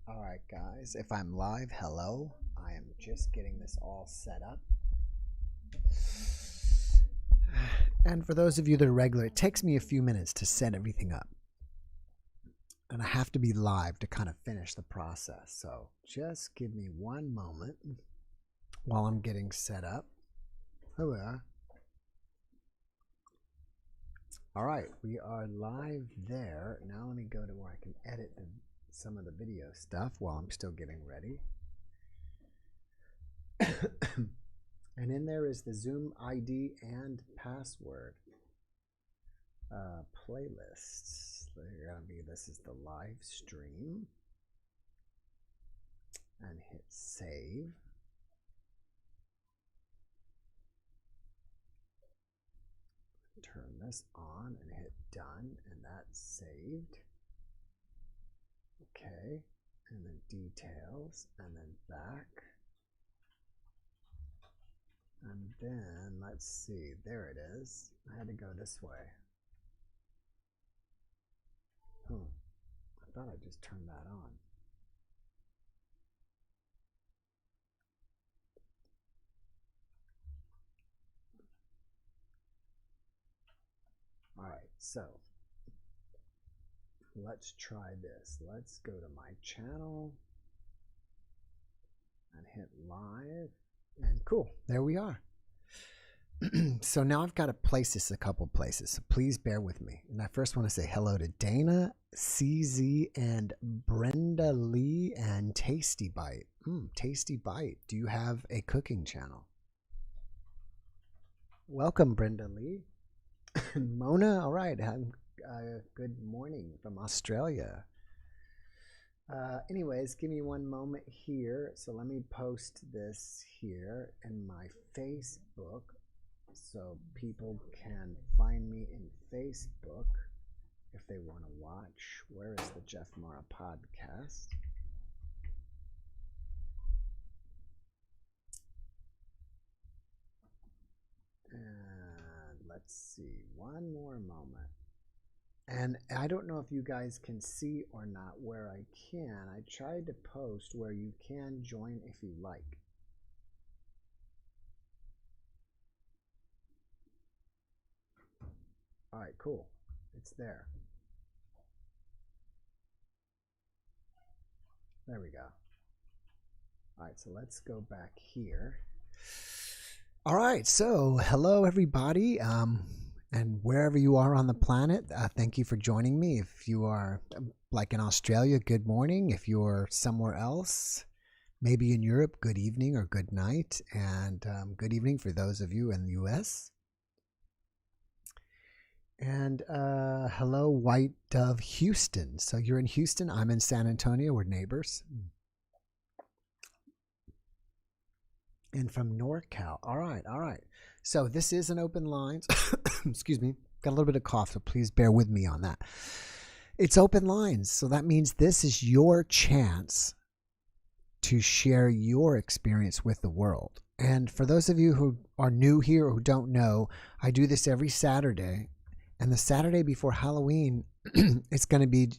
All right, guys, if I'm live, hello. I am just getting this all set up. And for those of you that are regular, it takes me a few minutes to set everything up. And I have to be live to kind of finish the process. So just give me one moment while I'm getting set up. Here we are. All right, we are live there. Now let me go to where I can edit some of the video stuff while I'm still getting ready. And in there is the Zoom ID and password playlists. They're going to be, this is the live stream. And hit save. Turn this on and hit done, and that's saved. Okay, and then details, and then back. And then, let's see, there it is. I had to go this way. I thought I just turned that on. All right, so let's try this. Let's go to my channel and hit live. And cool, there we are. So now I've got to place this a couple places, so please bear with me. And I first want to say hello to Dana, CZ, and Brenda Lee, and Tasty Bite. Tasty Bite, do you have a cooking channel? Welcome, Brenda Lee. Mona, all right, good morning from Australia. Anyways, give me one moment here. So let me post this here in my Facebook so people can find me in Facebook if they want to watch. Where is the Jeffmara Podcast? And let's see, one more moment. And I don't know if you guys can see or not where I can. I tried to post where you can join if you like. All right, cool. It's there. There we go. All right, so let's go back here. All right, so hello everybody. And wherever you are on the planet, thank you for joining me. If you are like in Australia, good morning. If you're somewhere else, maybe in Europe, good evening or good night. And good evening for those of you in the US. And hello, White Dove Houston. So you're in Houston, I'm in San Antonio, we're neighbors. And from NorCal. All right, all right. So this is an open lines. Excuse me. Got a little bit of cough, so please bear with me on that. It's open lines. So that means this is your chance to share your experience with the world. And for those of you who are new here or who don't know, I do this every Saturday. And the Saturday before Halloween, it's going to be,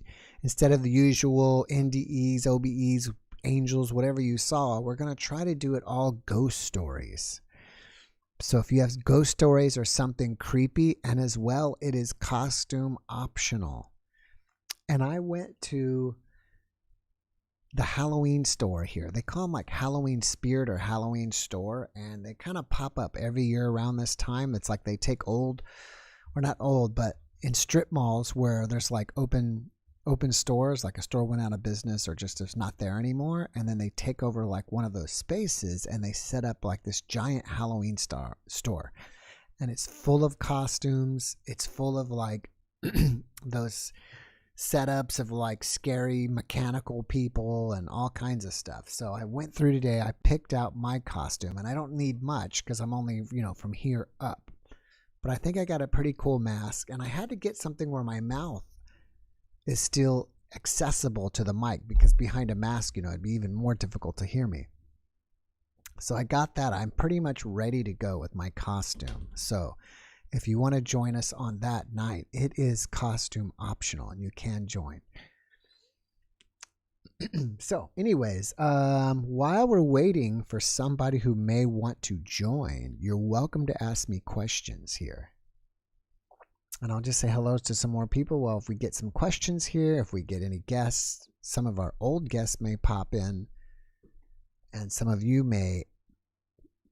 instead of the usual NDEs, OBEs, angels, whatever you saw, we're going to try to do it all ghost stories. So if you have ghost stories or something creepy, and as well, it is costume optional. And I went to the Halloween store here. They call them like Halloween Spirit or Halloween Store, and they kind of pop up every year around this time. It's like they take old, or not old, but in strip malls where there's like open stores, like a store went out of business or just is not there anymore, and then they take over like one of those spaces and they set up like this giant Halloween store, and it's full of costumes. It's full of like those setups of like scary mechanical people and all kinds of stuff. So I went through today, I picked out my costume, and I don't need much because I'm only, from here up, but I think I got a pretty cool mask, and I had to get something where my mouth is still accessible to the mic, because behind a mask, it'd be even more difficult to hear me. So I got that. I'm pretty much ready to go with my costume. So if you want to join us on that night, it is costume optional and you can join. So anyways, while we're waiting for somebody who may want to join, you're welcome to ask me questions here. And I'll just say hello to some more people. Well, if we get some questions here, if we get any guests, some of our old guests may pop in, and some of you may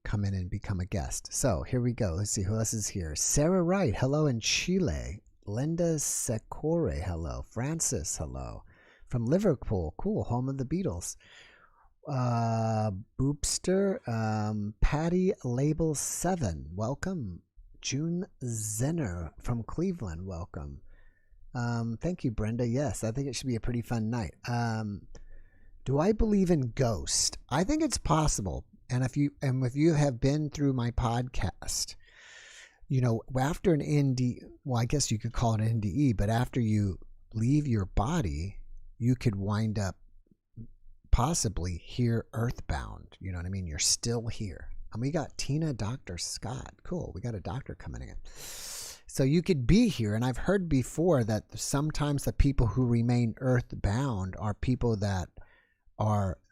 come in and become a guest. So here we go. Let's see who else is here. Sarah Wright, hello in Chile. Linda Secore, hello. Francis, hello. From Liverpool, cool, home of the Beatles. Boopster, Patty Label 7, welcome. June Zenner from Cleveland, welcome. Thank you, Brenda. Yes, I think it should be a pretty fun night. Do I believe in ghosts? I think it's possible. And if you have been through my podcast, you know, after an ND, well, I guess you could call it an NDE, but after you leave your body, you could wind up possibly here earthbound. You know what I mean? You're still here. And we got Tina, Dr. Scott. Cool. We got a doctor coming in. So you could be here. And I've heard before that sometimes the people who remain earthbound are people that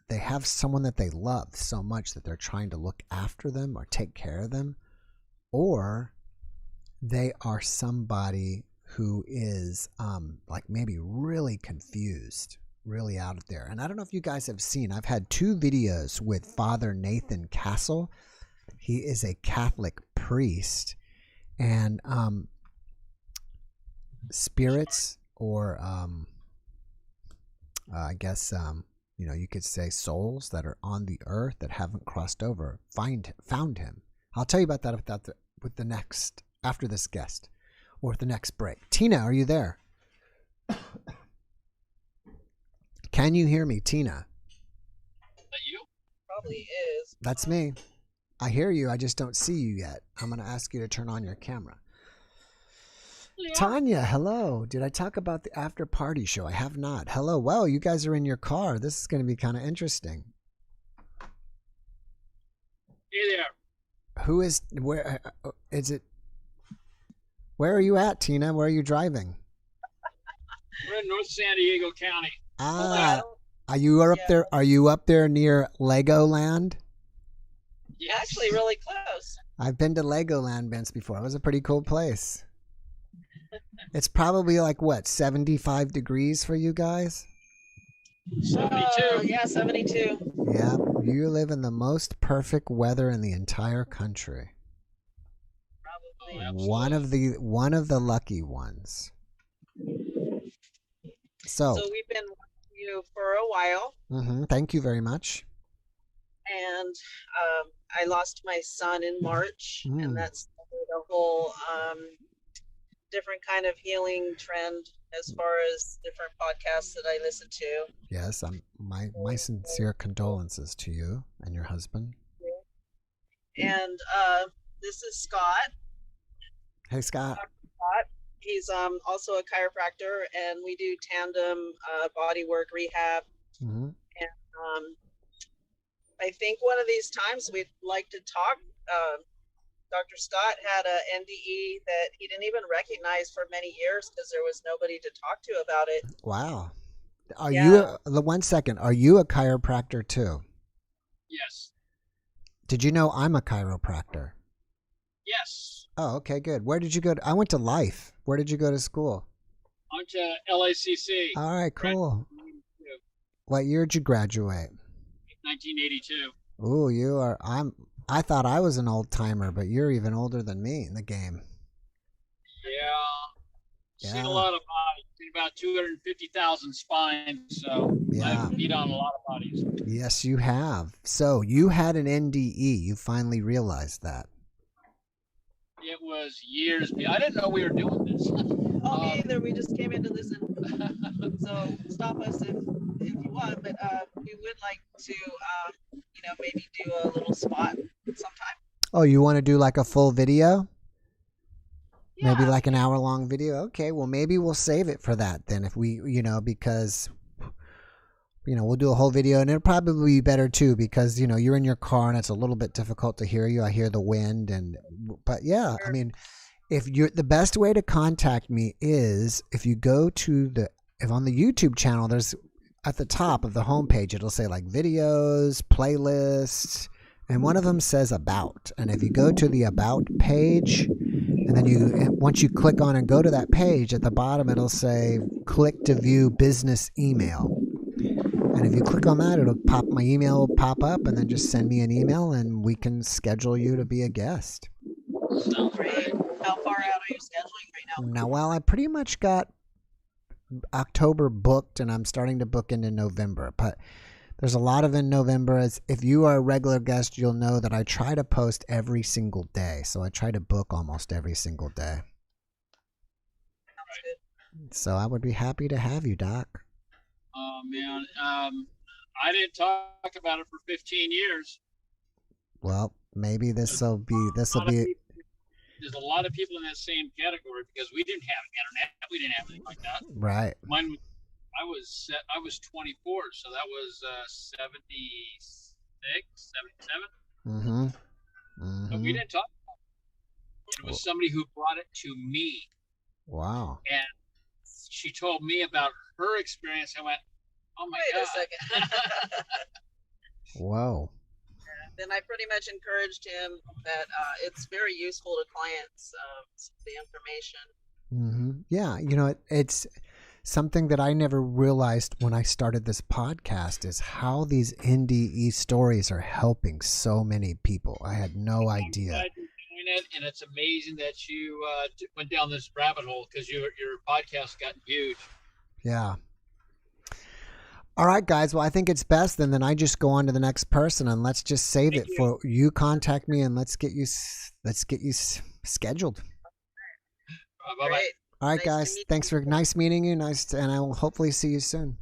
they have someone that they love so much that they're trying to look after them or take care of them. Or they are somebody who is like maybe really confused, really out there. And I don't know if you guys have seen, I've had 2 videos with Father Nathan Castle. He is a Catholic priest, and spirits, or I guess you know, you could say souls that are on the earth that haven't crossed over found him. I'll tell you about that with the next, after this guest, or with the next break. Tina, are you there? Can you hear me, Tina? That you? Probably is. That's me. I hear you. I just don't see you yet. I'm going to ask you to turn on your camera. Yeah. Tanya, hello. Did I talk about the after party show? I have not. Hello. Well, you guys are in your car. This is going to be kind of interesting. Hey there. Where is it? Where are you at, Tina? Where are you driving? We're in North San Diego County. Ah, are you up there? Are you up there near Legoland? Yes. Actually, really close. I've been to Legoland, Vince, before. It was a pretty cool place. It's probably like, what, 75 degrees for you guys? 72. Yeah, 72. Yeah, you live in the most perfect weather in the entire country. Probably. Absolutely. One of the lucky ones. So we've been watching you for a while, thank you very much. and I lost my son in March, and that's the whole different kind of healing trend as far as different podcasts that I listen to. Yes, my sincere condolences to you and your husband. And this is Scott. Hey, Scott. Scott. He's also a chiropractor, and we do tandem body work rehab. Mm-hmm. And I think one of these times we'd like to talk. Dr. Scott had a NDE that he didn't even recognize for many years because there was nobody to talk to about it. Wow. Are you, 1 second, are you a chiropractor too? Yes. Did you know I'm a chiropractor? Yes. Oh, okay, good. Where did you go? I went to Life. Where did you go to school? I went to LACC. All right, cool. What year did you graduate? 1982. Ooh, you are. I thought I was an old timer, but you're even older than me in the game. Yeah. Seen a lot of bodies. Seen about 250,000 spines. So Yeah. I've beat on a lot of bodies. Yes, you have. So you had an NDE. You finally realized that. It was years. I didn't know we were doing this. Oh, me either. We just came in to listen. So stop us if you want, but we would like to, maybe do a little spot sometime. Oh, you want to do like a full video? Yeah. Maybe like an hour-long video? Okay, well, maybe we'll save it for that then if we, because, we'll do a whole video, and it'll probably be better too because, you're in your car and it's a little bit difficult to hear you. I hear the wind but yeah, Sure. I mean, The best way to contact me is if you go to if on the YouTube channel, there's at the top of the homepage, it'll say like videos, playlists, and one of them says about. And if you go to the about page, and then once you click on and go to that page, at the bottom it'll say click to view business email. And if you click on that, my email will pop up, and then just send me an email and we can schedule you to be a guest. Sounds great. How far out are you scheduling right now? Now, well, I pretty much got October booked, and I'm starting to book into November, but there's a lot of in November. If you are a regular guest, you'll know that I try to post every single day. So I try to book almost every single day. Sounds good. So I would be happy to have you, Doc. Oh, man. I didn't talk about it for 15 years. Well, maybe this will be. There's a lot of people in that same category because we didn't have internet. We didn't have anything like that. Right. I was 24, so that was 76, 77. But we didn't talk about it. It was somebody who brought it to me. Wow. And she told me about her experience. I went, oh my God. Wait a second. Whoa. Then I pretty much encouraged him that it's very useful to clients, the information. Yeah, it's something that I never realized when I started this podcast is how these NDE stories are helping so many people. I had no idea. I'm glad you're doing it, and it's amazing that you went down this rabbit hole because your podcast got huge. Yeah. All right, guys. Well, I think it's best, and then I just go on to the next person, and let's just save it for you. Contact me, and let's get you scheduled. Bye-bye. All right, guys. Thanks for nice meeting you. And I will hopefully see you soon.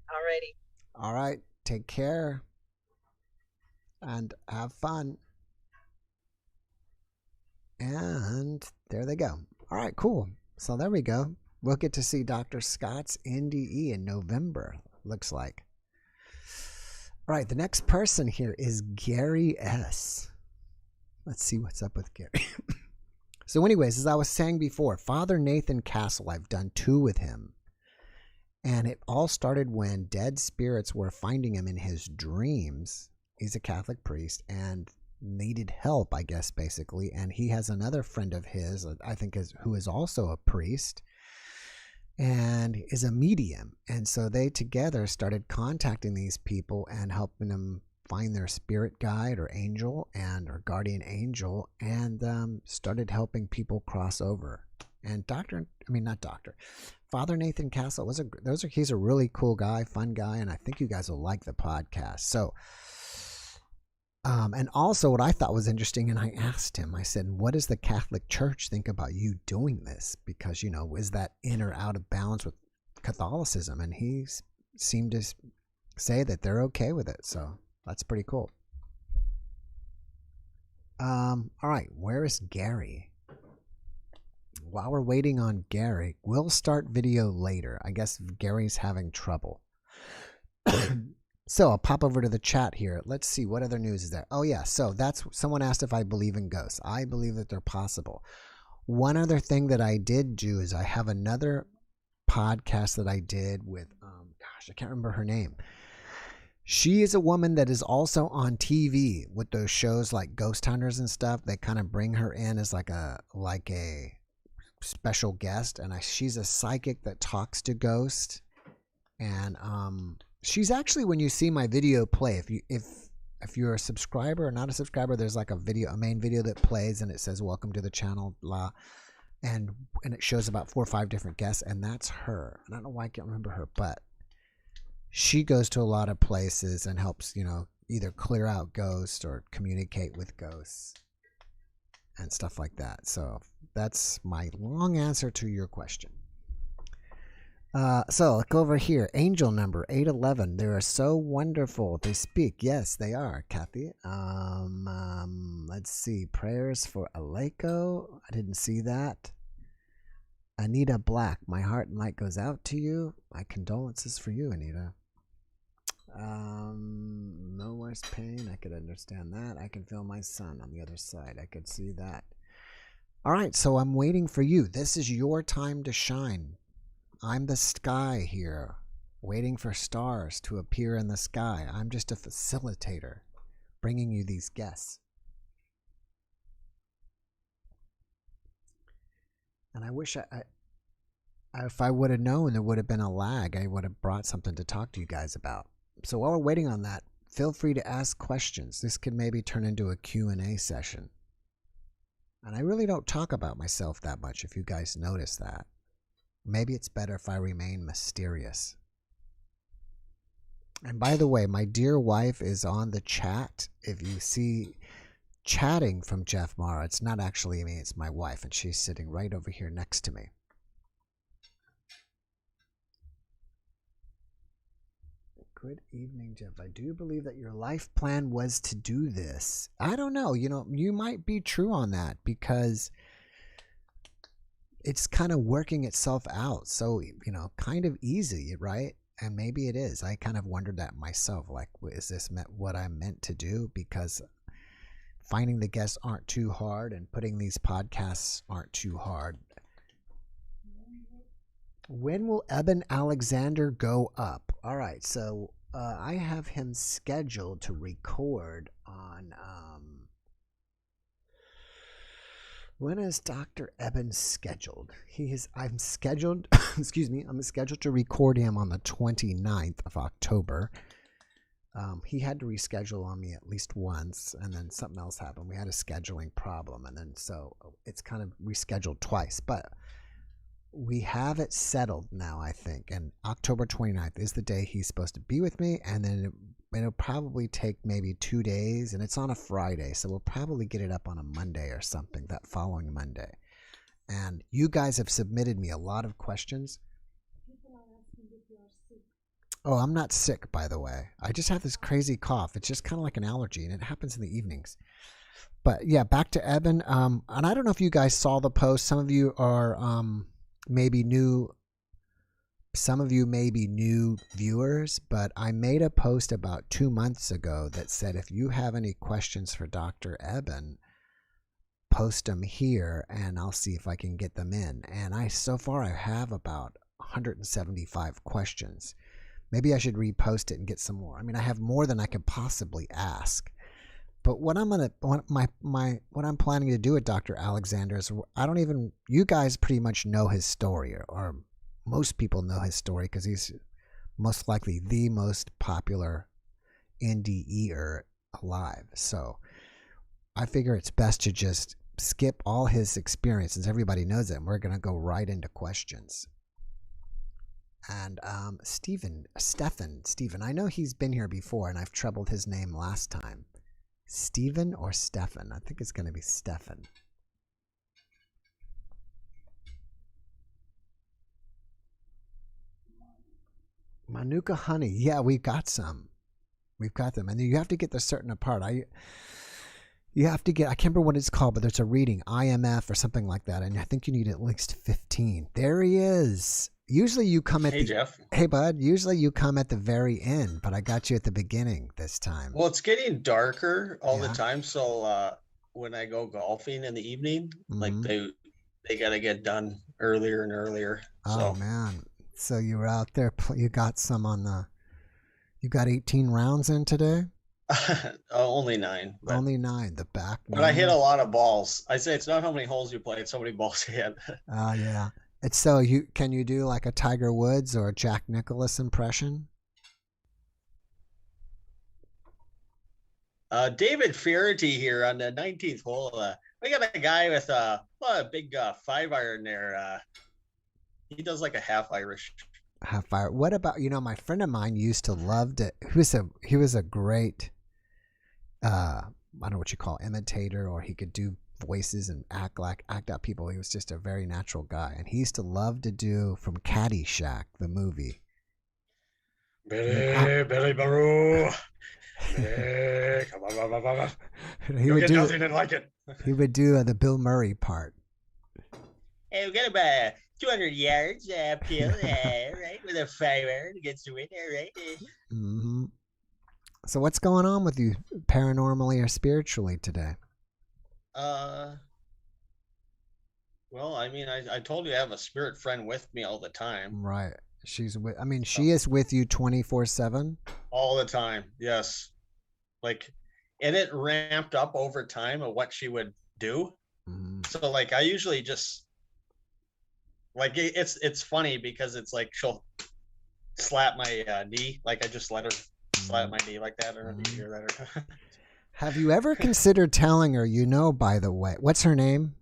Alrighty. All right. Take care, and have fun. And there they go. All right, cool. So there we go. We'll get to see Dr. Scott's NDE in November. Looks like. All right, the next person here is Gary S. Let's see what's up with Gary. So anyways, as I was saying before, Father Nathan Castle, I've done 2 with him. And it all started when dead spirits were finding him in his dreams. He's a Catholic priest and needed help, I guess, basically. And he has another friend of his, I think, who is also a priest and is a medium. And so they together started contacting these people and helping them find their spirit guide or angel or guardian angel, and started helping people cross over. And Father Nathan Castle he's a really cool guy, fun guy, and I think you guys will like the podcast. So and also what I thought was interesting, and I asked him, I said, what does the Catholic Church think about you doing this? Because, is that in or out of balance with Catholicism? And he seemed to say that they're okay with it. So that's pretty cool. All right. Where is Gary? While we're waiting on Gary, we'll start video later. I guess Gary's having trouble. So I'll pop over to the chat here. Let's see what other news is there. Oh yeah, so someone asked if I believe in ghosts. I believe that they're possible. One other thing that I did do is I have another podcast that I did with I can't remember her name. She is a woman that is also on TV with those shows like Ghost Hunters and stuff. They kind of bring her in as like a special guest, and she's a psychic that talks to ghosts. And she's actually, when you see my video play, if you're a subscriber or not a subscriber, there's like a main video that plays, and it says welcome to the channel, blah, and it shows about 4 or 5 different guests, and that's her. And I don't know why I can't remember her, but she goes to a lot of places and helps, either clear out ghosts or communicate with ghosts and stuff like that. So that's my long answer to your question. So look over here. Angel number 811. They are so wonderful. They speak. Yes, they are, Kathy. Let's see. Prayers for Aleko. I didn't see that. Anita Black. My heart and light goes out to you. My condolences for you, Anita. No worse pain. I could understand that. I can feel my son on the other side. I could see that. All right, so I'm waiting for you. This is your time to shine. I'm the sky here, waiting for stars to appear in the sky. I'm just a facilitator, bringing you these guests. And I wish if I would have known there would have been a lag, I would have brought something to talk to you guys about. So while we're waiting on that, feel free to ask questions. This could maybe turn into a Q&A session. And I really don't talk about myself that much, if you guys notice that. Maybe it's better if I remain mysterious. And by the way, my dear wife is on the chat. If you see chatting from Jeffmara, it's not actually me, it's my wife, and she's sitting right over here next to me. Good evening, Jeff. I do believe that your life plan was to do this. I don't know. You might be true on that because it's kind of working itself out. So, kind of easy, right? And maybe it is. I kind of wondered that myself. Like, is this what I'm meant to do? Because finding the guests aren't too hard and putting these podcasts aren't too hard. When will Eben Alexander go up? All right, so I have him scheduled to record on. When is Dr. Eben scheduled? I'm scheduled. Excuse me. I'm scheduled to record him on the 29th of October. He had to reschedule on me at least once, and then something else happened. We had a scheduling problem, and then so it's kind of rescheduled twice, but we have it settled now, I think, and October 29th is the day he's supposed to be with me, and then it'll probably take maybe 2 days, and it's on a Friday, so we'll probably get it up on a Monday or something, that following Monday. And you guys have submitted me a lot of questions. Oh, I'm not sick, by the way. I just have this crazy cough. It's just kind of like an allergy, and it happens in the evenings. But yeah, back to Eben. And I don't know if you guys saw the post. Some of you are maybe new. Some of you may be new viewers, but I made a post about 2 months ago that said, if you have any questions for Dr. Eben, post them here and I'll see if I can get them in. And so far I have about 175 questions. Maybe I should repost it and get some more. I mean, I have more than I could possibly ask. But what I'm planning to do with Dr. Alexander is, you guys pretty much know his story, or most people know his story because he's most likely the most popular NDE-er alive. So I figure it's best to just skip all his experience since everybody knows it, and we're going to go right into questions. And Stephen, I know he's been here before, and I've troubled his name last time. Stephen or Stefan? I think it's going to be Stefan. Manuka honey. Yeah, we've got some. We've got them. And you have to get the certain apart. You have to get, I can't remember what it's called, but there's a reading, IMF or something like that. And I think you need at least 15. There he is. Usually you come at Jeff. Hey, bud. Usually you come at the very end, but I got you at the beginning this time. Well, it's getting darker all the time. So when I go golfing in the evening, like they got to get done earlier and earlier. Oh, man. So you were out there, you got some you got 18 rounds in today? Only 9. Only 9, the back 9. But I hit a lot of balls. I say it's not how many holes you play, it's how many balls you hit. Oh, yeah. It's so can you do like a Tiger Woods or a Jack Nicklaus impression? David Feherty here on the 19th hole. We got a guy with a big 5-iron there. He does like a half Irish. Half Irish. What about, my friend of mine used to love it. He was a great, I don't know what you call imitator, or he could do voices and act out people. He was just a very natural guy, and he used to love to do from Caddyshack, the movie. Billy Baroo. Come on. He would nothing and like it. He would do the Bill Murray part. Hey, we got about 200 yards uphill, right, with a 5-iron against the wind, right? Mm-hmm. So what's going on with you, paranormally or spiritually, today? Well, I mean, I told you I have a spirit friend with me all the time. Right. She's with. I mean, So, she is with you 24/7. all the time. Yes. Like, and it ramped up over time of what she would do. Mm-hmm. So like I usually just like it's funny because it's like she'll slap my knee, like I just let her slap my knee like that. I don't know if you hear that or Have you ever considered telling her, by the way, what's her name?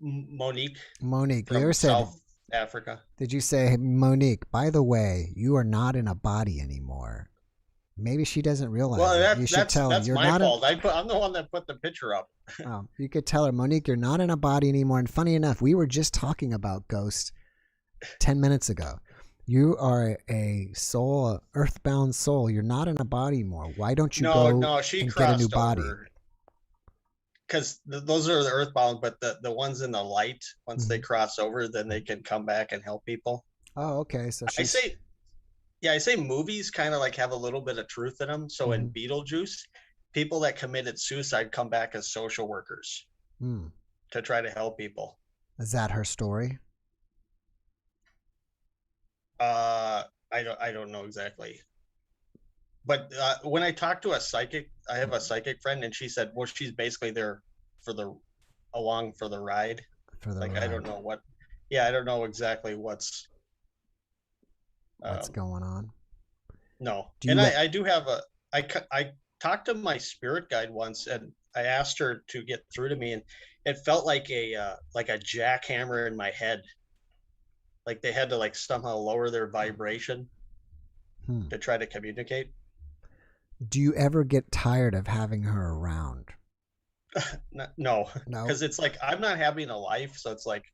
Monique Monique. You from ever said, South Africa. did you say, "Hey, Monique, by the way, you are not in a body anymore"? Maybe she doesn't realize Well, it. You should tell her that's you're my not. fault. I'm the one that put the picture up. Oh, you could tell her, Monique, you're not in a body anymore. And funny enough, we were just talking about ghosts 10 minutes ago. You are a soul, a earthbound soul. You're not in a body anymore. Why don't you go she and get a new crossed body? over. Because those are the earthbound, but the ones in the light, once they cross over, then they can come back and help people. Oh, okay. So I say movies kind of like have a little bit of truth in them. So in Beetlejuice, people that committed suicide come back as social workers to try to help people. Is that her story? I don't know exactly. But when I talk to a psychic, I have a psychic friend, and she said, well, she's basically there along for the ride. Ride. I don't know what. Yeah, I don't know exactly what's going on. No, I do have I talked to my spirit guide once, and I asked her to get through to me, and it felt like a jackhammer in my head. Like they had to like somehow lower their vibration to try to communicate. Do you ever get tired of having her around? No, because it's like I'm not having a life, so it's like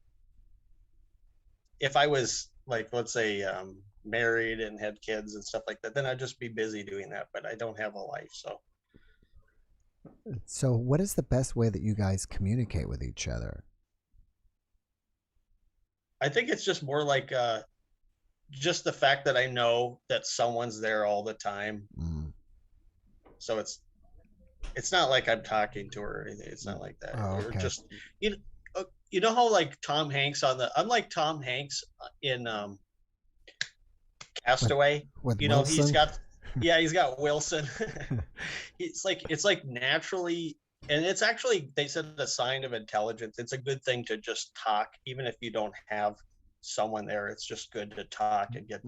if I was like, let's say, married and had kids and stuff like that, then I'd just be busy doing that. But I don't have a life, so. So, what is the best way that you guys communicate with each other? I think it's just more like just the fact that I know that someone's there all the time. So it's not like I'm talking to her or anything. It's not like that. Oh, okay. Or just you know how like Tom Hanks unlike Tom Hanks in Castaway, with Wilson? he's got Wilson. It's like naturally, and it's actually, they said, a sign of intelligence. It's a good thing to just talk, even if you don't have someone there. It's just good to talk and get.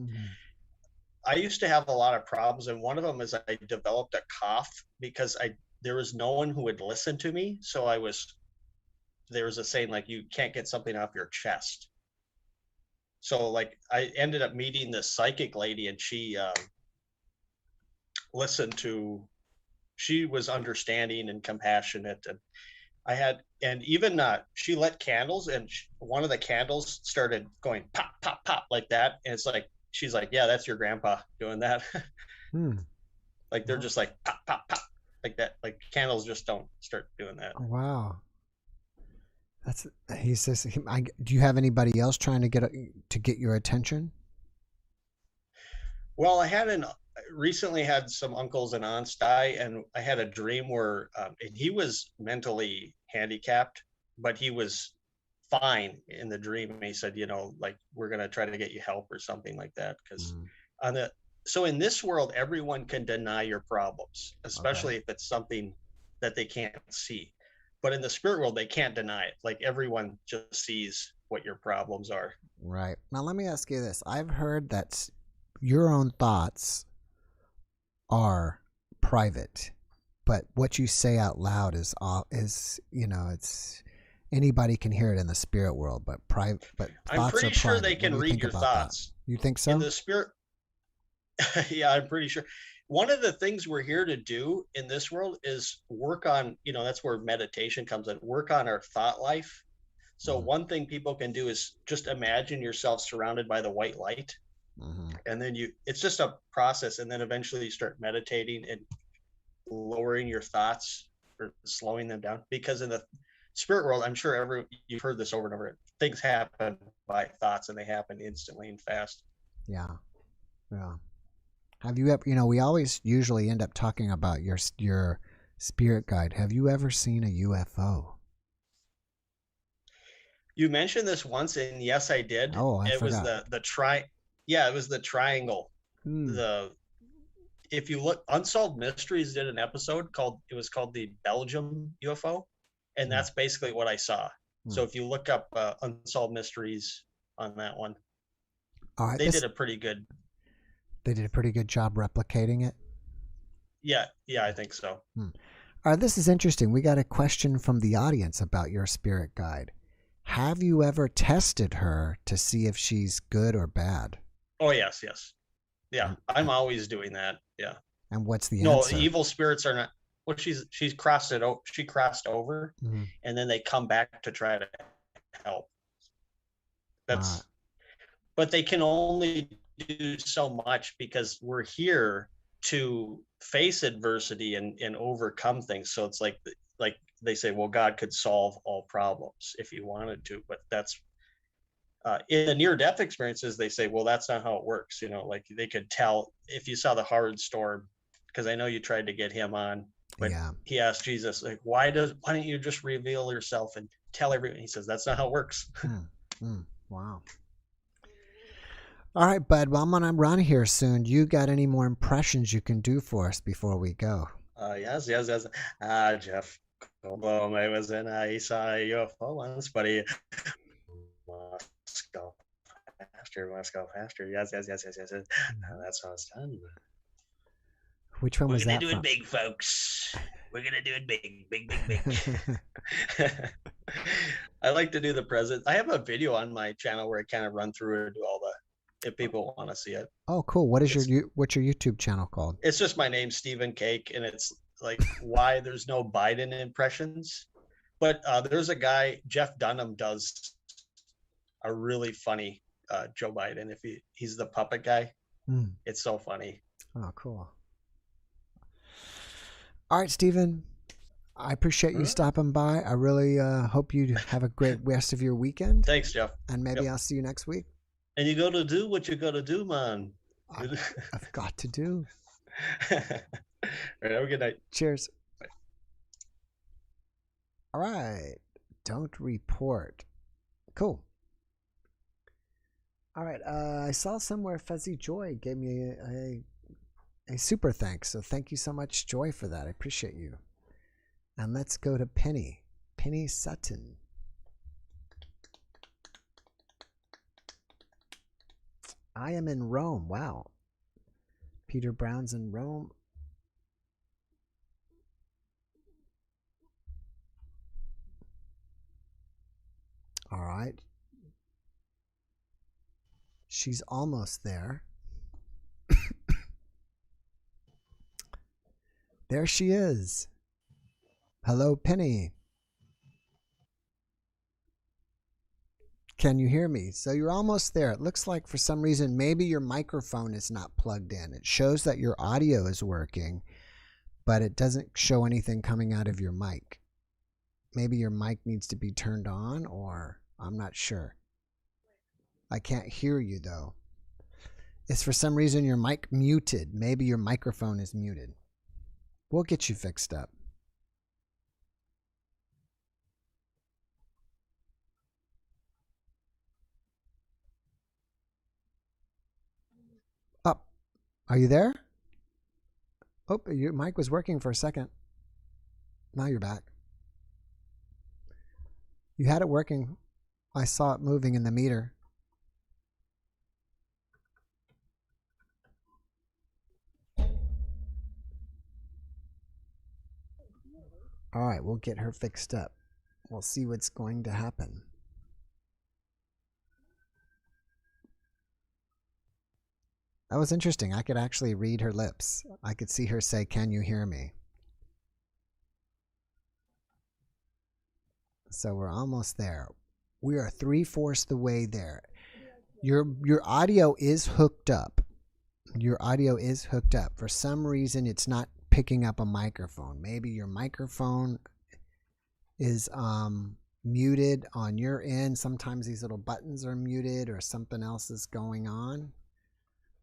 I used to have a lot of problems, and one of them is I developed a cough because there was no one who would listen to me. So there was a saying like, you can't get something off your chest. So like I ended up meeting this psychic lady, and she she was understanding and compassionate, and she lit candles, and one of the candles started going pop, pop, pop like that. And it's like, she's like, yeah, that's your grandpa doing that. Like they're just like pop, pop, pop like that. Like candles just don't start doing that. Wow. He says, do you have anybody else trying to get your attention? Well, I recently had some uncles and aunts die, and I had a dream where and he was mentally handicapped, but he was fine in the dream. And he said, like, we're going to try to get you help or something like that. Because so in this world, everyone can deny your problems, especially if it's something that they can't see. But in the spirit world, they can't deny it. Like everyone just sees what your problems are. Right. Now, let me ask you this. I've heard that your own thoughts are private, but what you say out loud is it's anybody can hear it in the spirit world, but private. But I'm pretty sure they can read your thoughts. That? You think so? In the spirit, yeah, I'm pretty sure. One of the things we're here to do in this world is work on, that's where meditation comes in, work on our thought life. So one thing people can do is just imagine yourself surrounded by the white light. And then it's just a process. And then eventually you start meditating and lowering your thoughts or slowing them down. Because in the spirit world, I'm sure you've heard this over and over, things happen by thoughts, and they happen instantly and fast. Yeah. Yeah. Have you ever, we always usually end up talking about your spirit guide. Have you ever seen a UFO? You mentioned this once, and yes, I did. Oh, I it forgot. was yeah, it was the triangle. If you look, Unsolved Mysteries did an episode called the Belgium UFO, and that's basically what I saw. So if you look up Unsolved Mysteries on that one, they did a pretty good. They did a pretty good job replicating it. Yeah, I think so. All right, this is interesting. We got a question from the audience about your spirit guide. Have you ever tested her to see if she's good or bad? Oh, yes. Yeah, I'm always doing that. Yeah. And what's the answer? No, evil spirits are not. Well, she's crossed it. She crossed over, and then they come back to try to help. That's, but they can only do so much because we're here to face adversity and overcome things. So it's like they say, well, God could solve all problems if he wanted to, but that's in the near-death experiences, they say, well, that's not how it works. Like they could tell if you saw the Howard Storm, because I know you tried to get him on, but he asked Jesus, like, why don't you just reveal yourself and tell everyone? He says, that's not how it works. Wow. All right, bud. Well, I'm gonna run here soon. You got any more impressions you can do for us before we go? Yes. Jeff Goldblum, I was in he saw a UFO once, but he must go faster. Yes. That's how it's done. Which one was that? We're gonna do it big, folks. We're gonna do it big. I like to do the present. I have a video on my channel where I kind of run through and do all the, if people want to see it. Oh, cool. What's your YouTube channel called? It's just my name, Stephen Cake, and it's like why there's no Biden impressions. But there's a guy, Jeff Dunham, does a really funny Joe Biden. If he's the puppet guy, it's so funny. Oh, cool. All right, Stephen. I appreciate you stopping by. I really hope you have a great rest of your weekend. Thanks, Jeff. And maybe I'll see you next week. And you got to do what you got to do, man. I've got to do. All right, have a good night. Cheers. Bye. All right. Don't report. Cool. All right. I saw somewhere Fuzzy Joy gave me a super thanks. So thank you so much, Joy, for that. I appreciate you. And let's go to Penny Sutton. I am in Rome. Wow. Peter Brown's in Rome. All right. She's almost there. There she is. Hello, Penny. Can you hear me? So you're almost there. It looks like for some reason maybe your microphone is not plugged in. It shows that your audio is working, but it doesn't show anything coming out of your mic. Maybe your mic needs to be turned on, or I'm not sure. I can't hear you though. It's for some reason your mic muted. Maybe your microphone is muted. We'll get you fixed up. Up. Are you there? Oh, your mic was working for a second. Now you're back. You had it working. I saw it moving in the meter. All right, we'll get her fixed up. We'll see what's going to happen. That was interesting. I could actually read her lips. I could see her say, "Can you hear me?" So we're almost there. We are 3/4 the way there. Your audio is hooked up. Your audio is hooked up. For some reason, it's not picking up a microphone. Maybe your microphone is muted on your end. Sometimes these little buttons are muted or something else is going on.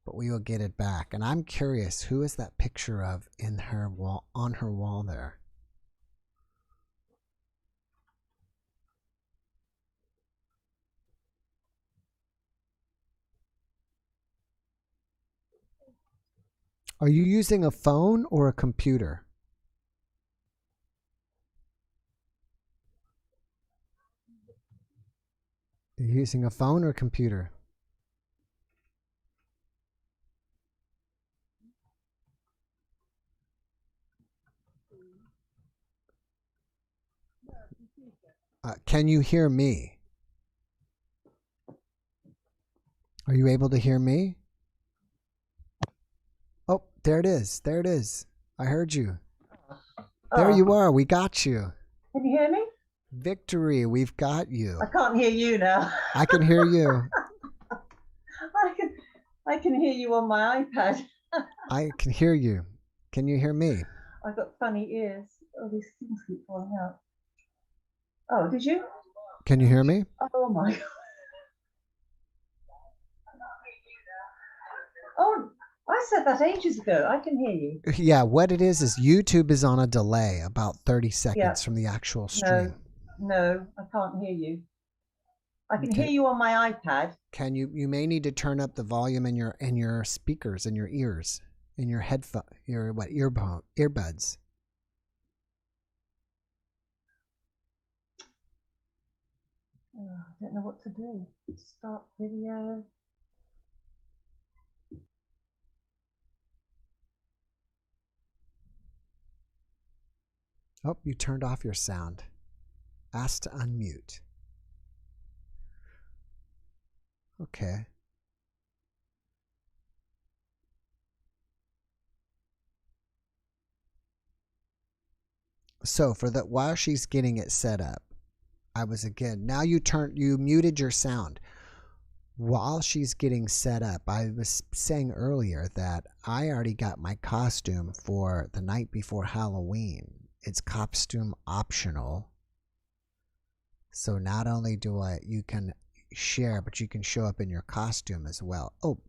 But we will get it back. And I'm curious, who is that picture of in her wall, on her wall there? Are you using a phone or a computer? Are you using a phone or a computer? Can you hear me? Are you able to hear me? Oh, there it is. There it is. I heard you. There you are. We got you. Can you hear me? Victory. We've got you. I can't hear you now. I can hear you. I can hear you on my iPad. I can hear you. Can you hear me? I've got funny ears. Oh, these things keep falling out. Oh, did you? Can you hear me? Oh my God. Oh, I said that ages ago. I can hear you. Yeah, what it is YouTube is on a delay, about 30 seconds from the actual stream. No, I can't hear you. I can hear you on my iPad. Can you may need to turn up the volume in your speakers, in your ears, in your headphone, earbuds. Oh, I don't know what to do. Start video. Oh, you turned off your sound. Ask to unmute. Okay. So while she's getting it set up, now you muted your sound. While she's getting set up, I was saying earlier that I already got my costume for the night before Halloween. It's costume optional. So not only you can share, but you can show up in your costume as well. Oh.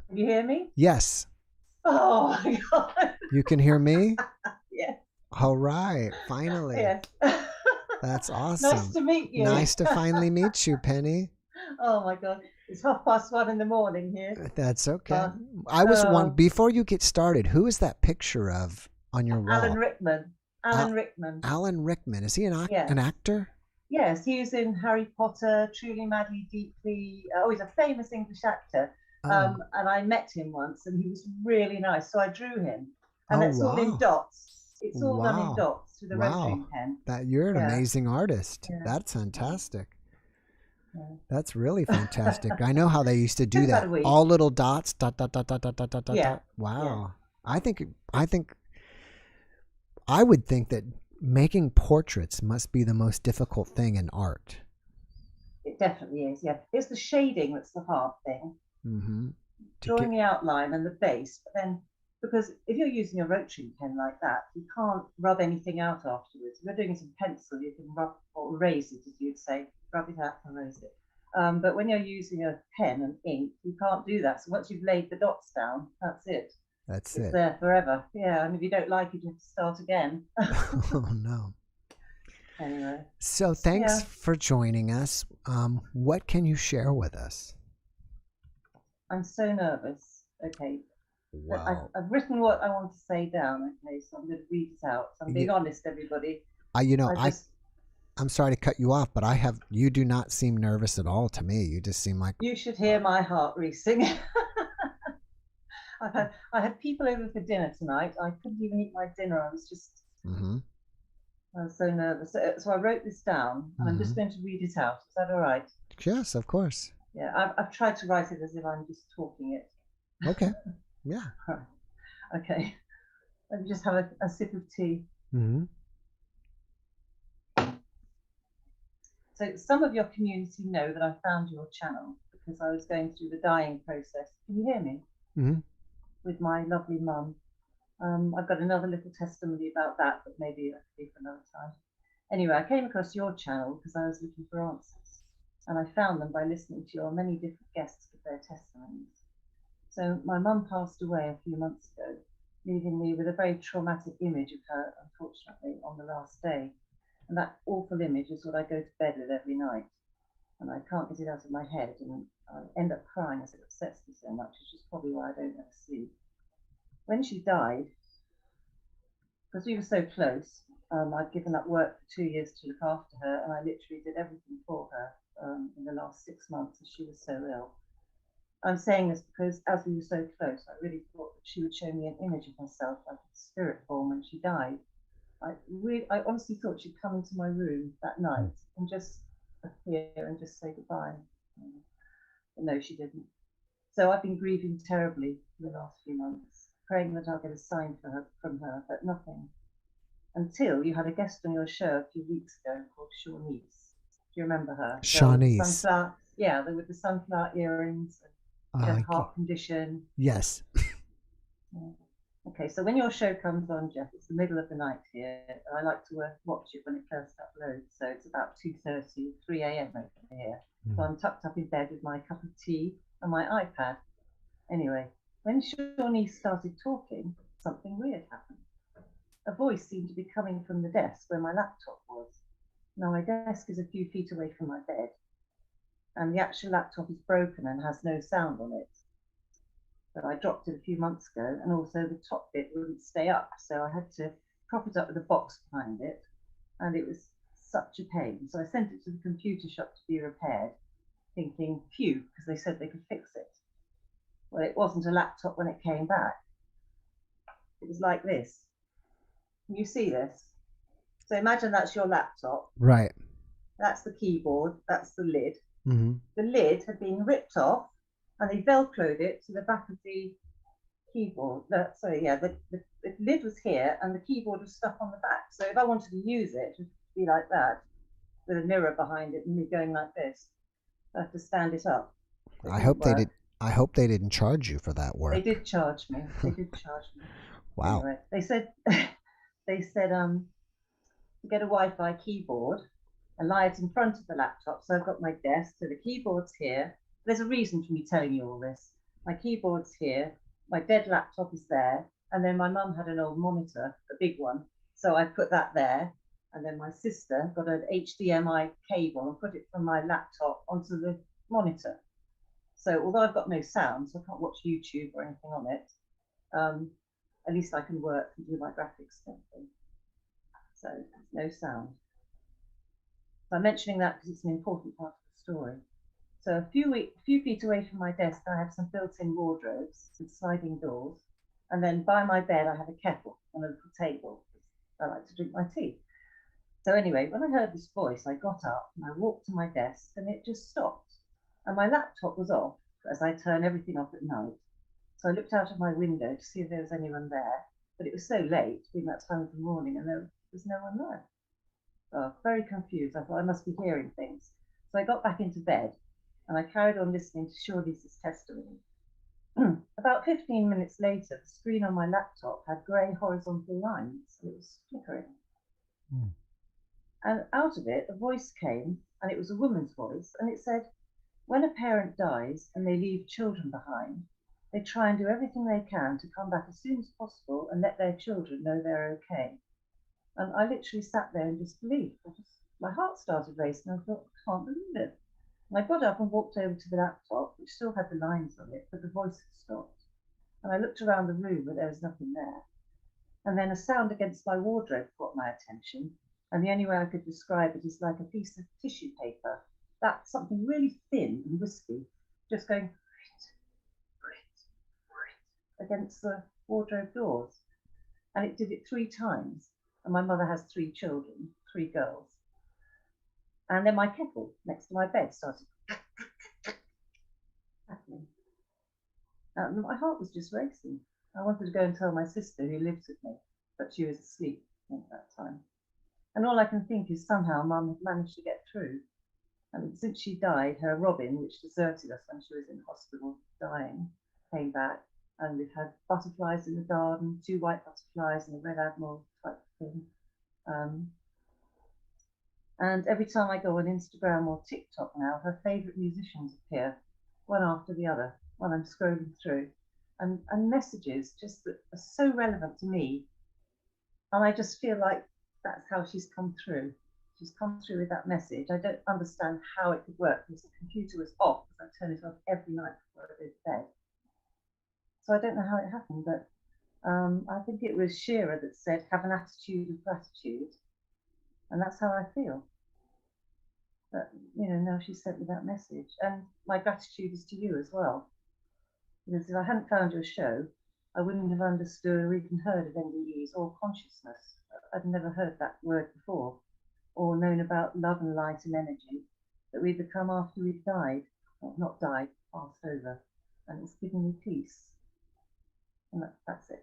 Can you hear me? Yes. Oh my God. You can hear me? Yes. All right. Finally. Yes. That's awesome. Nice to meet you. Nice to finally meet you, Penny. Oh my God. It's 1:30 in the morning here. That's okay. I was one before you get started. Who is that picture of on your wall? Alan Rickman. Alan Rickman. Is he an actor? Yes, he was in Harry Potter, Truly, Madly, Deeply. He's a famous English actor. And I met him once, and he was really nice. So I drew him, and it's all in dots. It's all done in dots with a rotary pen. You're an amazing artist. Yeah. That's fantastic. Yeah. That's really fantastic. I know how they used to do that. All little dots. Dot dot dot dot dot dot dot. Yeah. Wow. Yeah. I would think that making portraits must be the most difficult thing in art. It definitely is. Yeah. It's the shading that's the hard thing. Mm-hmm. Drawing the outline and the base, but then because if you're using a rotary pen like that, you can't rub anything out afterwards. If you're doing it in pencil, you can rub or erase it, as you'd say, rub it out and erase it. But when you're using a pen and ink, you can't do that. So once you've laid the dots down, that's it. It's there forever. Yeah, and if you don't like it, you have to start again. Oh no. Anyway. So thanks for joining us. What can you share with us? I'm so nervous. Okay. Wow. I've written what I want to say down. Okay, so I'm going to read it out. So I'm being honest, everybody. I'm sorry to cut you off, but you do not seem nervous at all to me. You just seem like you should hear my heart racing. I had people over for dinner tonight. I couldn't even eat my dinner. I was just I was so nervous. So I wrote this down, and I'm just going to read it out. Is that all right? Yes, of course. Yeah, I've tried to write it as if I'm just talking it. Okay. Yeah. Okay. Let me just have a sip of tea. Mm-hmm. So some of your community know that I found your channel because I was going through the dying process. Can you hear me? Mm-hmm. With my lovely mum. I've got another little testimony about that, but maybe that could be for another time. Anyway, I came across your channel because I was looking for answers, and I found them by listening to your many different guests with their testimonies. So my mum passed away a few months ago, leaving me with a very traumatic image of her, unfortunately, on the last day. And that awful image is what I go to bed with every night. And I can't get it out of my head, and I end up crying as it upsets me so much, which is probably why I don't ever sleep. when she died, because we were so close, I'd given up work for 2 years to look after her, and I literally did everything for her in the last 6 months as she was so ill. I'm saying this because as we were so close, I really thought that she would show me an image of herself, like a spirit form, when she died. I honestly thought she'd come into my room that night and just appear and just say goodbye. But no, she didn't. So I've been grieving terribly for the last few months, praying that I'll get a sign from her, but nothing. Until you had a guest on your show a few weeks ago called Shawnice. Do you remember her? Shawnice. Yeah, with the sunflower earrings. And she had a heart condition. Yes. Yeah. Okay, so when your show comes on, Jeff, it's the middle of the night here. I like to watch it when it first uploads. So it's about 2:30, 3 a.m. over here. So I'm tucked up in bed with my cup of tea and my iPad. Anyway, when Shawnice started talking, something weird happened. A voice seemed to be coming from the desk where my laptop was. Now, my desk is a few feet away from my bed, and the actual laptop is broken and has no sound on it. But I dropped it a few months ago, and also the top bit wouldn't stay up, so I had to prop it up with a box behind it, and it was such a pain. So I sent it to the computer shop to be repaired, thinking, phew, because they said they could fix it. Well, it wasn't a laptop when it came back. It was like this. Can you see this? So imagine that's your laptop. Right. That's the keyboard. That's the lid. Mm-hmm. The lid had been ripped off, and they velcroed it to the back of the keyboard. The lid was here, and the keyboard was stuck on the back. So if I wanted to use it, it would be like that, with a mirror behind it, and me going like this. I have to stand it up. I hope they didn't charge you for that work. They did charge me. Wow. Anyway, they said to get a Wi-Fi keyboard and lie it in front of the laptop. So I've got my desk, so the keyboard's here. There's a reason for me telling you all this. My keyboard's here, my dead laptop is there, and then my mum had an old monitor, a big one, so I put that there, and then my sister got an HDMI cable and put it from my laptop onto the monitor. So although I've got no sound, so I can't watch YouTube or anything on it, at least I can work and do my graphics and everything. So no sound. So I'm mentioning that because it's an important part of the story. So a few feet away from my desk, I have some built-in wardrobes and sliding doors. And then by my bed, I have a kettle on a little table. I like to drink my tea. So anyway, when I heard this voice, I got up and I walked to my desk, and it just stopped. And my laptop was off, as I turn everything off at night. So I looked out of my window to see if there was anyone there, but it was so late, being that time of the morning, and there was no one there. Oh, very confused. I thought I must be hearing things. So I got back into bed, and I carried on listening to Shawnice's testimony. About 15 minutes later, the screen on my laptop had grey horizontal lines, and it was flickering. And out of it, a voice came, and it was a woman's voice, and it said, when a parent dies and they leave children behind, they try and do everything they can to come back as soon as possible and let their children know they're okay. And I literally sat there and just believed. My heart started racing. I thought, I can't believe it. And I got up and walked over to the laptop, which still had the lines on it, but the voice had stopped. And I looked around the room, but there was nothing there. And then a sound against my wardrobe caught my attention. And the only way I could describe it is like a piece of tissue paper. That's something really thin and wispy, just going against the wardrobe doors. And it did it 3 times. And my mother has 3 children, 3 girls. And then my kettle next to my bed started happening. And my heart was just racing. I wanted to go and tell my sister who lives with me, but she was asleep at that time. And all I can think is somehow Mum had managed to get through. And since she died, her Robin, which deserted us when she was in hospital dying, came back. And we've had butterflies in the garden, 2 white butterflies and a red admiral type thing. And every time I go on Instagram or TikTok now, her favourite musicians appear, one after the other, while I'm scrolling through. And messages just that are so relevant to me. And I just feel like that's how she's come through. She's come through with that message. I don't understand how it could work because the computer was off, because I turn it off every night before I go to bed. So I don't know how it happened, but I think it was Shearer that said, have an attitude of gratitude. And that's how I feel. But, now she sent me that message. And my gratitude is to you as well. Because if I hadn't found your show, I wouldn't have understood or even heard of NDEs or consciousness. I'd never heard that word before, or known about love and light and energy that we become after we've died. Well, not died, passed over. And it's given me peace. And that's it.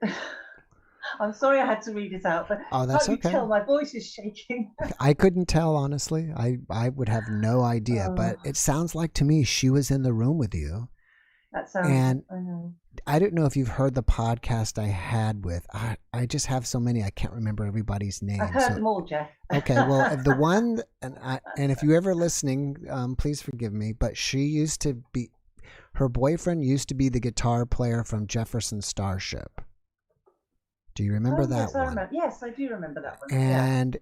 I'm sorry I had to read it out, but that's can't you okay. tell my voice is shaking? I couldn't tell, honestly. I would have no idea, but it sounds like to me she was in the room with you. That sounds, and I know. I don't know if you've heard the podcast I had with, I just have so many, I can't remember everybody's name. I've heard them all, Jeff. Okay, well, the one, and if you're ever listening, please forgive me, but she used to be, her boyfriend used to be the guitar player from Jefferson Starship. Do you remember that one? Yes, I do remember that one. And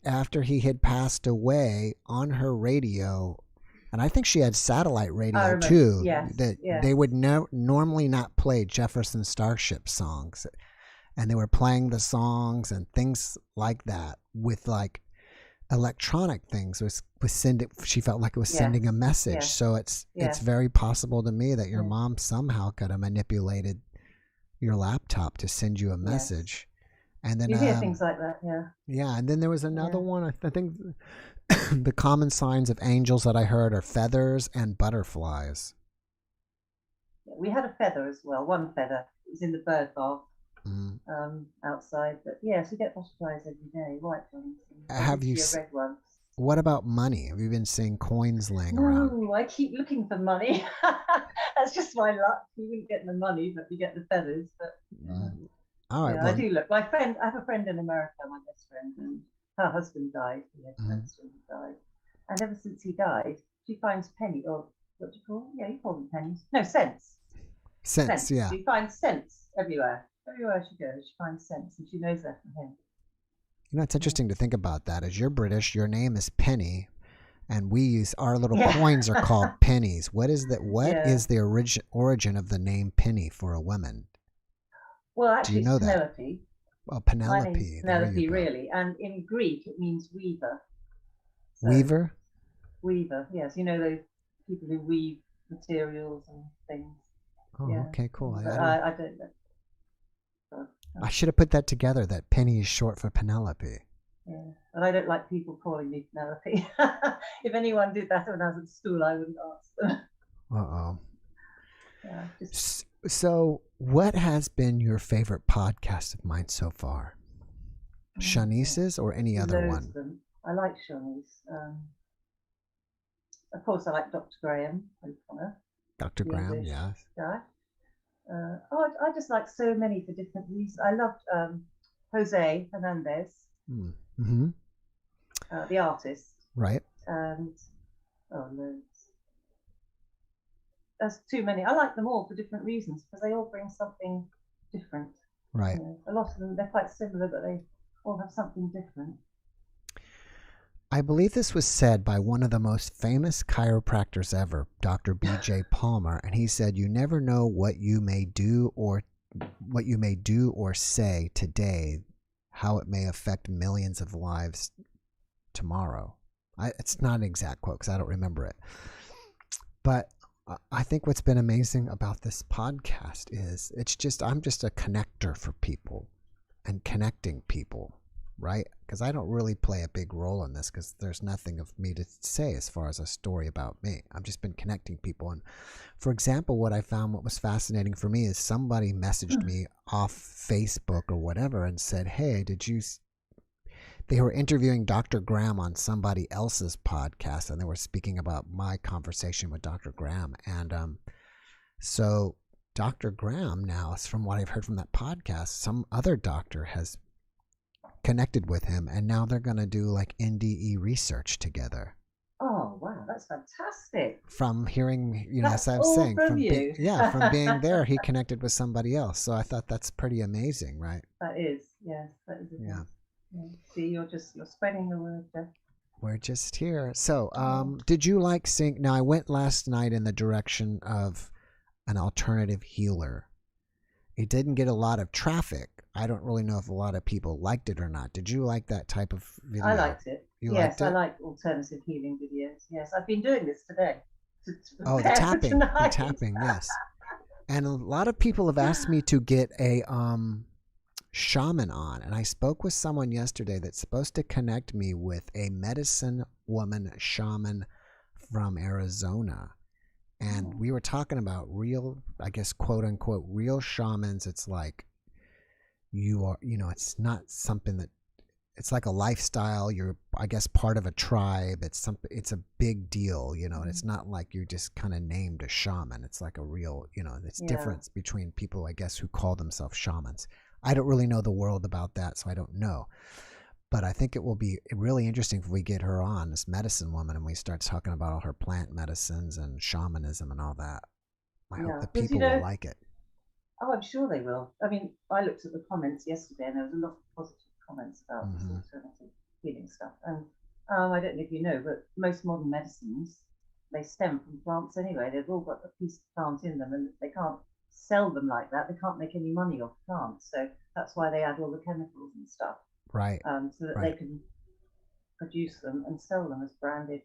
after he had passed away, on her radio, and I think she had satellite radio too, they would normally not play Jefferson Starship songs. And they were playing the songs and things like that with like electronic things. She felt like it was sending a message. Yes. So it's very possible to me that your mom somehow could have manipulated your laptop to send you a message. And then you hear things like that. And then there was another one. I think the common signs of angels that I heard are feathers and butterflies. We had a feather as well, one feather. It was in the bird bath outside. But yes, we get butterflies every day, white ones. Have you red ones. What about money? Have you been seeing coins laying around? No, I keep looking for money. That's just my luck. You wouldn't get the money, but you get the feathers. But all right, I do look. I have a friend in America, my best friend, and her husband died. He had cancer and he died. And ever since he died, she finds penny, or what do you call them? Yeah, you call them pennies. No, cents. Cents, yeah. She finds cents everywhere. Everywhere she goes, she finds cents, and she knows that from him. It's interesting to think about that. As you're British, your name is Penny, and we use our little coins are called pennies. What is that? What is the origin of the name Penny for a woman? Well, actually, do you know it's Penelope. That? Well, Penelope. My name's Penelope, really, and in Greek it means weaver. So, weaver. Weaver, yes. You know those people who weave materials and things. Oh, okay, cool. I don't know. I should have put that together, that Penny is short for Penelope. Yeah, and I don't like people calling me Penelope. If anyone did that when I was at school, I wouldn't ask them. Uh-oh. Yeah, So, what has been your favorite podcast of mine so far? Shanice's or any other one? I like Shanice. Of course, I like Dr. Graham O'Connor. Dr. Graham, yes. Guy. I just like so many for different reasons. I loved Jose Hernandez, the artist. Right. And loads. There's too many. I like them all for different reasons because they all bring something different. Right. A lot of them, they're quite similar, but they all have something different. I believe this was said by one of the most famous chiropractors ever, Dr. B.J. Palmer, and he said, "You never know what you may do or say today, how it may affect millions of lives tomorrow." It's not an exact quote because I don't remember it, but I think what's been amazing about this podcast is I'm just a connector for people and connecting people. Right? Because I don't really play a big role in this because there's nothing of me to say as far as a story about me. I've just been connecting people. And for example, what was fascinating for me is somebody messaged me off Facebook or whatever and said, "Hey, they were interviewing Dr. Graham on somebody else's podcast and they were speaking about my conversation with Dr. Graham." And so Dr. Graham now, from what I've heard from that podcast, some other doctor has connected with him, and now they're going to do like NDE research together. Oh wow, that's fantastic! From hearing, that's as I was saying, from you. From being there, he connected with somebody else. So I thought that's pretty amazing, right? That is, yes, that is. Yeah. See, you're spreading the word, Jeff. We're just here. So, did you like seeing? Now, I went last night in the direction of an alternative healer. It didn't get a lot of traffic. I don't really know if a lot of people liked it or not. Did you like that type of video? I liked it. You yes, liked it? I like alternative healing videos. Yes, I've been doing this today. Oh, the tapping. The tapping, yes. And a lot of people have asked me to get a shaman on. And I spoke with someone yesterday that's supposed to connect me with a medicine woman shaman from Arizona. And we were talking about real, I guess, quote unquote, real shamans. It's like you are, it's not something that, it's like a lifestyle. You're, I guess, part of a tribe. It's a big deal, and it's not like you just kind of named a shaman. It's like a real, it's difference between people, I guess, who call themselves shamans. I don't really know the world about that, so I don't know. But I think it will be really interesting if we get her on, this medicine woman, and we start talking about all her plant medicines and shamanism and all that. I hope the people will like it. Oh, I'm sure they will. I mean, I looked at the comments yesterday, and there was a lot of positive comments about this alternative healing stuff. And I don't know if you know, but most modern medicines, they stem from plants anyway. They've all got a piece of plant in them, and they can't sell them like that. They can't make any money off plants. So that's why they add all the chemicals and stuff. Right. So that they can produce them and sell them as branded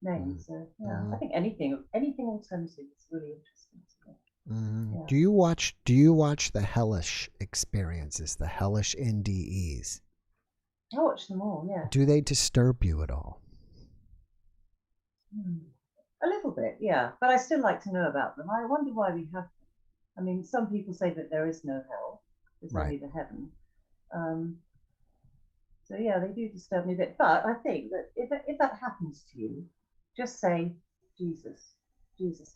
names. So I think anything alternative is really interesting to me. Yeah. Do you watch the hellish experiences, the hellish NDEs? I watch them all, yeah. Do they disturb you at all? A little bit, yeah. But I still like to know about them. I wonder why we have them. I mean, some people say that there is no hell. There's only the heaven. So yeah, they do disturb me a bit. But I think that if that happens to you, just say, Jesus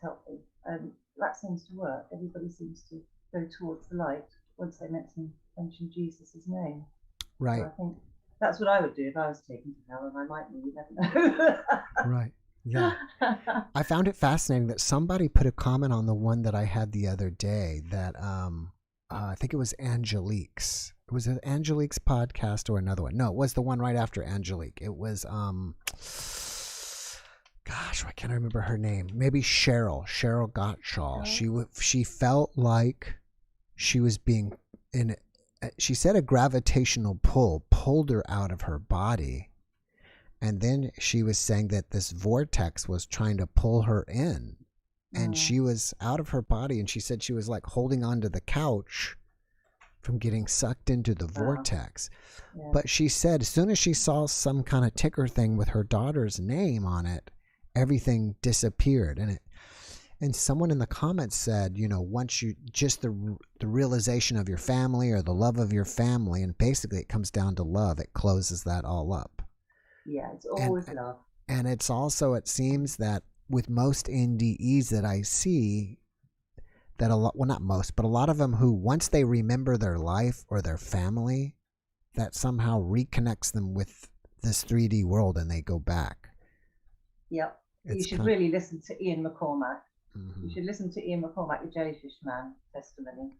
help me. And that seems to work. Everybody seems to go towards the light once they mention Jesus' name. Right. So I think that's what I would do if I was taken to hell, and I might be, you never know. Right. Yeah. I found it fascinating that somebody put a comment on the one that I had the other day that I think it was Angelique's. It was an Angelique's podcast or another one. No, it was the one right after Angelique. It was gosh, I can't remember her name. Maybe Cheryl Gottschall. She felt like she was being she said a gravitational pull pulled her out of her body. And then she was saying that this vortex was trying to pull her in. And she was out of her body. And she said she was like holding onto the couch from getting sucked into the vortex. Yeah. But she said as soon as she saw some kind of ticker thing with her daughter's name on it, everything disappeared. And someone in the comments said, once you just the realization of your family or the love of your family, and basically it comes down to love, it closes that all up. Yeah, it's always love. And it's also, it seems that with most NDEs that I see, that a lot, well, not most, but a lot of them who, once they remember their life or their family, that somehow reconnects them with this 3D world and they go back. Yep. You should really listen to Ian McCormack. You should listen to Ian McCormack, the Jellyfish Man testimony.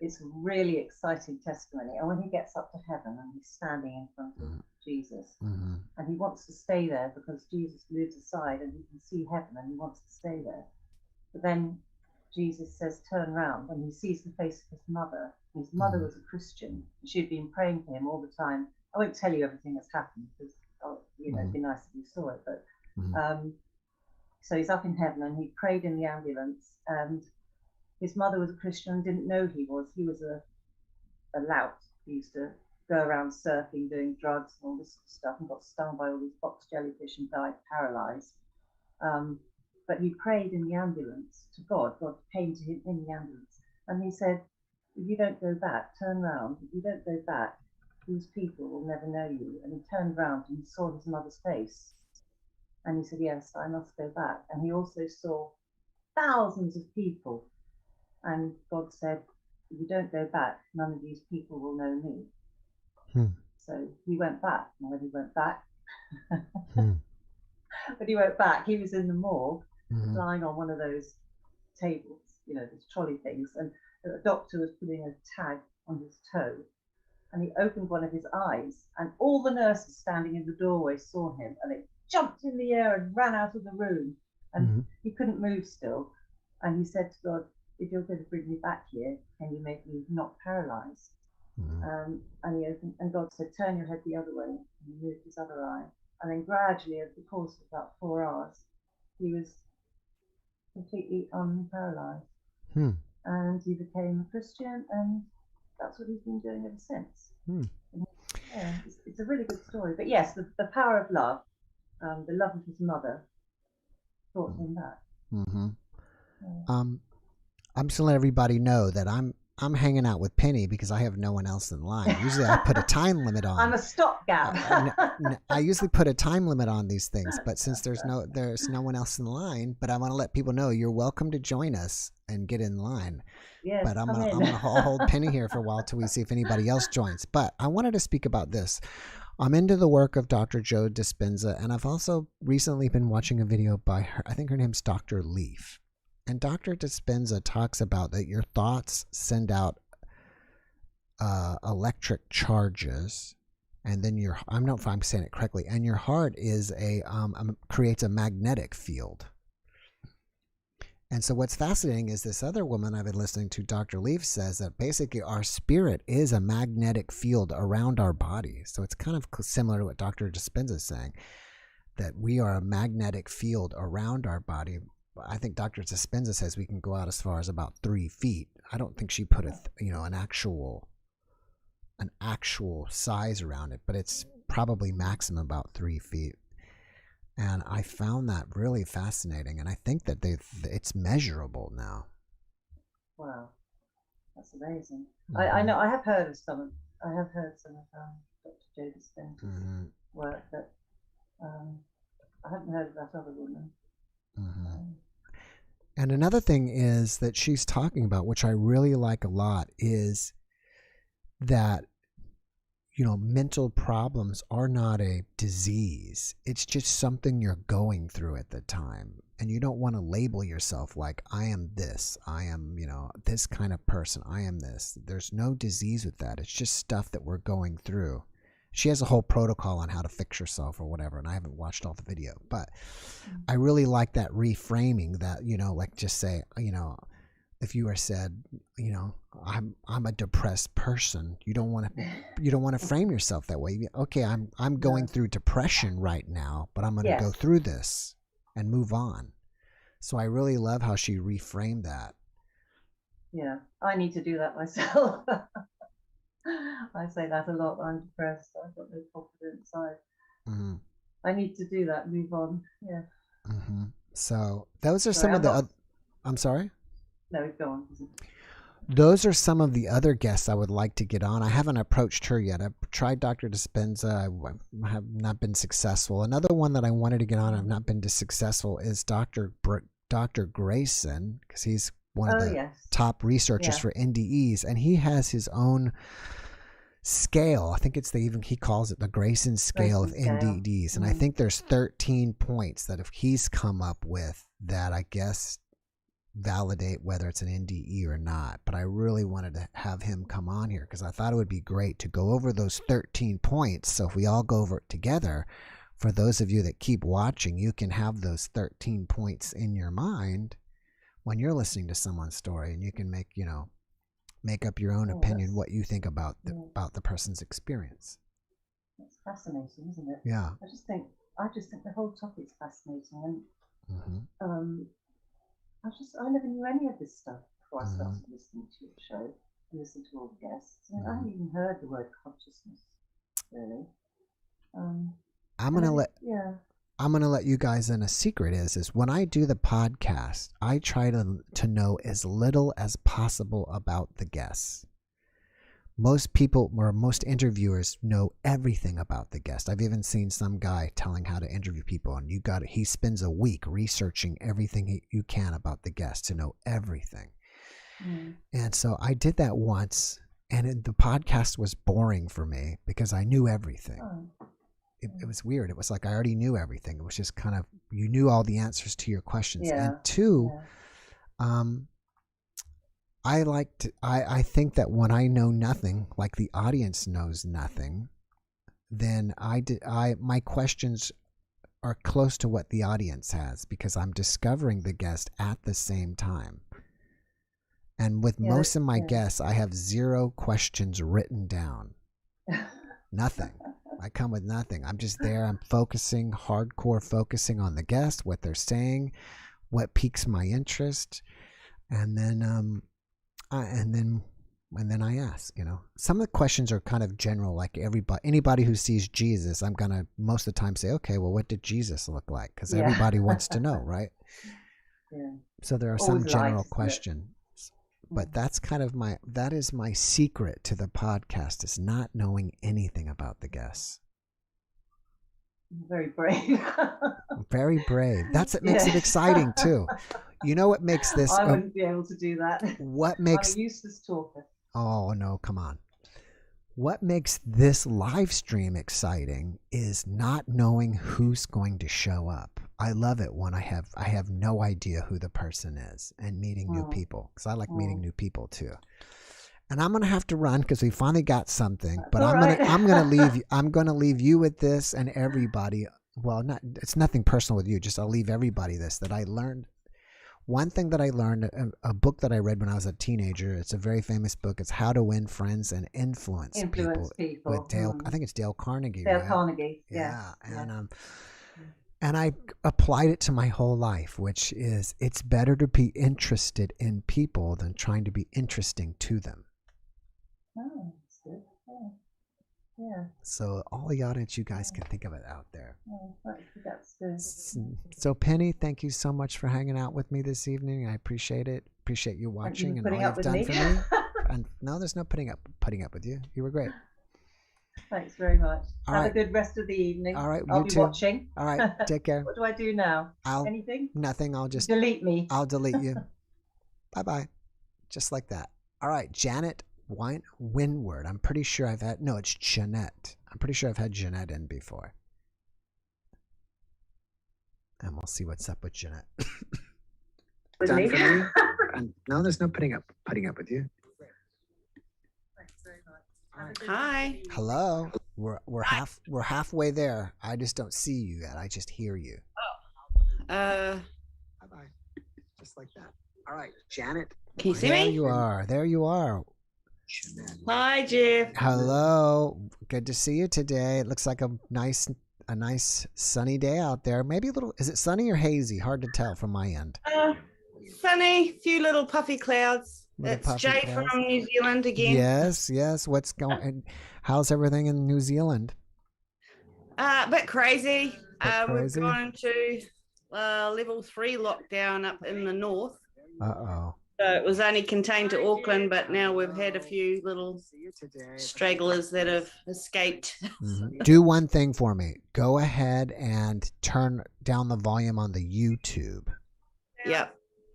It's a really exciting testimony. And when he gets up to heaven and he's standing in front of Jesus, and he wants to stay there because Jesus moves aside and he can see heaven and he wants to stay there. But then Jesus says, turn round, and he sees the face of his mother. His mother was a Christian. She'd been praying for him all the time. I won't tell you everything that's happened because, it'd be nice if you saw it. But so he's up in heaven and he prayed in the ambulance, and his mother was a Christian and didn't know he was. He was a lout. He used to go around surfing, doing drugs and all this sort of stuff, and got stung by all these box jellyfish and died paralyzed. But he prayed in the ambulance to God. God came to him in the ambulance. And he said, if you don't go back, turn round. If you don't go back, these people will never know you. And he turned round and he saw his mother's face. And he said, yes, I must go back. And he also saw thousands of people. And God said, if you don't go back, none of these people will know me. So he went back. And when he went back, he was in the morgue, lying on one of those tables, those trolley things. And the doctor was putting a tag on his toe. And he opened one of his eyes. And all the nurses standing in the doorway saw him. And they jumped in the air and ran out of the room. And he couldn't move still. And he said to God, if you're going to bring me back here, can you make me not paralyzed? And he opened, and God said, turn your head the other way. And he moved his other eye. And then gradually, over the course of about 4 hours, he was completely unparalyzed. And he became a Christian, and that's what he's been doing ever since. Yeah, it's a really good story. But yes, the power of love, the love of his mother, brought him back. I'm just to let everybody know that I'm hanging out with Penny because I have no one else in line. Usually I put a time limit on. I'm a stopgap. I usually put a time limit on these things, but since there's no one else in line, but I want to let people know you're welcome to join us and get in line. Yes, but I'm gonna hold Penny here for a while till we see if anybody else joins. But I wanted to speak about this. I'm into the work of Dr. Joe Dispenza, and I've also recently been watching a video by her. I think her name's Dr. Leaf. And Dr. Dispenza talks about that your thoughts send out electric charges, and then I don't know if I'm saying it correctly, and your heart is creates a magnetic field. And so what's fascinating is this other woman I've been listening to, Dr. Leaf, says that basically our spirit is a magnetic field around our body. So it's kind of similar to what Dr. Dispenza is saying, that we are a magnetic field around our body. I think Dr. Dispenza says we can go out as far as about 3 feet. I don't think she put an actual size around it, but it's probably maximum about 3 feet. And I found that really fascinating, and I think that it's measurable now. Wow, that's amazing. I know I have heard some of Dr. Joe Dispenza's work, but I haven't heard of that other woman. And another thing is that she's talking about, which I really like a lot, is that mental problems are not a disease. It's just something you're going through at the time. And you don't want to label yourself like, I am this, I am, this kind of person, I am this. There's no disease with that. It's just stuff that we're going through. She has a whole protocol on how to fix herself or whatever, and I haven't watched all the video. But I really like that reframing that, like just say, if you are said, I'm a depressed person, you don't want to frame yourself that way. Okay, I'm going through depression right now, but I'm going to go through this and move on. So I really love how she reframed that. Yeah, I need to do that myself. I say that a lot. I'm depressed. I've got no confidence. I need to do that. Move on. Yeah. So those are some of the. I'm sorry. No, go on. Those are some of the other guests I would like to get on. I haven't approached her yet. I've tried Dr. Dispenza. I have not been successful. Another one that I wanted to get on, I've not been successful, is Dr. Grayson, because he's one of the top researchers for NDEs, and he has his own scale. I think he calls it the Grayson scale of NDEs, and I think there's 13 points that if he's come up with that, I guess, validate whether it's an NDE or not. But I really wanted to have him come on here because I thought it would be great to go over those 13 points. So if we all go over it together, for those of you that keep watching, you can have those 13 points in your mind when you're listening to someone's story, and you can make up your own opinion what you think about the person's experience. It's fascinating, isn't it? Yeah. I just think the whole topic's fascinating, and I never knew any of this stuff before I started listening to your show and listening to all the guests. I mean, I hadn't even heard the word consciousness, really. I'm gonna let you guys in a secret. Is when I do the podcast, I try to know as little as possible about the guests. Most people or most interviewers know everything about the guest. I've even seen some guy telling how to interview people, and he spends a week researching everything you can about the guest to know everything. And so I did that once, and the podcast was boring for me because I knew everything. It was weird. It was like I already knew everything. It was just kind of, you knew all the answers to your questions. And two, I think that when I know nothing, like the audience knows nothing, then my questions are close to what the audience has because I'm discovering the guest at the same time. And with most of my guests, I have 0 questions written down. Nothing. I come with nothing. I'm just there. I'm focusing, hardcore focusing on the guest, what they're saying, what piques my interest, and then I ask. Some of the questions are kind of general, like anybody who sees Jesus, I'm gonna most of the time say, okay, well, what did Jesus look like? Because everybody wants to know, right? Yeah. So there are some general questions. But that's kind of that is my secret to the podcast, is not knowing anything about the guests. Very brave. Very brave. That's what makes it exciting too. You know what makes this? I wouldn't be able to do that. What makes? I'm a useless talker. Oh no! Come on. What makes this live stream exciting is not knowing who's going to show up. I love it when I have no idea who the person is, and meeting new people, because I like meeting new people too. And I'm gonna have to run because we finally got something. But I'm gonna leave you with this, and everybody. Well, it's nothing personal with you. Just I'll leave everybody this that I learned. One thing that I learned, a book that I read when I was a teenager. It's a very famous book. It's How to Win Friends and Influence People. With Dale, I think it's Dale Carnegie. Dale right? Carnegie. Yeah. And I applied it to my whole life, which is it's better to be interested in people than trying to be interesting to them. Oh, that's good. Yeah. So all the audience, you guys can think of it out there. Oh, that's good. So Penny, thank you so much for hanging out with me this evening. I appreciate it. Appreciate you watching and all you've done for me. And no, there's no putting up with you. You were great. Thanks very much. All Have right. a good rest of the evening. All right, I'll you be too. watching. All right, take care. What do I do now? Anything? Nothing. I'll just delete me. I'll delete you. Bye. Just like that. All right, Janet Windward. I'm pretty sure it's Jeannette. I'm pretty sure I've had Jeannette in before. And we'll see what's up with Jeannette. Done for me? And no, there's no putting up with you. Thanks very much. Hi. Hello. We're halfway there. I just don't see you yet. I just hear you. Bye-bye. Just like that. All right, Janet. Can you see There me? There you are. Hi, Jeff. Hello. Good to see you today. It looks like a nice sunny day out there. Maybe a little. Is it sunny or hazy? Hard to tell from my end. Sunny. Few little puffy clouds. It's Jay clouds. from New Zealand again. Yes. What's going? How's everything in New Zealand? A bit crazy. Crazy? We've gone into level 3 lockdown up in the north. Uh-oh. So it was only contained to Auckland, but now we've had a few little stragglers that have escaped. Mm-hmm. Do one thing for me. Go ahead and turn down the volume on the YouTube. Yep.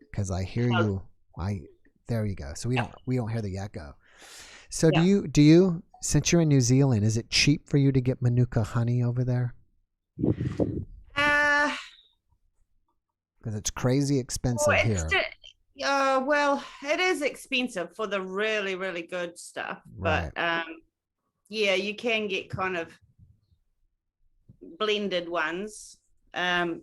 Because I hear you. There you go. So we don't hear the echo. So do you since you're in New Zealand, is it cheap for you to get Manuka honey over there? Because it's crazy expensive here. Well, it is expensive for the really, really good stuff. Right. But you can get kind of blended ones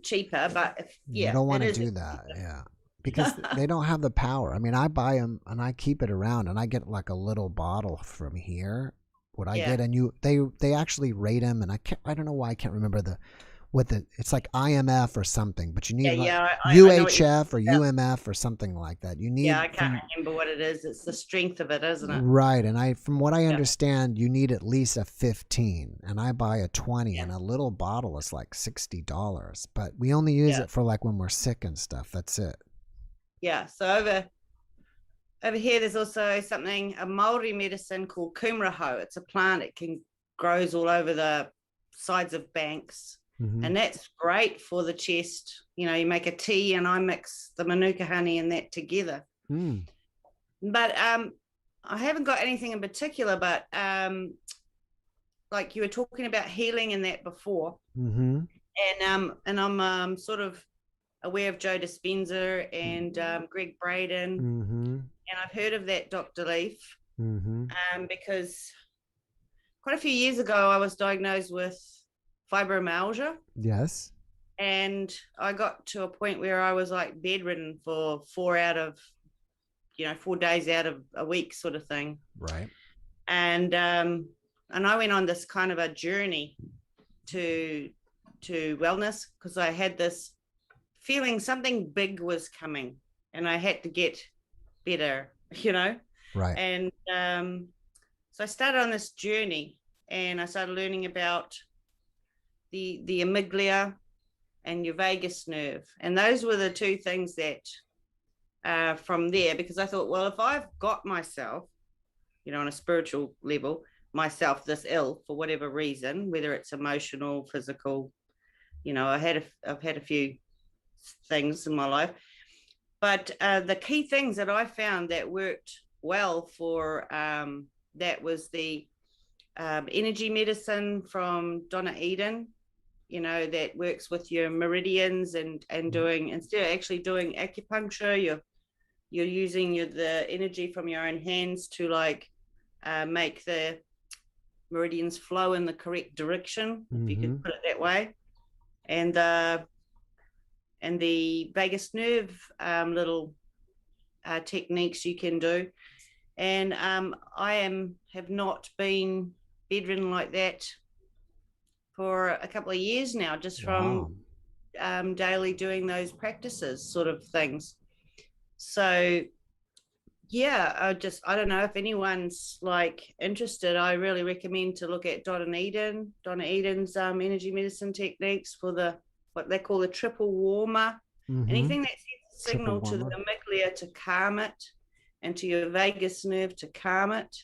cheaper. But you don't want to do that. Yeah. Because they don't have the power. I mean, I buy them and I keep it around, and I get like a little bottle from here. What I get, and they actually rate them, and I don't know why I can't remember it's like IMF or something, but you need UHF or UMF or something like that. You need. I can't remember what it is. It's the strength of it, isn't it? Right, and from what I understand, you need at least a 15, and I buy a 20, and a little bottle is like $60, but we only use it for like when we're sick and stuff. That's it. Yeah, so over here there's also a Maori medicine called kumaraho. It's a plant. It grows all over the sides of banks. Mm-hmm. And that's great for the chest. You make a tea, and I mix the Manuka honey and that together. But I haven't got anything in particular, but like you were talking about healing and that before. Mm-hmm. And I'm sort of aware of Joe Dispenza and Greg Braden. Mm-hmm. And I've heard of that Dr. Leaf. Mm-hmm. Because quite a few years ago I was diagnosed with fibromyalgia. Yes. And I got to a point where I was like bedridden for 4 out of 4 days out of a week sort of thing. Right. And I went on this kind of a journey to wellness, because I had this feeling something big was coming and I had to get better, Right. And so I started on this journey, and I started learning about the amygdala and your vagus nerve. And those were the two things that from there, because I thought, well, if I've got myself, on a spiritual level, myself this ill for whatever reason, whether it's emotional, physical, I've had a few things in my life, but the key things that I found that worked well for that was the energy medicine from Donna Eden, that works with your meridians and doing, instead of actually doing acupuncture, you're using the energy from your own hands to make the meridians flow in the correct direction, if you could put it that way. And the vagus nerve little techniques you can do. And I have not been bedridden like that for a couple of years now, just from daily doing those practices sort of things. So yeah, I don't know if anyone's interested. I really recommend to look at Donna Eden's energy medicine techniques for what they call the triple warmer. Anything that sends a signal to the amygdala to calm it, and to your vagus nerve to calm it,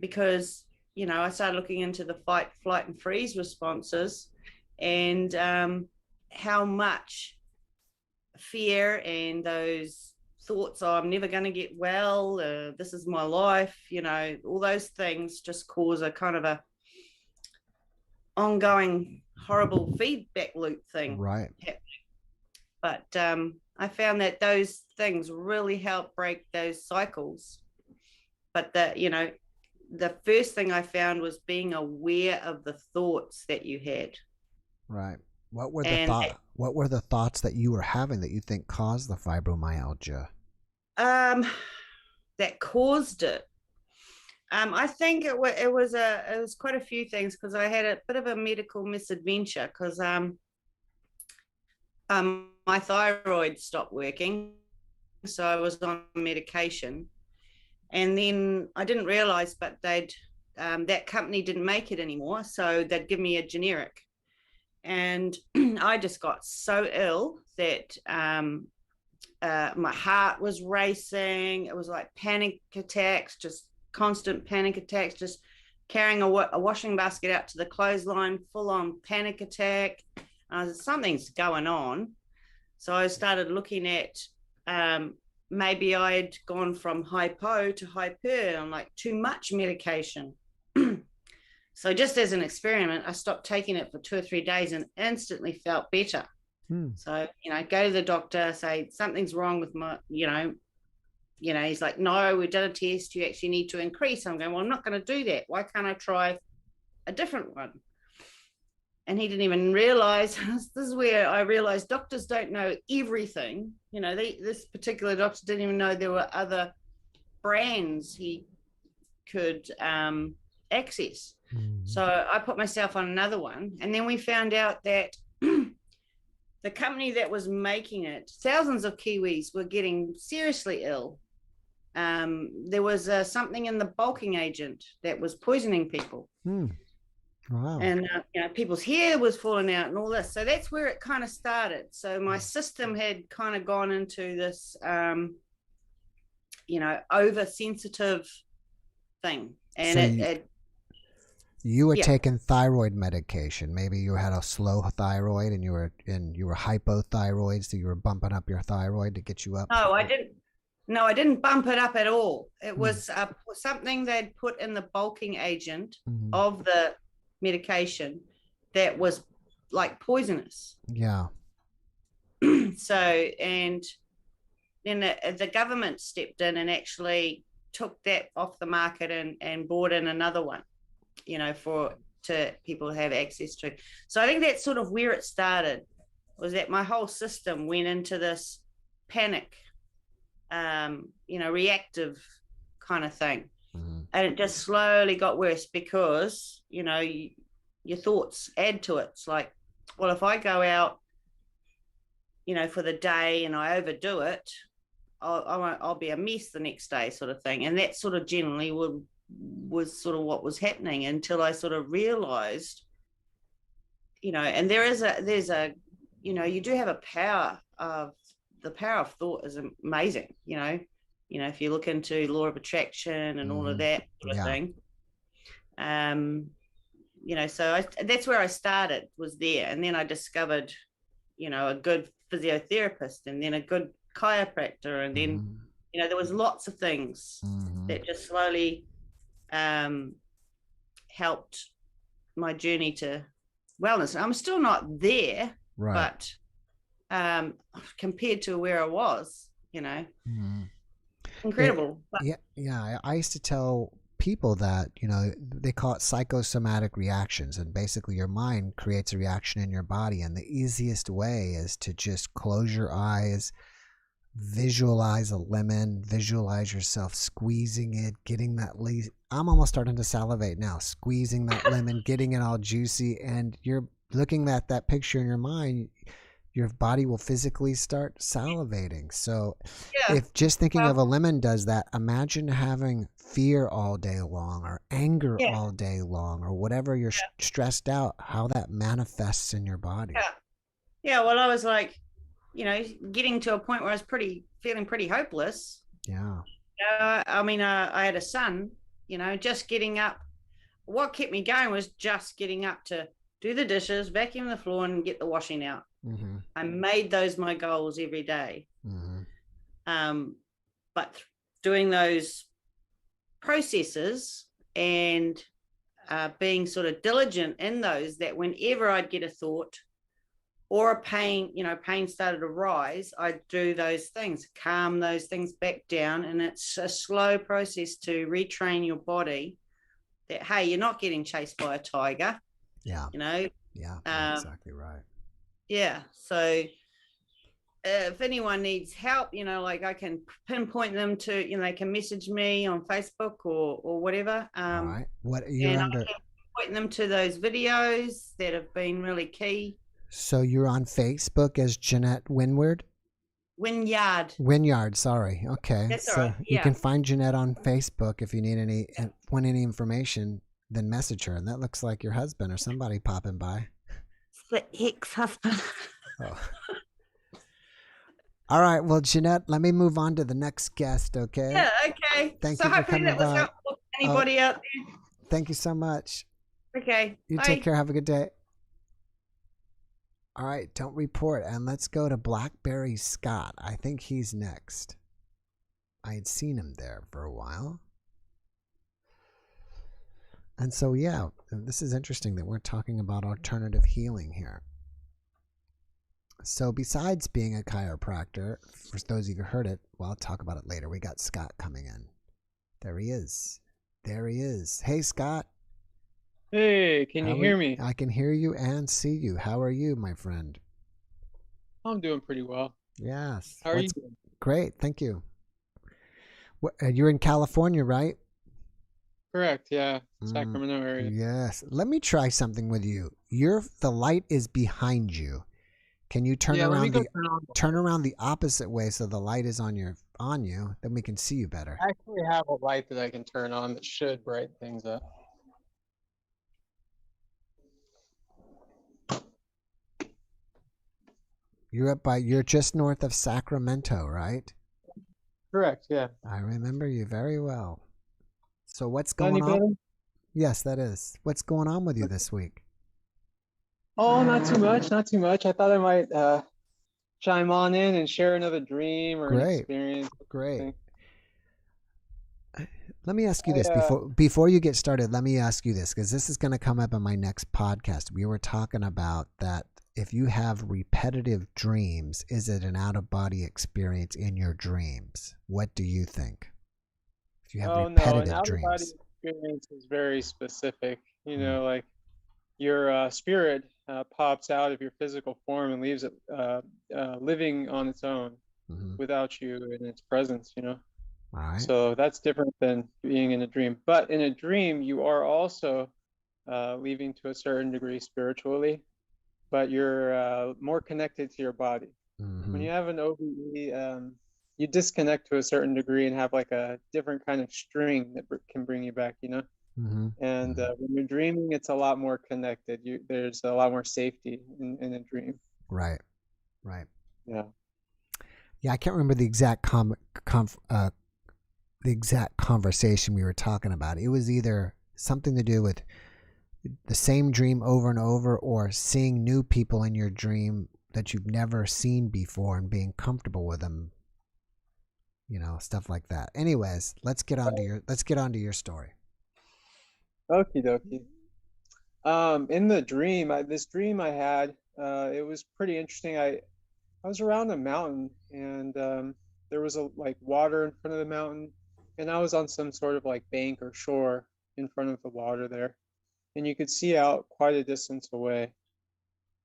because I started looking into the fight, flight and freeze responses, and how much fear and those thoughts, I'm never going to get well, this is my life, all those things just cause a kind of a ongoing horrible feedback loop thing happening. But I found that those things really help break those cycles. But the first thing I found was being aware of the thoughts that you had. Right. What were the thoughts that you were having that you think caused the fibromyalgia? That caused it. I think it was quite a few things, because I had a bit of a medical misadventure, because my thyroid stopped working, so I was on medication, and then I didn't realize, but that company didn't make it anymore, so they'd give me a generic, and I just got so ill that my heart was racing. It was like panic attacks, just constant panic attacks, just carrying a washing basket out to the clothesline, full on panic attack. Something's going on. So I started looking at maybe I'd gone from hypo to hyper on too much medication. So just as an experiment, I stopped taking it for 2 or 3 days and instantly felt better. So, go to the doctor, say something's wrong with my, he's like, no, we've done a test. You actually need to increase. I'm going, well, I'm not going to do that. Why can't I try a different one? And he didn't even realize, this is where I realized doctors don't know everything. This particular doctor didn't even know there were other brands he could access. So I put myself on another one. And then we found out that the company that was making it, thousands of Kiwis were getting seriously ill. There was something in the bulking agent that was poisoning people. Wow. And people's hair was falling out and all this. So that's where it kind of started. So my system had kind of gone into this oversensitive thing. And so you were taking thyroid medication. Maybe you had a slow thyroid and you were hypothyroid, so you were bumping up your thyroid to get you up. No, I didn't bump it up at all. It was something they'd put in the bulking agent of the medication that was poisonous. Yeah. So, and then the government stepped in and actually took that off the market and brought in another one, to people to have access to. So I think that's sort of where it started, was that my whole system went into this panic reactive kind of thing. And it just slowly got worse because, your thoughts add to it. It's like, well, if I go out, for the day and I overdo it, I'll be a mess the next day, sort of thing. And that sort of generally was sort of what was happening until I sort of realized, and there's a, you do have a power of, the power of thought is amazing, if you look into law of attraction and all of that sort of thing. So that's where I started, was there. And then I discovered, a good physiotherapist, and then a good chiropractor, and then there was lots of things that just slowly helped my journey to wellness. I'm still not there, but compared to where I was, incredible. I used to tell people that, they call it psychosomatic reactions, and basically your mind creates a reaction in your body, and the easiest way is to just close your eyes, visualize a lemon, visualize yourself squeezing it, getting that I'm almost starting to salivate now, squeezing that lemon, getting it all juicy, and you're looking at that picture in your mind, your body will physically start salivating. So if just thinking of a lemon does that, imagine having fear all day long, or anger all day long, or whatever you're stressed out, how that manifests in your body. Well, I was like, getting to a point where I was feeling pretty hopeless. I had a son, just getting up. What kept me going was just getting up to do the dishes, vacuum the floor, and get the washing out. I made those my goals every day. But doing those processes and being sort of diligent in those, that whenever I'd get a thought or a pain started to rise, I'd do those things, calm those things back down. And it's a slow process to retrain your body that, hey, you're not getting chased by a tiger. Exactly right. So if anyone needs help, I can pinpoint them to, they can message me on Facebook or whatever. All right. What are you under? I can point them to those videos that have been really key. So you're on Facebook as Jeannette Wynyard? Wynyard, sorry. Okay. That's so all right. You can find Jeannette on Facebook if you need any information, then message her. And that looks like your husband or somebody popping by. It's the ex-husband. Oh. All right. Well, Jeannette, let me move on to the next guest, okay? Yeah, okay. Thank so you for hopefully coming that was by. helpful to anybody out there. Thank you so much. Okay. You bye. take care. Have a good day. All right. Don't report. And let's go to Blackberry Scott. I think he's next. I had seen him there for a while. And so, this is interesting that we're talking about alternative healing here. So besides being a chiropractor, for those of you who heard it, well, I'll talk about it later. We got Scott coming in. There he is. Hey, Scott. Hey, can you hear me? I can hear you and see you. How are you, my friend? I'm doing pretty well. Yes. How are you doing? Great. Thank you. You're in California, right? Correct. Yeah. Sacramento area. Yes. Let me try something with you. The light is behind you. Can you turn around the opposite way so the light is on you? Then we can see you better. I actually have a light that I can turn on that should brighten things up. You're just north of Sacramento, right? Correct. Yeah. I remember you very well. So what's going on? Better? Yes, that is. What's going on with you this week? Oh, not too much. I thought I might chime on in and share another dream or an experience. Great. Let me ask you this before you get started. Let me ask you this, because this is going to come up in my next podcast. We were talking about that. If you have repetitive dreams, is it an out-of-body experience in your dreams? What do you think? If you have repetitive an dreams. out-of-body experience is very specific. Like your spirit pops out of your physical form and leaves it living on its own. without you in its presence, you know. All right. So that's different than being in a dream. But in a dream, you are also leaving to a certain degree spiritually, but you're more connected to your body. When you have an OBE, you disconnect to a certain degree and have like a different kind of string that can bring you back, you know. And when you're dreaming, it's a lot more connected. There's a lot more safety in a dream. Right. Yeah. Yeah, I can't remember the exact the exact conversation we were talking about. It was either something to do with the same dream over and over, or seeing new people in your dream that you've never seen before and being comfortable with them. You know, stuff like that. Anyways, let's get on to your story. Okie dokie. In the dream, this dream I had, it was pretty interesting. I was around a mountain, and there was like water in front of the mountain, and I was on some sort of like bank or shore in front of the water there, and you could see out quite a distance away.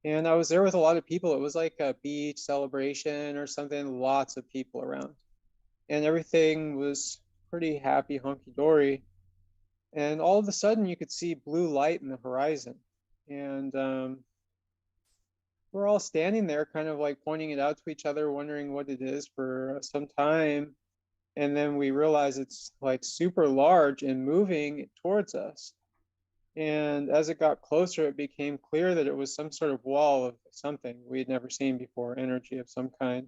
And I was there with a lot of people. It was like a beach celebration or something, lots of people around, and everything was pretty happy, hunky-dory. And all of a sudden you could see blue light in the horizon, and we're all standing there kind of like pointing it out to each other, wondering what it is for some time. And then we realize it's like super large and moving towards us. And as it got closer, it became clear that it was some sort of wall of something we had never seen before, energy of some kind.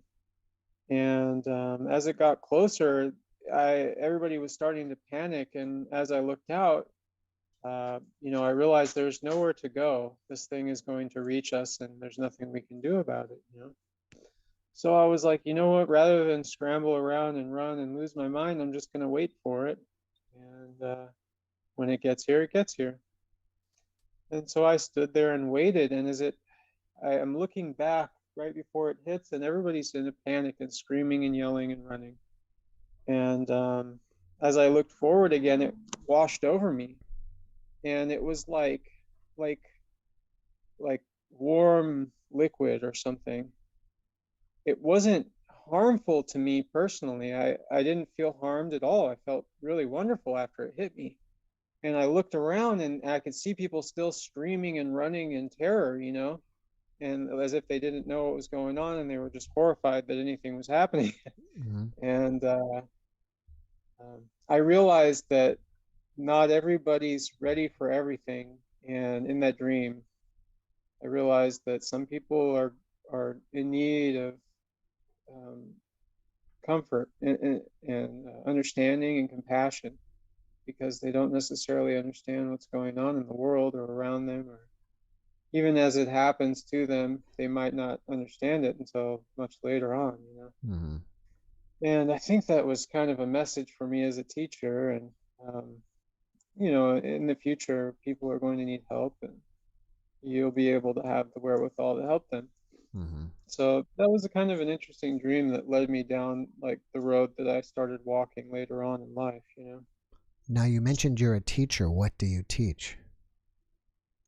And as it got closer, everybody was starting to panic. And as I looked out, I realized there's nowhere to go. This thing is going to reach us, and there's nothing we can do about it, you know. So I was like, you know what, rather than scramble around and run and lose my mind, I'm just going to wait for it. And when it gets here, it gets here. And so I stood there and waited. And I am looking back right before it hits, and everybody's in a panic and screaming and yelling and running. And as I looked forward again, it washed over me. And it was like warm liquid or something. It wasn't harmful to me personally. I didn't feel harmed at all. I felt really wonderful after it hit me. And I looked around, and I could see people still screaming and running in terror, you know, and as if they didn't know what was going on, and they were just horrified that anything was happening. And I realized that not everybody's ready for everything. And in that dream, I realized that some people are in need of comfort and understanding and compassion, because they don't necessarily understand what's going on in the world or around them, or even as it happens to them, they might not understand it until much later on, you know. And I think that was kind of a message for me as a teacher. And in the future, people are going to need help, and you'll be able to have the wherewithal to help them. So that was a kind of an interesting dream that led me down like the road that I started walking later on in life, you know. Now, you mentioned you're a teacher. What do you teach?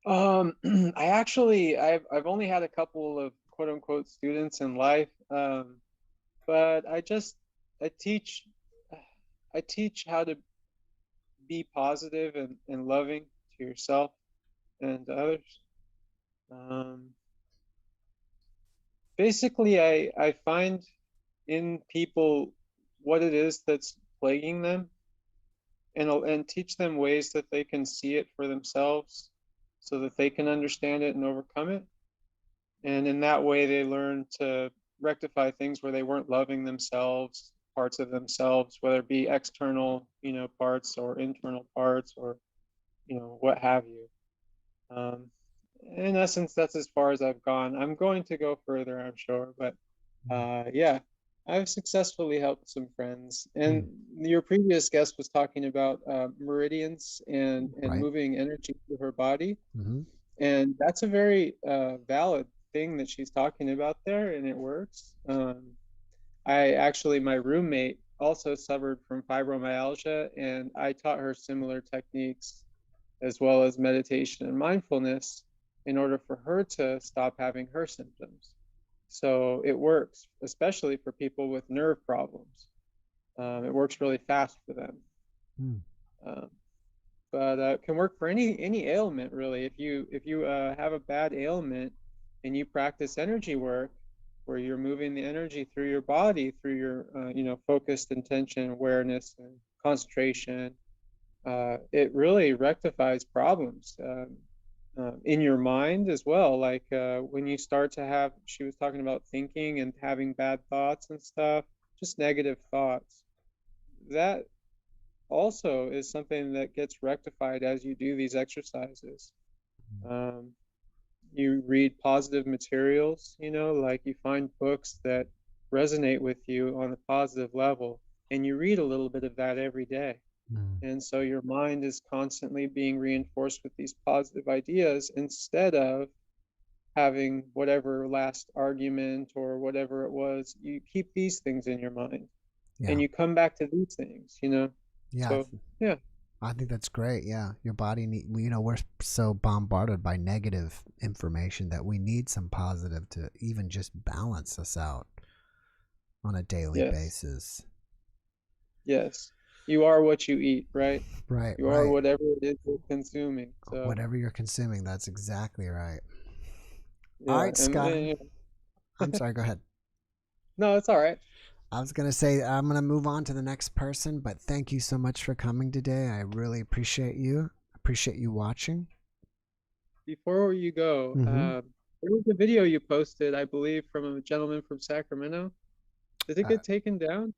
I've only had a couple of quote unquote students in life, but I teach how to be positive and loving to yourself and to others. Basically, I find in people what it is that's plaguing them, and teach them ways that they can see it for themselves, so that they can understand it and overcome it. And in that way, they learn to rectify things where they weren't loving themselves, parts of themselves, whether it be external, parts, or internal parts, or, what have you. In essence, that's as far as I've gone. I'm going to go further, I'm sure. But yeah, I've successfully helped some friends. And your previous guest was talking about meridians and moving energy through her body. And that's a very valid thing that she's talking about there, and it works. My roommate also suffered from fibromyalgia, and I taught her similar techniques, as well as meditation and mindfulness, in order for her to stop having her symptoms. So it works, especially for people with nerve problems. It works really fast for them. But it can work for any ailment, really. If you have a bad ailment and you practice energy work, where you're moving the energy through your body, through your focused intention, awareness, and concentration, it really rectifies problems in your mind as well. Like when you start to have, she was talking about thinking and having bad thoughts and stuff, just negative thoughts. That also is something that gets rectified as you do these exercises. You read positive materials, like you find books that resonate with you on a positive level, and you read a little bit of that every day. And so your mind is constantly being reinforced with these positive ideas, instead of having whatever last argument or whatever it was. You keep these things in your mind, and you come back to these things, Yeah. So, yeah. I think that's great. Yeah. Your body we're so bombarded by negative information that we need some positive to even just balance us out on a daily basis. Yes. You are what you eat, right? Right. You are whatever it is you're consuming. So. Whatever you're consuming, that's exactly right. Yeah, all right, Scott. I'm sorry, go ahead. No, it's all right. I was going to say I'm going to move on to the next person, but thank you so much for coming today. I really appreciate you. Appreciate you watching. Before you go, there was a video you posted, I believe, from a gentleman from Sacramento. Did it get taken down?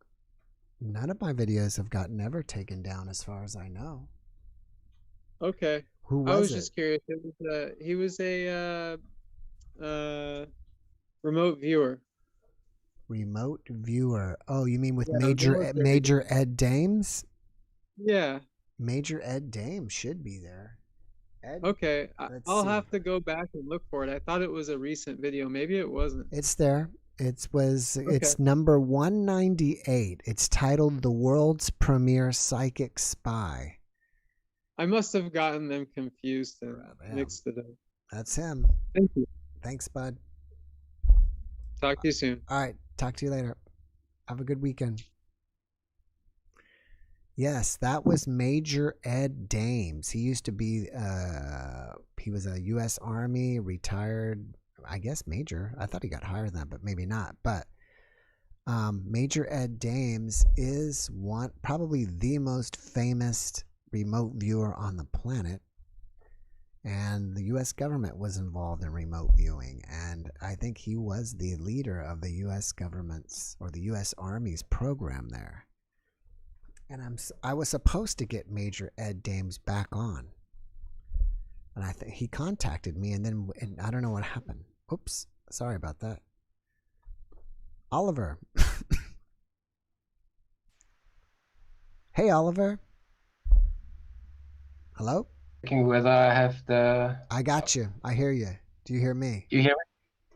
None of my videos have gotten ever taken down as far as I know. Okay. Who was it? I was just curious. He was a remote viewer. Remote viewer. Oh, you mean with Yeah, Major Ed Dames? Yeah. Major Ed Dames should be there. Okay, I'll have to go back and look for it. I thought it was a recent video. Maybe it wasn't. It's there. It's number 198. It's titled "The World's Premier Psychic Spy." I must have gotten them confused and mixed it up. That's him. Thank you. Thanks, bud. Talk to you soon. All right. Talk to you later. Have a good weekend. Yes, that was Major Ed Dames. He used to be, he was a U.S. Army, retired, I guess, major. I thought he got higher than that, but maybe not. But Major Ed Dames is probably the most famous remote viewer on the planet. And the U.S. government was involved in remote viewing. And I think he was the leader of the U.S. government's or the U.S. Army's program there. And I was supposed to get Major Ed Dames back on. And I think he contacted me, and I don't know what happened. Oops. Sorry about that. Oliver. Hey, Oliver. Hello? Whether I have the... I got you. I hear you. Do you hear me? You hear me?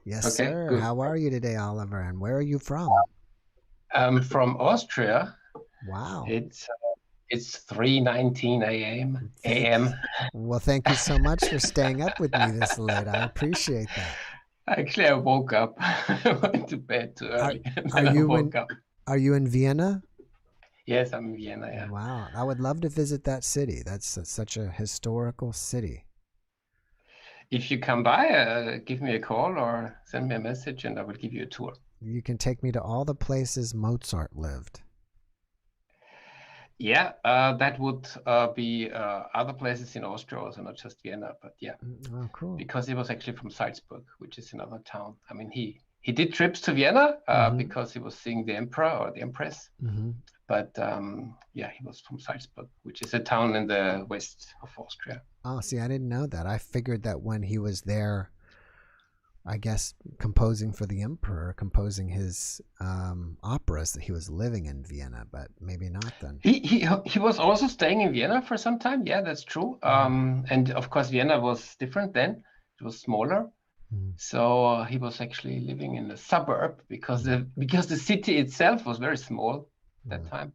Yes, okay, sir. Good. How are you today, Oliver? And where are you from? I'm from Austria. Wow. It's 3:19 a.m. Well, thank you so much for staying up with me this late. I appreciate that. Actually, I woke up. I went to bed too early. Are you in Vienna? Yes, I'm in Vienna, yeah. Wow. I would love to visit that city. That's such a historical city. If you come by, give me a call or send me a message and I will give you a tour. You can take me to all the places Mozart lived. Yeah, that would be other places in Austria also, not just Vienna, but yeah. Oh, cool. Because he was actually from Salzburg, which is another town. I mean, he did trips to Vienna because he was seeing the emperor or the empress. But yeah, he was from Salzburg, which is a town in the west of Austria. Oh, see, I didn't know that. I figured that when he was there, I guess, composing for the emperor, composing his operas, that he was living in Vienna, but maybe not then. He was also staying in Vienna for some time. Yeah, that's true. And of course, Vienna was different then. It was smaller. So he was actually living in a suburb because the city itself was very small at that time.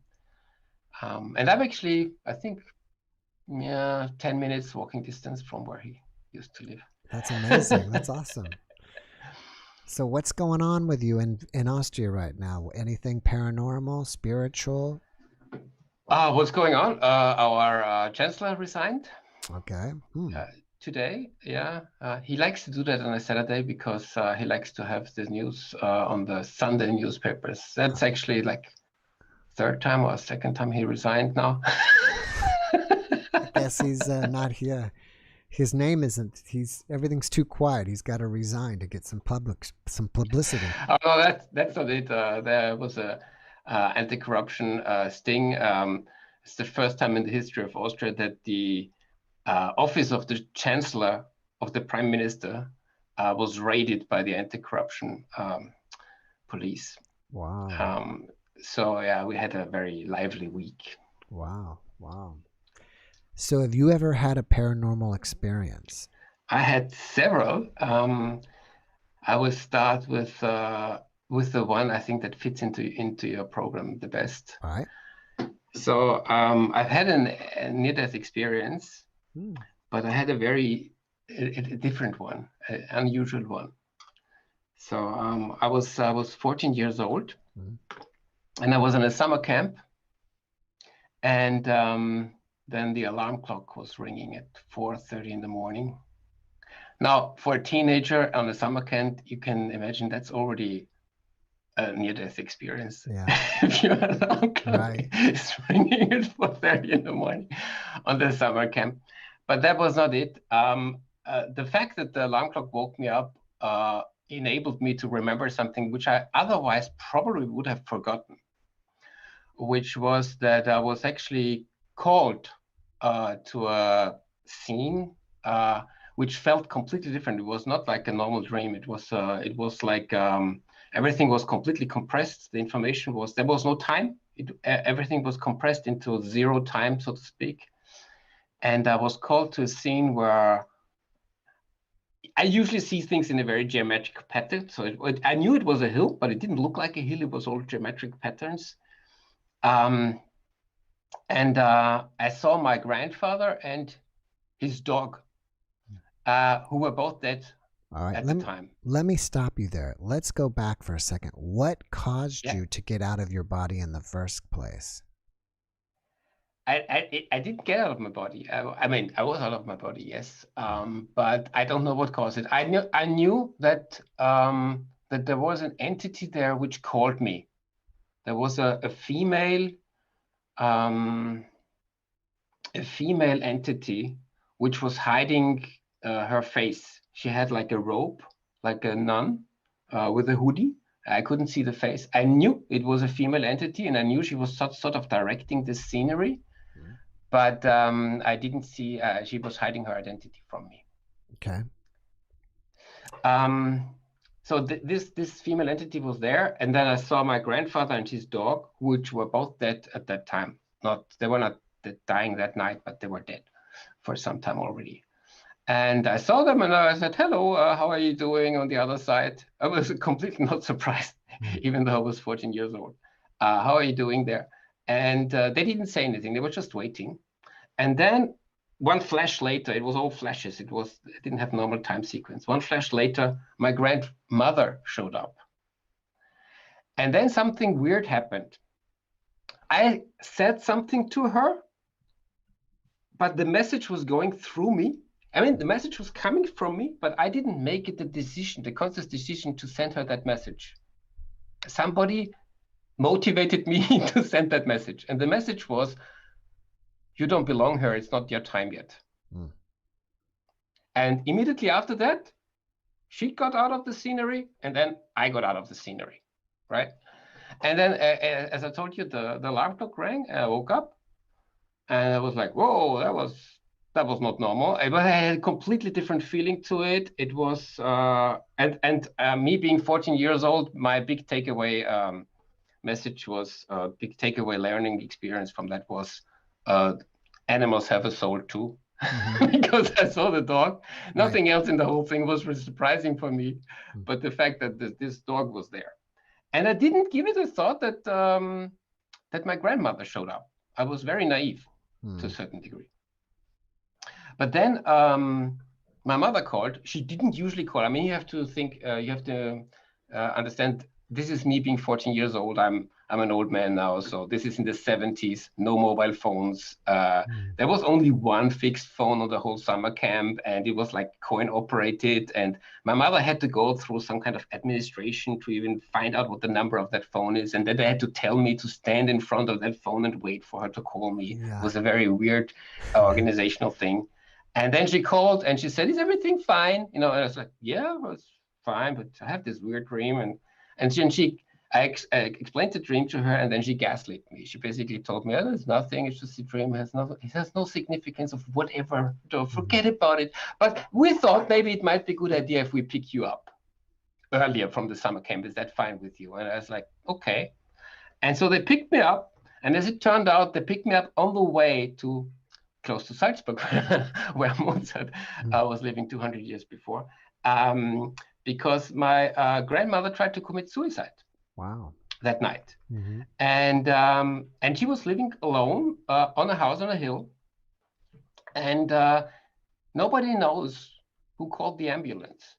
And I'm actually, I think, 10 minutes walking distance from where he used to live. That's amazing. That's awesome. So what's going on with you in Austria right now? Anything paranormal, spiritual? What's going on? Our chancellor resigned. Okay. Today, yeah. He likes to do that on a Saturday because he likes to have the news on the Sunday newspapers. That's actually like third time or second time he resigned now. I guess he's not here. His name isn't. Everything's too quiet. He's got to resign to get some publicity. Oh no, that's not it. There was a anti-corruption sting. It's the first time in the history of Austria that the office of the chancellor of the prime minister was raided by the anti-corruption police. Wow. So yeah, we had a very lively week. Wow. So have you ever had a paranormal experience? I had several. I will start with the one I think that fits into your program the best. All right. So I've had a near-death experience, but I had a very different one, an unusual one. So I was 14 years old, and I was in a summer camp, and then the alarm clock was ringing at 4:30 in the morning. Now, for a teenager on a summer camp, you can imagine that's already a near-death experience. Yeah. If your alarm clock Right. is ringing at 4:30 in the morning on the summer camp. But that was not it. The fact that the alarm clock woke me up enabled me to remember something which I otherwise probably would have forgotten, which was that I was actually called to a scene which felt completely different. It was not like a normal dream. It was like everything was completely compressed. The information there was no time. Everything was compressed into zero time, so to speak. And I was called to a scene where I usually see things in a very geometric pattern. So I knew it was a hill, but it didn't look like a hill. It was all geometric patterns. And I saw my grandfather and his dog, who were both dead at the time. Let me stop you there. Let's go back for a second. What caused you to get out of your body in the first place? I didn't get out of my body. I mean, I was out of my body, yes, but I don't know what caused it. I knew that that there was an entity there which called me. There was a female entity which was hiding her face. She had like a robe, like a nun, with a hoodie. I couldn't see the face. I knew it was a female entity, and I knew she was sort of directing this scenery. But I didn't see, she was hiding her identity from me. Okay. So this female entity was there. And then I saw my grandfather and his dog, which were both dead at that time. They were not dying that night, but they were dead for some time already. And I saw them and I said, hello, how are you doing on the other side? I was completely not surprised, even though I was 14 years old. How are you doing there? And they didn't say anything. They were just waiting. And then one flash later, it was all flashes. It didn't have normal time sequence. One flash later, my grandmother showed up. And then something weird happened. I said something to her, but the message was going through me. I mean, the message was coming from me, but I didn't make it the conscious decision to send her that message. Somebody motivated me to send that message. And the message was, you don't belong here. It's not your time yet. And immediately after that, she got out of the scenery, and then I got out of the scenery, right? And then, as I told you, the alarm clock rang, and I woke up, and I was like, whoa, that was not normal. But I had a completely different feeling to it. It was, me being 14 years old, my big takeaway message was, big takeaway learning experience from that was, animals have a soul too. Because I saw the dog. Nothing else in the whole thing was surprising for me, but the fact that this dog was there. And I didn't give it a thought that that my grandmother showed up. I was very naive to a certain degree. But then my mother called. She didn't usually call. I mean, you have to think, you have to understand this is me being 14 years old. I'm an old man now, so this is in the 70s. No mobile phones. There was only one fixed phone on the whole summer camp, and it was like coin operated. And my mother had to go through some kind of administration to even find out what the number of that phone is, and then they had to tell me to stand in front of that phone and wait for her to call me. Yeah. It was a very weird organizational thing. And then she called and she said, "Is everything fine?" You know, and I was like, "Yeah, it's fine, but I have this weird dream." And then I explained the dream to her, and then she gaslit me. She basically told me, "Oh, there's nothing. It's just a dream. It has no significance of whatever. Don't forget about it. But we thought maybe it might be a good idea if we pick you up earlier from the summer camp. Is that fine with you?" And I was like, "Okay." And so they picked me up, and as it turned out, they picked me up on the way to close to Salzburg, where Mozart was living 200 years before, because my grandmother tried to commit suicide. Wow. That night. And she was living alone on a house on a hill, and nobody knows who called the ambulance,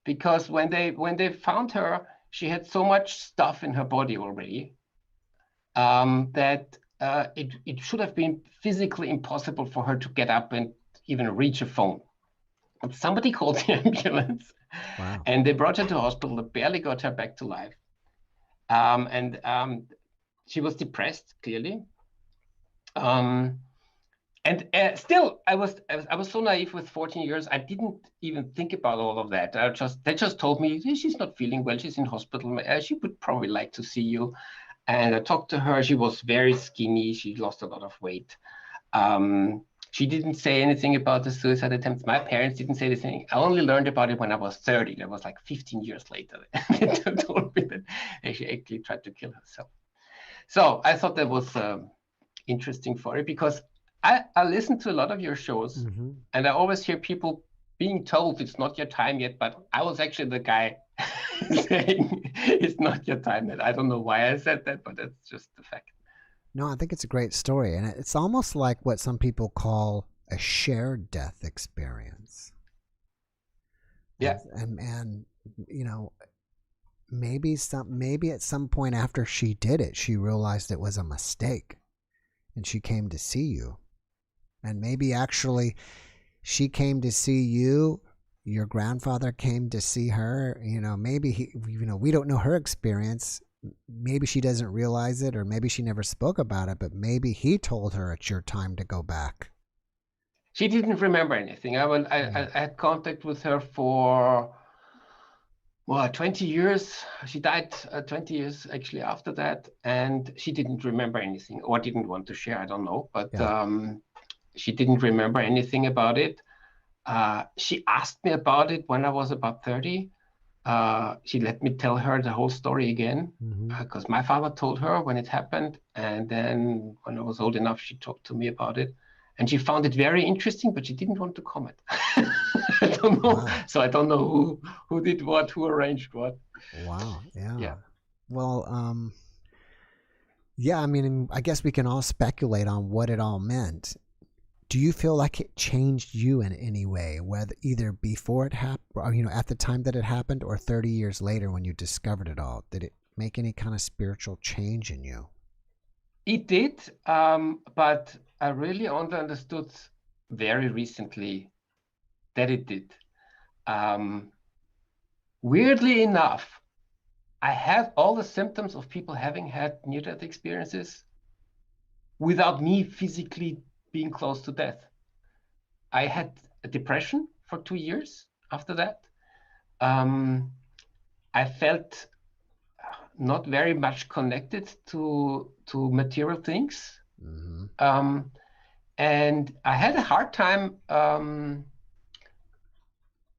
because when they found her, she had so much stuff in her body already that it should have been physically impossible for her to get up and even reach a phone. But somebody called the ambulance. Wow. And they brought her to hospital. They barely got her back to life. And she was depressed, clearly. Still, I was so naive with 14 years. I didn't even think about all of that. They just told me, "She's not feeling well. She's in hospital. She would probably like to see you." And I talked to her. She was very skinny. She lost a lot of weight. She didn't say anything about the suicide attempts. My parents didn't say anything. I only learned about it when I was 30. That was like 15 years later. They told me that she actually tried to kill herself. So I thought that was interesting for it, because I listen to a lot of your shows, and I always hear people being told it's not your time yet, but I was actually the guy saying it's not your time yet. I don't know why I said that, but that's just the fact. No, I think it's a great story, and it's almost like what some people call a shared death experience. Yeah. And you know, maybe at some point after she did it, she realized it was a mistake, and she came to see you. And maybe actually she came to see you, your grandfather came to see her, you know, maybe we don't know her experience. Maybe she doesn't realize it, or maybe she never spoke about it, but maybe he told her it's your time to go back. She didn't remember anything. I had contact with her for 20 years. She died 20 years actually after that, and she didn't remember anything, or didn't want to share. I don't know, but she didn't remember anything about it. She asked me about it when I was about 30. She let me tell her the whole story again, because my father told her when it happened, and then when I was old enough, she talked to me about it, and she found it very interesting, but she didn't want to comment. I don't know. Wow. So I don't know who did what, who arranged what. Wow. Yeah. Well, I mean, I guess we can all speculate on what it all meant. Do you feel like it changed you in any way, whether either before it happened, or, at the time that it happened, or 30 years later when you discovered it all? Did it make any kind of spiritual change in you? It did, but I really only understood very recently that it did. Weirdly enough, I had all the symptoms of people having had near-death experiences without me physically being close to death. I had a depression for 2 years after that. I felt not very much connected to material things. And I had a hard time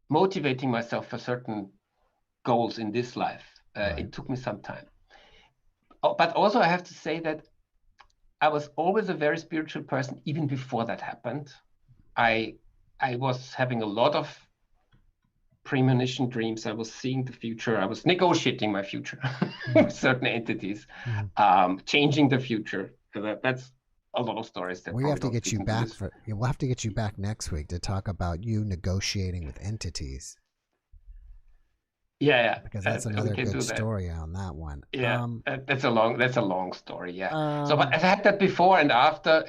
motivating myself for certain goals in this life. Right. It took me some time. But also I have to say that I was always a very spiritual person, even before that happened. I was having a lot of premonition dreams. I was seeing the future. I was negotiating my future with certain entities, changing the future. That's a lot of stories. That we'll have to get you back we'll have to get you back next week to talk about you negotiating with entities. Yeah, because that's we another can do good that. story on that one. Yeah, that's a long story. Yeah. So, but I Um, had that before and after,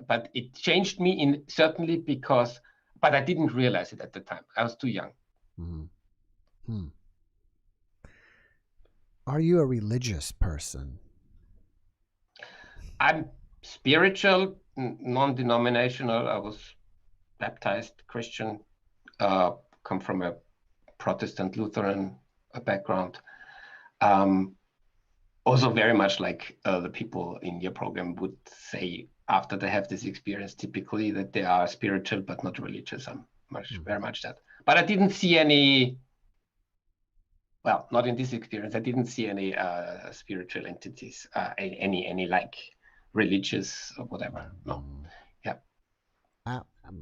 but it changed me certainly because, but I didn't realize it at the time. I was too young. mhm. Hmm. Are you a religious person? I'm spiritual, non-denominational. I was baptized Christian, come from a Protestant Lutheran background. Also very much like the people in your program would say after they have this experience, typically that they are spiritual but not religious. I'm very much that. But I didn't see any, well, not in this experience. I didn't see any spiritual entities, any like religious or whatever. No. Yeah.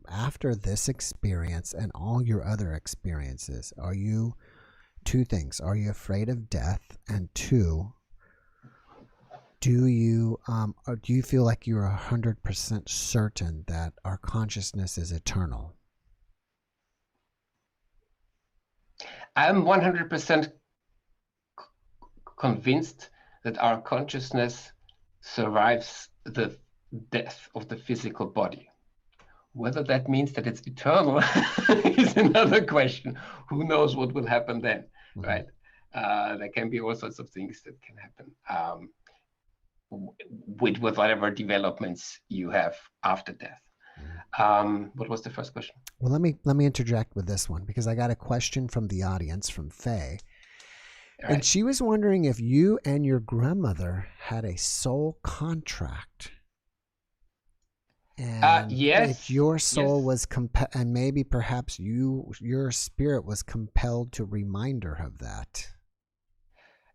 After this experience and all your other experiences, are you, two things, are you afraid of death? And two, do you feel like you're 100% certain that our consciousness is eternal? I'm 100% convinced that our consciousness survives the death of the physical body. Whether that means that it's eternal is another question. Who knows what will happen then, right? There can be all sorts of things that can happen with whatever developments you have after death. What was the first question? Well, let me interject with this one because I got a question from the audience from Faye. Right. And she was wondering if you and your grandmother had a soul contract. And yes. If your soul was and maybe perhaps your spirit was compelled to remind her of that.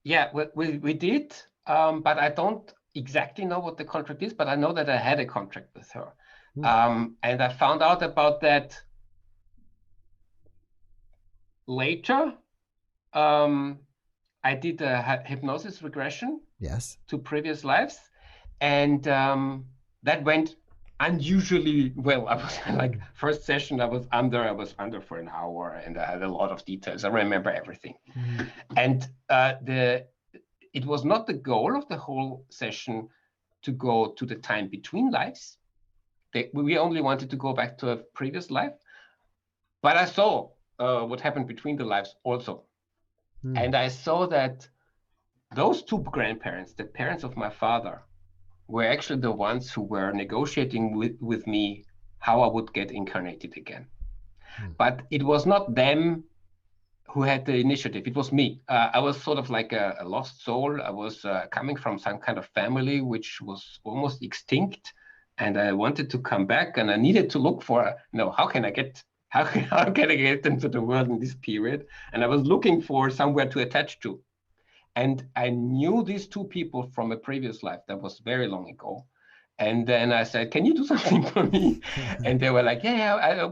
Yeah, we did, but I don't exactly know what the contract is, but I know that I had a contract with her. And I found out about that later. I did a hypnosis regression to previous lives, and that went unusually well. I was like, first session I was under for an hour, and I had a lot of details. I remember everything. And it was not the goal of the whole session to go to the time between lives. We only wanted to go back to a previous life, but I saw what happened between the lives also. And I saw that those two grandparents, the parents of my father, were actually the ones who were negotiating with me how I would get incarnated again. But it was not them who had the initiative. It was me. I was sort of like a lost soul. I was coming from some kind of family which was almost extinct, and I wanted to come back, and I needed to look for, how can I get into the world in this period? And I was looking for somewhere to attach to. And I knew these two people from a previous life that was very long ago. And then I said, can you do something for me? And they were like,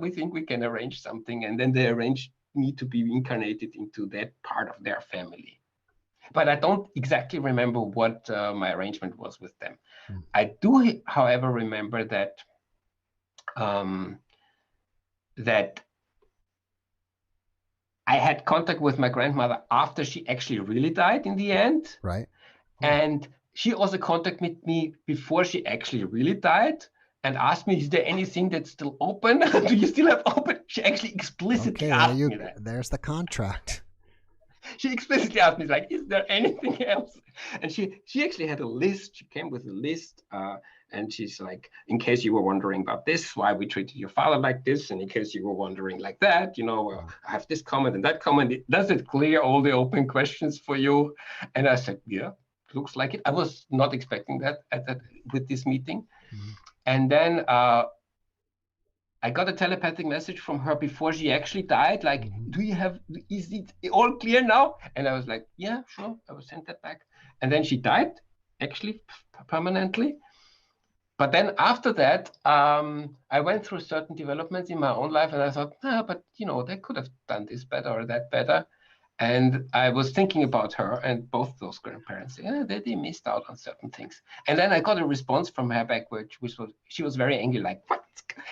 we think we can arrange something. And then they arranged me to be incarnated into that part of their family. But I don't exactly remember what my arrangement was with them. I do, however, remember that that I had contact with my grandmother after she actually really died in the end. Right. And she also contacted me before she actually really died and asked me, is there anything that's still open? Do you still have open? She actually explicitly asked me that. There's the contract. She explicitly asked me, like, is there anything else? And she actually had a list. She came with a list. And she's like, in case you were wondering about this, why we treated your father like this, and in case you were wondering like that, I have this comment and that comment. Does it clear all the open questions for you? And I said, yeah, looks like it. I was not expecting that with this meeting. And then I got a telepathic message from her before she actually died. Like, is it all clear now? And I was like, yeah, sure. I will send that back. And then she died, actually, permanently. But then after that, I went through certain developments in my own life, and I thought, but they could have done this better or that better. And I was thinking about her and both those grandparents. Yeah, they missed out on certain things. And then I got a response from her back, which was she was very angry, like, "What?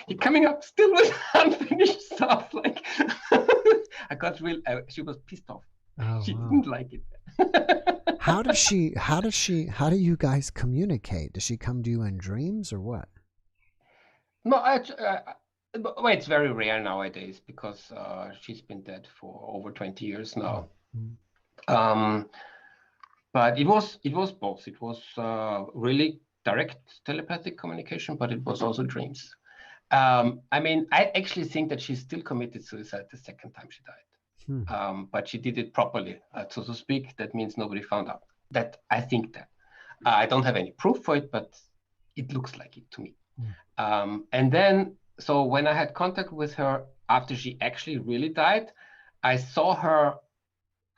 You're coming up still with unfinished stuff?" Like, I got real. She was pissed off. Oh, She wow. didn't like it. How do you guys communicate? Does she come to you in dreams or what? No, well, it's very rare nowadays because she's been dead for over 20 years now. Mm-hmm. But it was both. It was really direct telepathic communication, but it was also dreams. I mean, I actually think that she still committed suicide the second time she died. But she did it properly, so to speak. That means nobody found out. That I think that. I don't have any proof for it, but it looks like it to me. And then, so when I had contact with her after she actually really died, I saw her.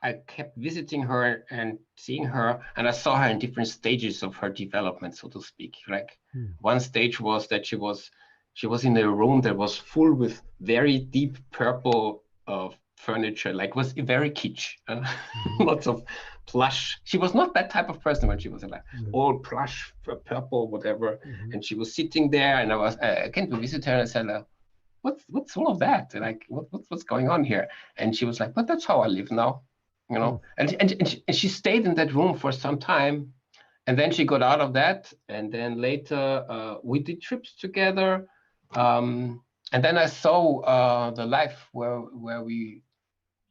I kept visiting her and seeing her, and I saw her in different stages of her development, so to speak. Like one stage was that she was in a room that was full with very deep purple furniture, like was very kitsch, lots of plush. She was not that type of person when she was alive, all plush, purple, whatever. And she was sitting there, and I came to visit her, and I said, what's all of that? Like, what's going on here? And she was like, but that's how I live now. You know, and she stayed in that room for some time, and then she got out of that, and then later we did trips together, and then I saw the life where we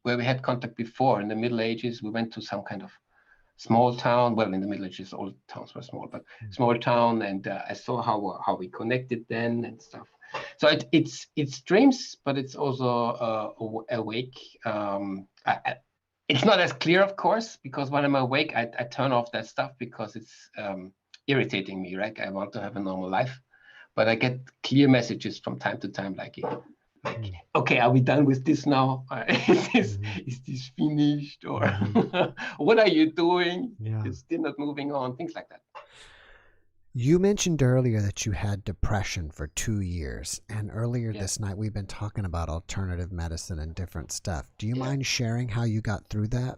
had contact before. In the Middle Ages, we went to some kind of small town. Well, in the Middle Ages, all towns were small, but small town, and I saw how we connected then and stuff. So it's dreams, but it's also awake. It's not as clear, of course, because when I'm awake, I turn off that stuff because it's irritating me, right? I want to have a normal life, but I get clear messages from time to time, like, okay, are we done with this now? Is this finished? Or what are you doing? It's still not moving on, things like that. You mentioned earlier that you had depression for 2 years, and earlier this night we've been talking about alternative medicine and different stuff. Do you mind sharing how you got through that?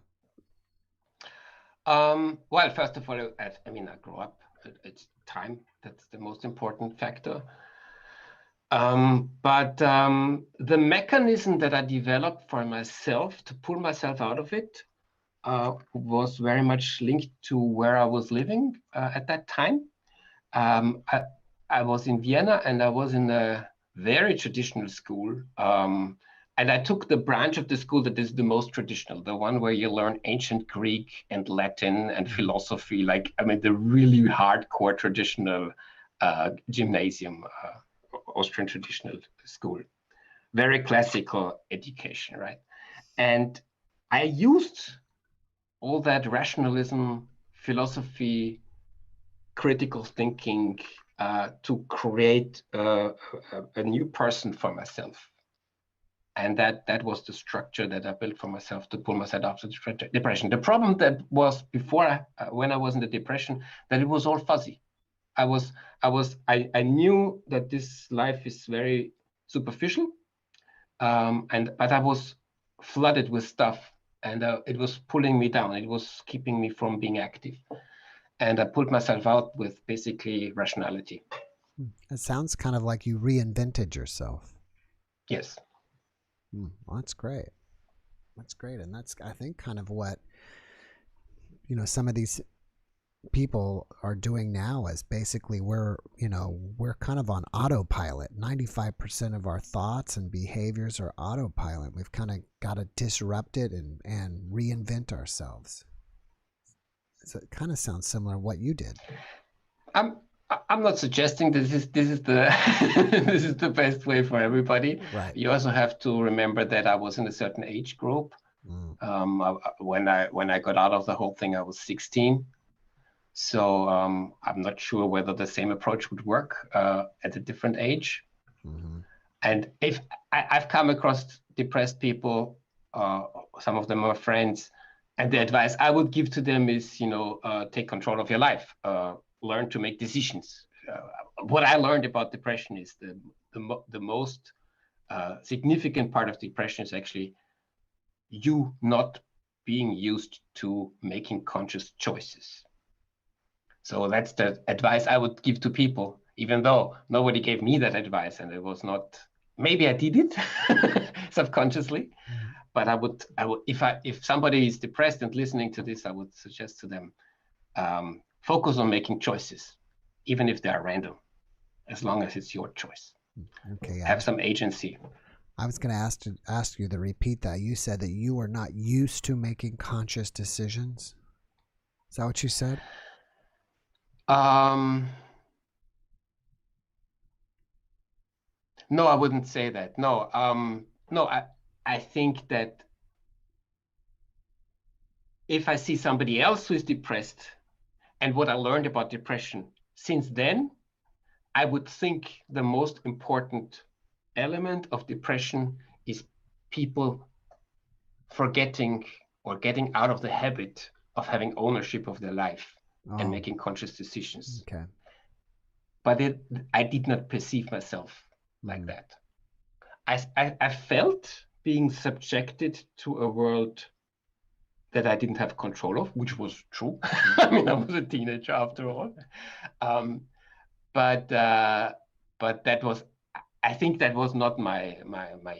Well, first of all, I mean, I grew up. It's time. That's the most important factor. But the mechanism that I developed for myself to pull myself out of it was very much linked to where I was living at that time. I was in Vienna, and I was in a very traditional school. And I took the branch of the school that is the most traditional, the one where you learn ancient Greek and Latin and philosophy, like, I mean, the really hardcore traditional gymnasium, Austrian traditional school. Very classical education, right? And I used all that rationalism, philosophy, critical thinking to create a new person for myself. And that was the structure that I built for myself to pull myself out of the depression. The problem that was before, when I was in the depression, that it was all fuzzy. I knew that this life is very superficial, but I was flooded with stuff, and it was pulling me down. It was keeping me from being active. And I pulled myself out with basically rationality. It sounds kind of like you reinvented yourself. Yes. Well, that's great. That's great. And that's, I think, kind of what, some of these people are doing now is basically we're kind of on autopilot. 95% of our thoughts and behaviors are autopilot. We've kind of got to disrupt it and reinvent ourselves. So it kind of sounds similar to what you did. I'm not suggesting this is the this is the best way for everybody. Right. You also have to remember that I was in a certain age group. When I got out of the whole thing, I was 16. So I'm not sure whether the same approach would work at a different age. And if I've come across depressed people, some of them are friends. And the advice I would give to them is, take control of your life, learn to make decisions. What I learned about depression is the most significant part of depression is actually you not being used to making conscious choices. So that's the advice I would give to people, even though nobody gave me that advice, and it was not, maybe I did it subconsciously, but I would, if somebody is depressed and listening to this, I would suggest to them, focus on making choices, even if they are random, as long as it's your choice. Okay. Have some agency. I was going to ask you to repeat that. You said that you are not used to making conscious decisions. Is that what you said? No, I wouldn't say that. No, I think that if I see somebody else who is depressed and what I learned about depression since then, I would think the most important element of depression is people forgetting or getting out of the habit of having ownership of their life and making conscious decisions. Okay. But I did not perceive myself like that. I felt being subjected to a world that I didn't have control of, which was true. I mean, I was a teenager after all. But that was, I think that was not my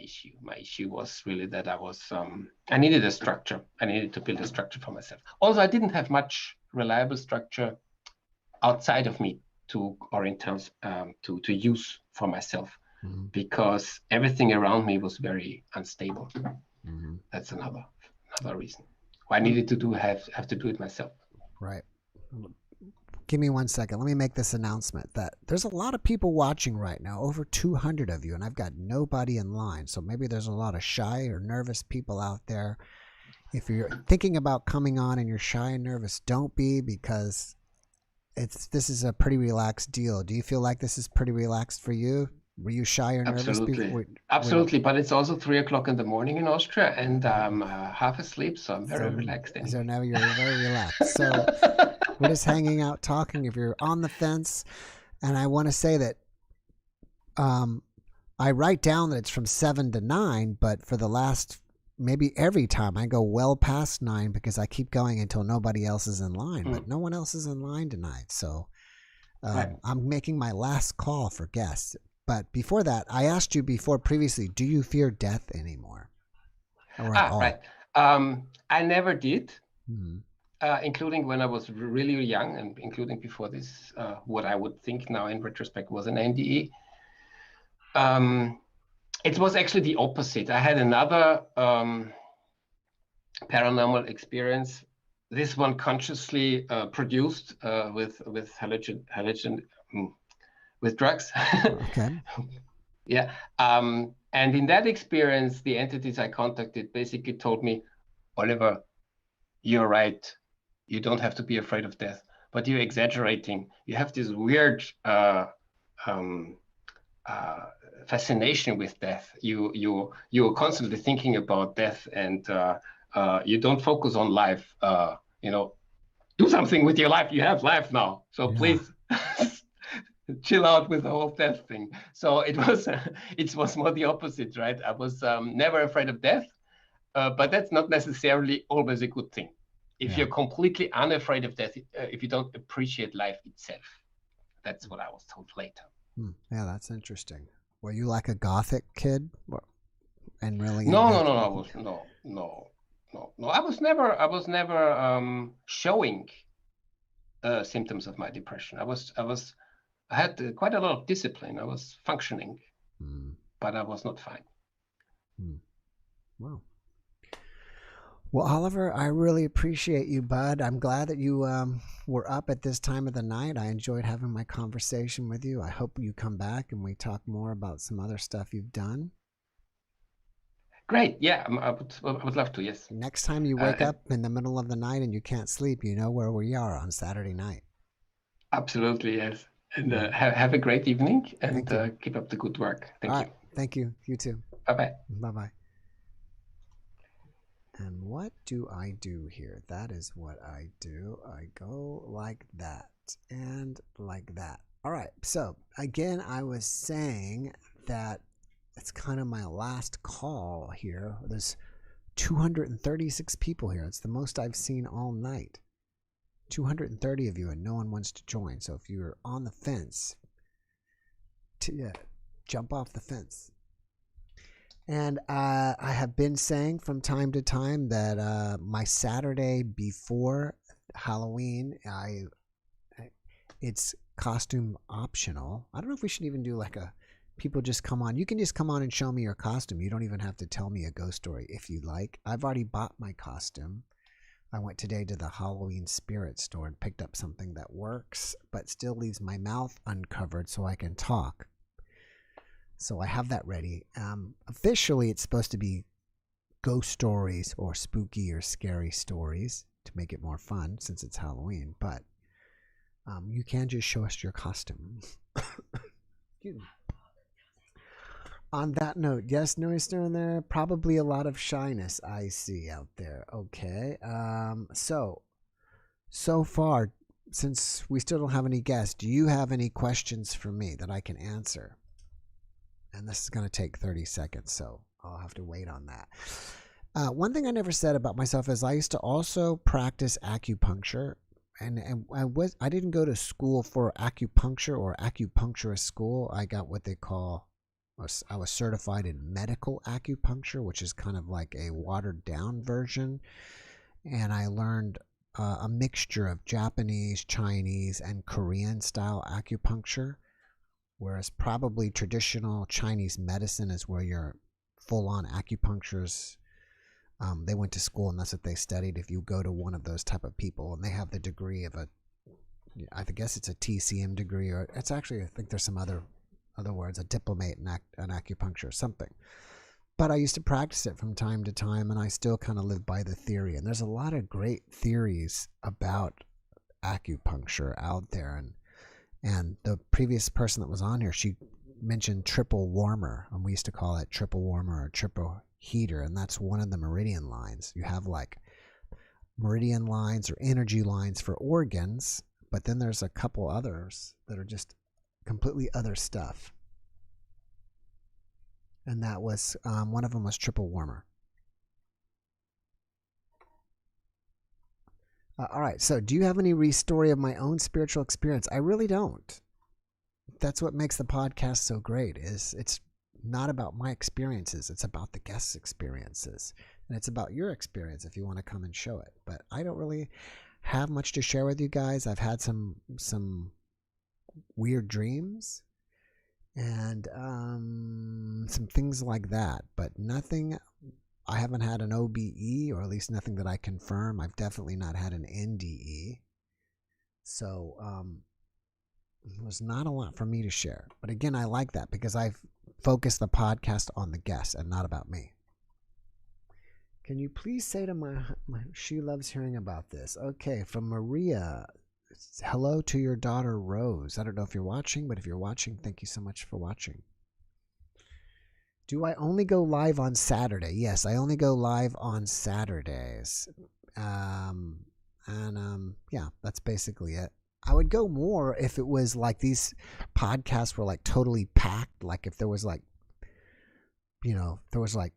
issue. My issue was really that I needed a structure. I needed to build a structure for myself. Also, I didn't have much reliable structure outside of me to use for myself, because everything around me was very unstable. That's another reason why I needed to have to do it myself. Right. Give me 1 second. Let me make this announcement that there's a lot of people watching right now, over 200 of you, and I've got nobody in line. So maybe there's a lot of shy or nervous people out there. If you're thinking about coming on and you're shy and nervous, don't be, because this is a pretty relaxed deal. Do you feel like this is pretty relaxed for you? Were you shy or nervous? Absolutely. But it's also 3 o'clock in the morning in Austria, and I'm half asleep, so I'm very relaxed. Anyway. So now you're very relaxed. So we're just hanging out, talking. If you're on the fence, and I want to say that I write down that it's from 7 to 9, but for the last, maybe every time I go well past 9 because I keep going until nobody else is in line. But no one else is in line tonight. So I'm making my last call for guests. But before that, I asked you previously, do you fear death anymore? Right. I never did, including when I was really young, and including before this, what I would think now in retrospect was an NDE. It was actually the opposite. I had another paranormal experience. This one consciously produced with halogen with drugs. Okay. Yeah. And in that experience, the entities I contacted basically told me, Oliver, you're right. You don't have to be afraid of death, but you're exaggerating. You have this weird fascination with death. You're constantly thinking about death, and you don't focus on life. Do something with your life. You have life now. So please chill out with the whole death thing. So it was more the opposite, right? I was never afraid of death, but that's not necessarily always a good thing. If you're completely unafraid of death, if you don't appreciate life itself, that's what I was told later. Yeah, that's interesting. Were you like a gothic kid, and really? No. I was never showing symptoms of my depression. I had quite a lot of discipline. I was functioning, but I was not fine. Wow. Well, Oliver, I really appreciate you, bud. I'm glad that you were up at this time of the night. I enjoyed having my conversation with you. I hope you come back and we talk more about some other stuff you've done. Great. Yeah, I would love to, yes. Next time you wake up in the middle of the night and you can't sleep, you know where we are on Saturday night. Absolutely, yes. And have a great evening, and keep up the good work. Thank you. Thank you. You too. Bye-bye. Bye-bye. And what do I do here? That is what I do. I go like that and like that. All right. So again, I was saying that it's kind of my last call here. There's 236 people here. It's the most I've seen all night. 230 of you, and no one wants to join. So if you're on the fence, jump off the fence. And I have been saying from time to time that my Saturday before Halloween, it's costume optional. I don't know if we should even do like people just come on. You can just come on and show me your costume. You don't even have to tell me a ghost story if you like. I've already bought my costume. I went today to the Halloween spirit store and picked up something that works, but still leaves my mouth uncovered so I can talk. So I have that ready. Officially, it's supposed to be ghost stories or spooky or scary stories to make it more fun since it's Halloween. But you can just show us your costume. Excuse me. On that note, yes, no Easter in there. Probably a lot of shyness I see out there. Okay. So far, since we still don't have any guests, do you have any questions for me that I can answer? And this is going to take 30 seconds, so I'll have to wait on that. One thing I never said about myself is I used to also practice acupuncture, and I didn't go to school for acupuncture or acupuncturist school. I got what they call, I was certified in medical acupuncture, which is kind of like a watered down version, and I learned a mixture of Japanese, Chinese, and Korean style acupuncture. Whereas probably traditional Chinese medicine is where you're full-on acupuncturists. They went to school and that's what they studied. If you go to one of those type of people and they have the degree of I guess it's a TCM degree, or it's actually, I think there's some other words, a diplomate in acupuncture or something. But I used to practice it from time to time, and I still kind of live by the theory. And there's a lot of great theories about acupuncture out there, and the previous person that was on here, she mentioned triple warmer, and we used to call it triple warmer or triple heater, and that's one of the meridian lines. You have like meridian lines or energy lines for organs, but then there's a couple others that are just completely other stuff. And that was, one of them was triple warmer. All right, so do you have any story of my own spiritual experience? I really don't. That's what makes the podcast so great, is it's not about my experiences. It's about the guests' experiences. And it's about your experience if you want to come and show it. But I don't really have much to share with you guys. I've had some weird dreams and some things like that, but nothing. I haven't had an OBE, or at least nothing that I confirm. I've definitely not had an NDE. So there's not a lot for me to share. But again, I like that because I've focused the podcast on the guests and not about me. Can you please say to my she loves hearing about this. Okay, from Maria. Hello to your daughter, Rose. I don't know if you're watching, but if you're watching, thank you so much for watching. Do I only go live on Saturday? Yes, I only go live on Saturdays. Yeah, that's basically it. I would go more if it was like these podcasts were like totally packed. Like if there was like, there was like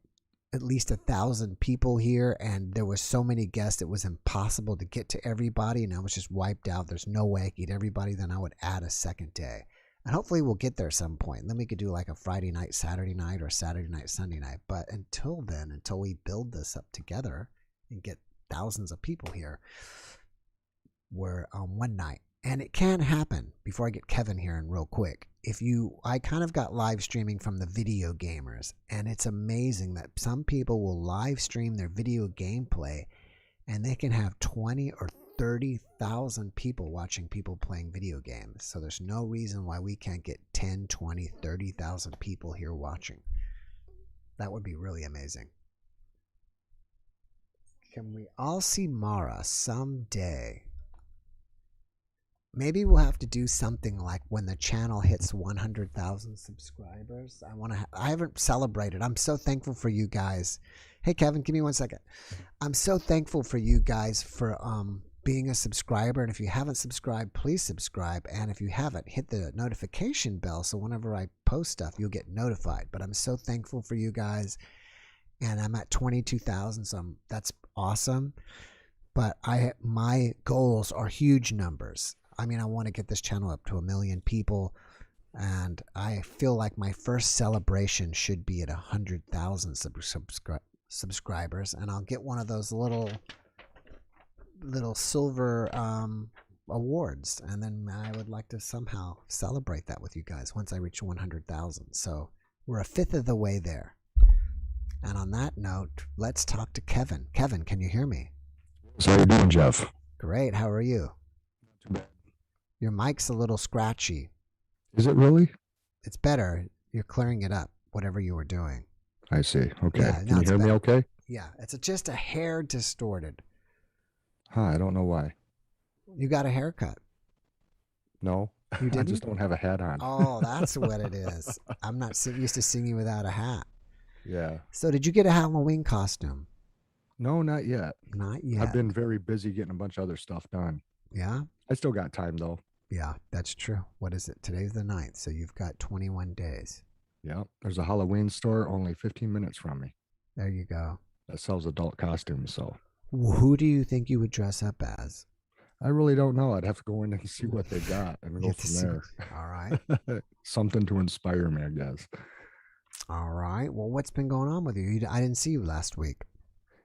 at least 1,000 people here and there was so many guests, it was impossible to get to everybody and I was just wiped out. There's no way I could get everybody. Then I would add a second day. And hopefully we'll get there some point. Then we could do like a Friday night, Saturday night, or Saturday night, Sunday night. But until then, until we build this up together and get thousands of people here, we're on one night. And it can happen, before I get Kevin here in real quick. I kind of got live streaming from the video gamers. And it's amazing that some people will live stream their video gameplay and they can have 20 or 30,000 people watching people playing video games. So there's no reason why we can't get 10, 20, 30,000 people here watching. That would be really amazing. Can we all see Mara someday? Maybe we'll have to do something like when the channel hits 100,000 subscribers. I haven't celebrated. I'm so thankful for you guys. Hey, Kevin, give me 1 second. I'm so thankful for you guys for being a subscriber. And if you haven't subscribed, please subscribe. And if you haven't, hit the notification bell so whenever I post stuff, you'll get notified. But I'm so thankful for you guys. and I'm at 22,000. So that's awesome. But my goals are huge numbers. I mean, I want to get this channel up to 1 million people, and I feel like my first celebration should be at 100,000 subscribers, and I'll get one of those little silver awards, and then I would like to somehow celebrate that with you guys once I reach 100,000. So we're a fifth of the way there. And on that note, let's talk to Kevin. Kevin, can you hear me? So how you doing, Jeff? Great. How are you? Not too bad. Your mic's a little scratchy. Is it really? It's better. You're clearing it up, whatever you were doing. I see. Okay. Yeah, Can now you it's hear me better. okay? Yeah, it's just a hair distorted. Huh, I don't know why. You got a haircut. No, You I didn't? just don't have a hat on. Oh, that's what it is. I'm not used to seeing you without a hat. Yeah. So did you get a Halloween costume? No, not yet. Not yet. I've been very busy getting a bunch of other stuff done. Yeah? I still got time, though. Yeah, that's true. What is it? Today's the 9th, so you've got 21 days. Yeah. There's a Halloween store only 15 minutes from me There you go. that sells adult costumes, so Who do you think you would dress up as? I really don't know. I'd have to go in and see what they got and You go have to from see there. All right. Something to inspire me, I guess. All right. Well, what's been going on with you? I didn't see you last week.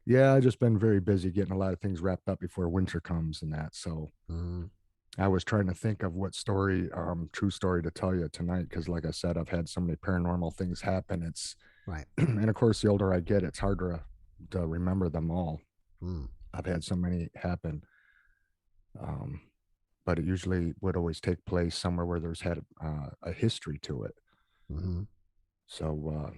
Yeah, I've just been very busy getting a lot of things wrapped up before winter comes and that. So I was trying to think of what story, true story to tell you tonight. Cause like I said, I've had so many paranormal things happen. It's right. And of course, the older I get, it's harder to remember them all. Mm. I've had so many happen. But it usually would always take place somewhere where there's had a history to it. Mm-hmm. So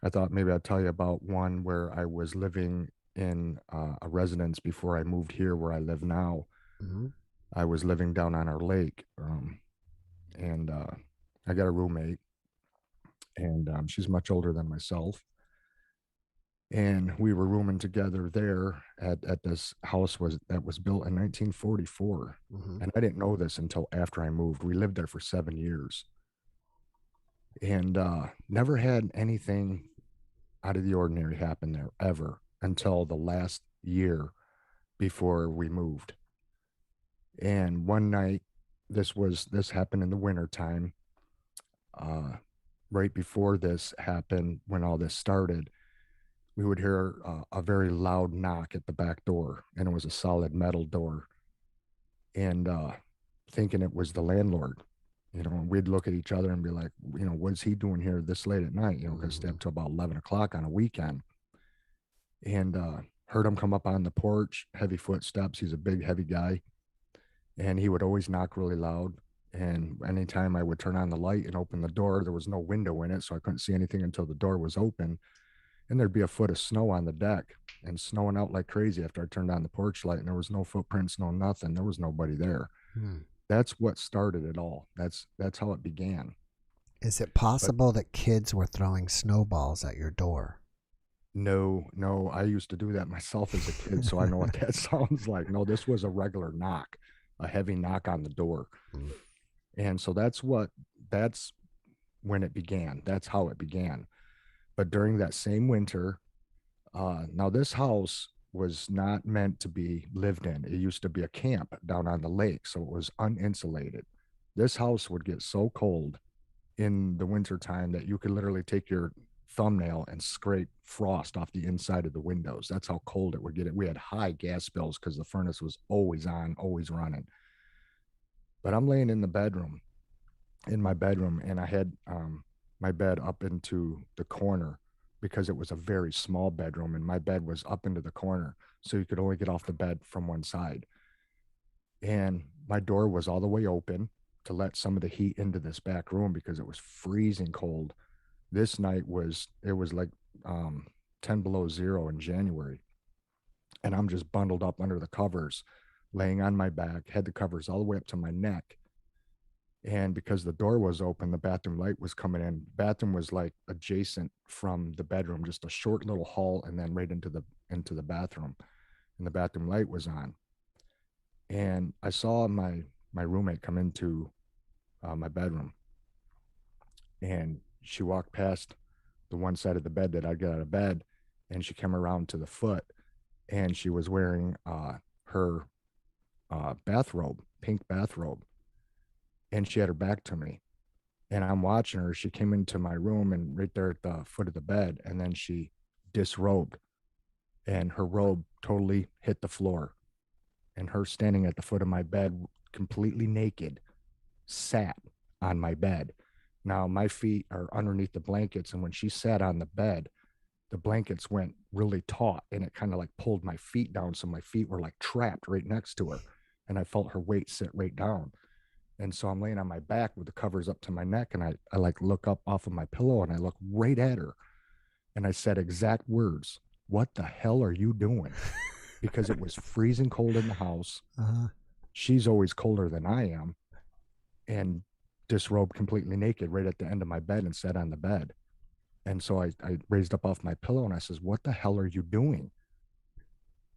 I thought maybe I'd tell you about one where I was living in a residence before I moved here where I live now. Mm-hmm. I was living down on our lake, and I got a roommate, and she's much older than myself. And we were rooming together there at this house that was built in 1944. Mm-hmm. And I didn't know this until after I moved. We lived there for 7 years. And never had anything out of the ordinary happen there ever until the last year before we moved. And one night, this happened in the winter time. Right before this happened, when all this started, we would hear a very loud knock at the back door, and it was a solid metal door. And thinking it was the landlord. And we'd look at each other and be like, what's he doing here this late at night? Because stay up till about 11 o'clock on a weekend. And heard him come up on the porch, heavy footsteps. He's a big, heavy guy. And he would always knock really loud. And anytime I would turn on the light and open the door, there was no window in it, so I couldn't see anything until the door was open. And there'd be a foot of snow on the deck and snowing out like crazy after I turned on the porch light, and there was no footprints, no nothing. There was nobody there. That's what started it all. That's how it began. Is it possible that kids were throwing snowballs at your door? No, I used to do that myself as a kid, so I know what that sounds like. No, this was a regular knock, a heavy knock on the door. And so that's when it began. That's how it began. But during that same winter, now this house was not meant to be lived in. It used to be a camp down on the lake, so it was uninsulated. This house would get so cold in the winter time that you could literally take your thumbnail and scrape frost off the inside of the windows. That's how cold it would get. We had high gas bills because the furnace was always on, always running. But I'm laying in my bedroom, and I had my bed up into the corner because it was a very small bedroom, and my bed was up into the corner, so you could only get off the bed from one side. And my door was all the way open to let some of the heat into this back room because it was freezing cold. This night it was like 10 below zero in January. And I'm just bundled up under the covers, laying on my back, had the covers all the way up to my neck. And because the door was open, the bathroom light was coming in. Bathroom was like adjacent from the bedroom, just a short little hall, and then right into the bathroom. And the bathroom light was on. And I saw my roommate come into my bedroom. And she walked past the one side of the bed that I'd get out of bed, and she came around to the foot, and she was wearing her bathrobe, pink bathrobe, and she had her back to me. And I'm watching her. She came into my room and right there at the foot of the bed, and then she disrobed, and her robe totally hit the floor. And her standing at the foot of my bed, completely naked, sat on my bed. Now my feet are underneath the blankets, and when she sat on the bed, the blankets went really taut, and it kind of like pulled my feet down, so my feet were like trapped right next to her, and I felt her weight sit right down. And so I'm laying on my back with the covers up to my neck, and I like look up off of my pillow, and I look right at her, and I said exact words, "What the hell are you doing?" Because it was freezing cold in the house. She's always colder than I am, and disrobed completely naked right at the end of my bed and sat on the bed. And so I raised up off my pillow, and I says, "What the hell are you doing?"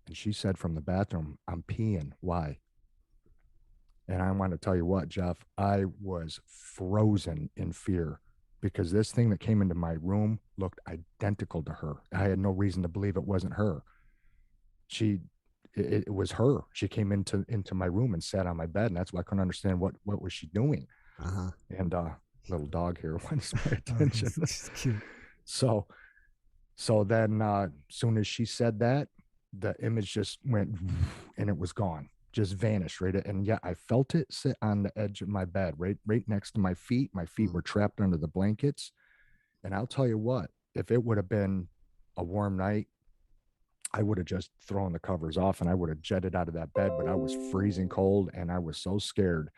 And she said from the bathroom, "I'm peeing. Why?" And I want to tell you what, Jeff, I was frozen in fear, because this thing that came into my room looked identical to her. I had no reason to believe it wasn't her. It was her. She came into my room and sat on my bed, and that's why I couldn't understand what was she doing. And little dog here wants my attention. She's cute. So then as soon as she said that, the image just went and it was gone, just vanished right. And yeah, I felt it sit on the edge of my bed, right next to my feet. My feet were trapped under the blankets. And I'll tell you what, if it would have been a warm night, I would have just thrown the covers off and I would have jetted out of that bed, but I was freezing cold, and I was so scared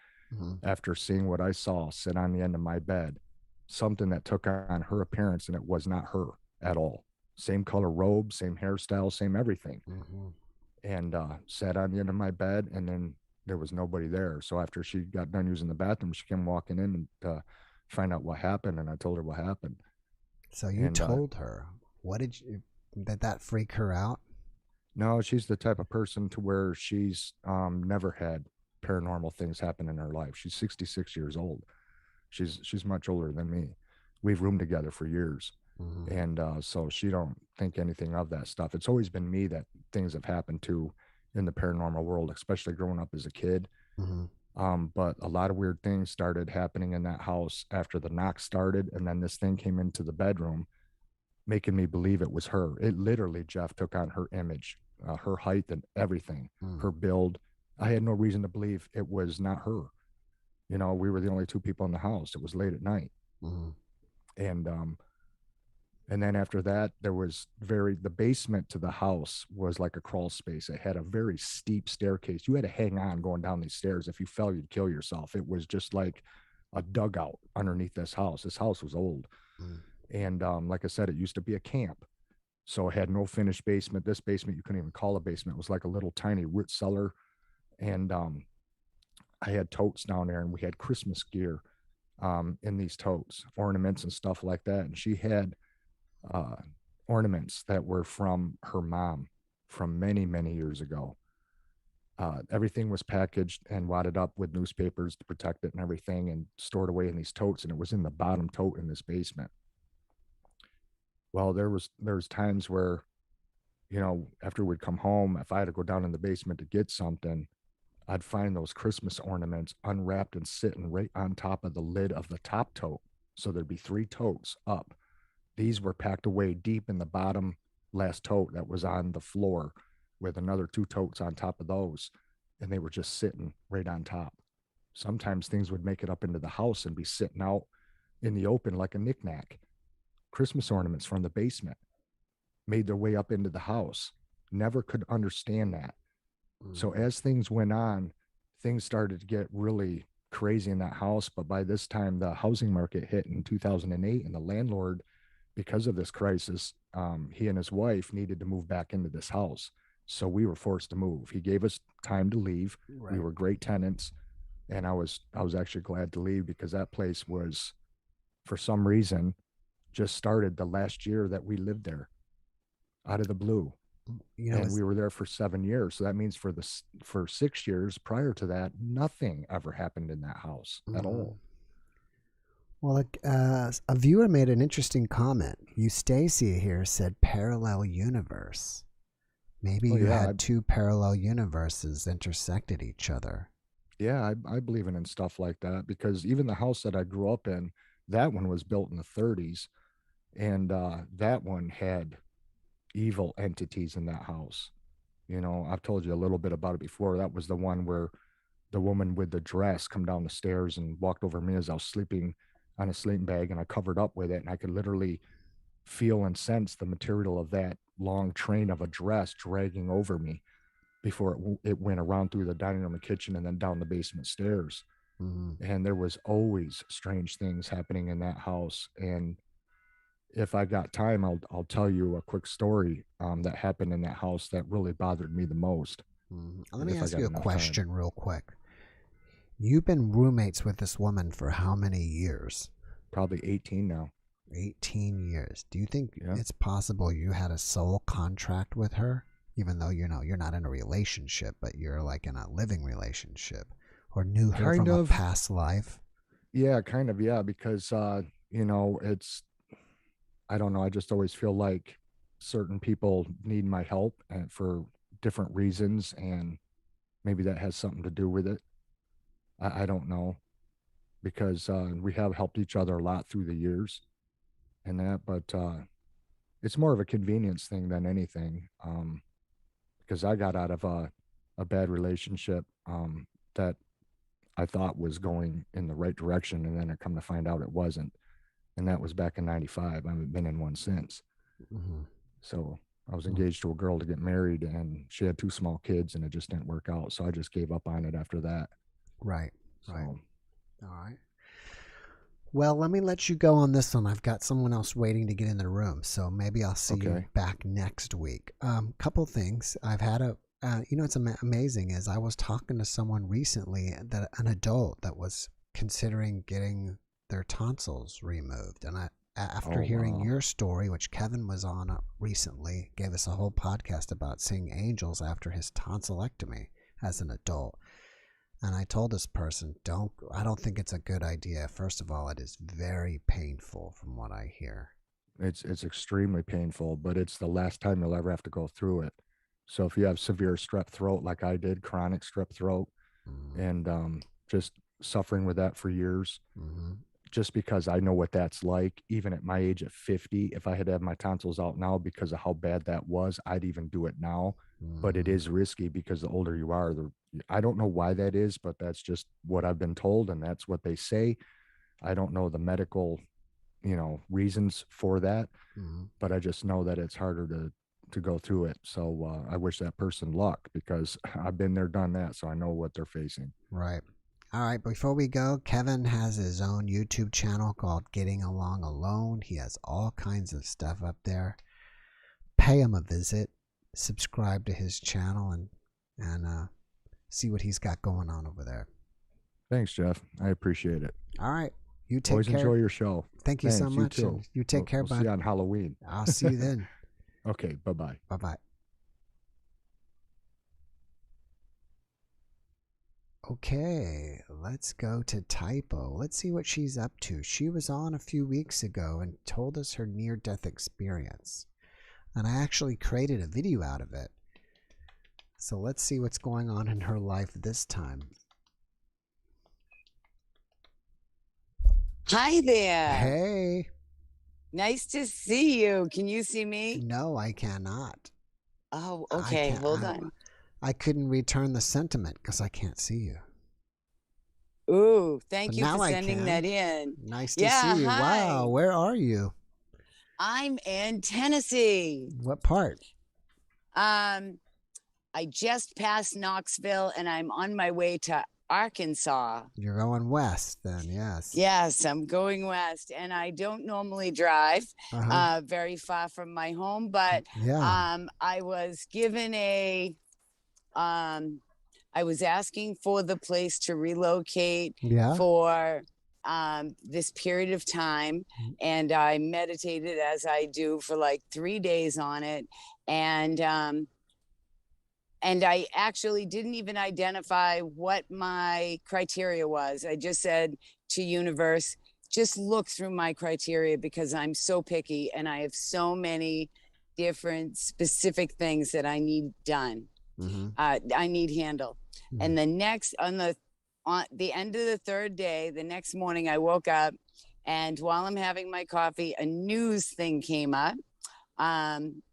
after seeing what I saw sit on the end of my bed, something that took on her appearance, and it was not her at all. Same color robe, same hairstyle, same everything. And sat on the end of my bed, and then there was nobody there. So after she got done using the bathroom, she came walking in to find out what happened, and I told her what happened. So you told her. What did that freak her out? No, she's the type of person to where she's never had paranormal things happen in her life. She's 66 years old. She's much older than me. We've roomed together for years. And so she don't think anything of that stuff. It's always been me that things have happened to in the paranormal world, especially growing up as a kid. But a lot of weird things started happening in that house after the knock started, and then this thing came into the bedroom, making me believe it was her. It literally, Jeff, took on her image, her height and everything, her build. I had no reason to believe it was not her. You know, we were the only two people in the house. It was late at night. And then after that, there was the basement to the house was like a crawl space. It had a very steep staircase. You had to hang on going down these stairs. If you fell, you'd kill yourself. It was just like a dugout underneath this house. This house was old. And like I said, it used to be a camp. So it had no finished basement. This basement, you couldn't even call a basement. It was like a little tiny root cellar. And I had totes down there, and we had Christmas gear in these totes, ornaments and stuff like that. And she had ornaments that were from her mom from many, many years ago. Everything was packaged and wadded up with newspapers to protect it and everything, and stored away in these totes. And it was in the bottom tote in this basement. Well, there was times where, you know, after we'd come home, if I had to go down in the basement to get something, I'd find those Christmas ornaments unwrapped and sitting right on top of the lid of the top tote. So there'd be 3 totes up. These were packed away deep in the bottom last tote that was on the floor, with another 2 totes on top of those. And they were just sitting right on top. Sometimes things would make it up into the house and be sitting out in the open like a knickknack. Christmas ornaments from the basement made their way up into the house. Never could understand that. So as things went on, things started to get really crazy in that house. But by this time, the housing market hit in 2008, and the landlord, because of this crisis, he and his wife needed to move back into this house. So we were forced to move. He gave us time to leave. Right. We were great tenants. And I was actually glad to leave, because that place was, for some reason, just started the last year that we lived there out of the blue. You know, and we were there for 7 years. So that means for 6 years prior to that, nothing ever happened in that house at all. Well, a viewer made an interesting comment. Eustacia here said parallel universe. Maybe you had two parallel universes intersected each other. Yeah, I believe in stuff like that, because even the house that I grew up in, that one was built in the 30s, and that one had evil entities in that house. I've told you a little bit about it before. That was the one where the woman with the dress come down the stairs and walked over me as I was sleeping on a sleeping bag, and I covered up with it, and I could literally feel and sense the material of that long train of a dress dragging over me before it went around through the dining room and kitchen and then down the basement stairs. And there was always strange things happening in that house. And if I got time, I'll tell you a quick story that happened in that house that really bothered me the most. Let me ask you a question real quick. You've been roommates with this woman for how many years? Probably 18 now. 18 years. Do you think it's possible you had a soul contract with her? Even though, you're not in a relationship, but you're like in a living relationship, or knew her from a past life? Yeah, kind of. Yeah, because, it's, I don't know. I just always feel like certain people need my help and for different reasons. And maybe that has something to do with it. I don't know, because we have helped each other a lot through the years and that, but it's more of a convenience thing than anything. Because I got out of a bad relationship that I thought was going in the right direction, and then I come to find out it wasn't. And that was back in 95. I haven't been in one since. So I was engaged to a girl to get married, and she had 2 small kids, and it just didn't work out. So I just gave up on it after that. Right. All right. Well, let me let you go on this one. I've got someone else waiting to get in the room, so maybe I'll see you back next week. Couple things. I've had it's amazing is I was talking to someone recently, an adult that was considering getting their tonsils removed, and after hearing your story, which Kevin was on recently, gave us a whole podcast about seeing angels after his tonsillectomy as an adult. And I told this person, I don't think it's a good idea. First of all, it is very painful from what I hear. It's extremely painful, but it's the last time you'll ever have to go through it. So if you have severe strep throat, like I did, chronic strep throat, and just suffering with that for years, just because I know what that's like, even at my age of 50, if I had to have my tonsils out now because of how bad that was, I'd even do it now. But it is risky because the older you are, I don't know why that is, but that's just what I've been told, and that's what they say. I don't know the medical, reasons for that, but I just know that it's harder to go through it. So I wish that person luck, because I've been there, done that, so I know what they're facing. Right. All right, before we go, Kevin has his own YouTube channel called Getting Along Alone. He has all kinds of stuff up there. Pay him a visit. Subscribe to his channel and see what he's got going on over there. Thanks, Jeff. I appreciate it. All right. You take Always care. Enjoy your show. Thank you so much. You too. You take care, we'll bud. See you on Halloween. I'll see you then. Okay. Bye-bye. Bye-bye. Okay, let's go to Typo. Let's see what she's up to. She was on a few weeks ago and told us her near-death experience. And I actually created a video out of it. So let's see what's going on in her life this time. Hi there. Hey. Nice to see you. Can you see me? No, I cannot. Oh, okay. Hold on. I couldn't return the sentiment because I can't see you. Ooh, thank you for sending that in. Nice to see you. Hi. Wow, where are you? I'm in Tennessee. What part? I just passed Knoxville and I'm on my way to Arkansas. You're going west then, yes. Yes, I'm going west, and I don't normally drive very far from my home, but I was given I was asking for the place to relocate for this period of time, and I meditated as I do for like 3 days on it, and I actually didn't even identify what my criteria was. I just said to universe, just look through my criteria, because I'm so picky and I have so many different specific things that I need done. I need handled. And the next, on the end of the third day, the next morning, I woke up, and while I'm having my coffee, a news thing came up. And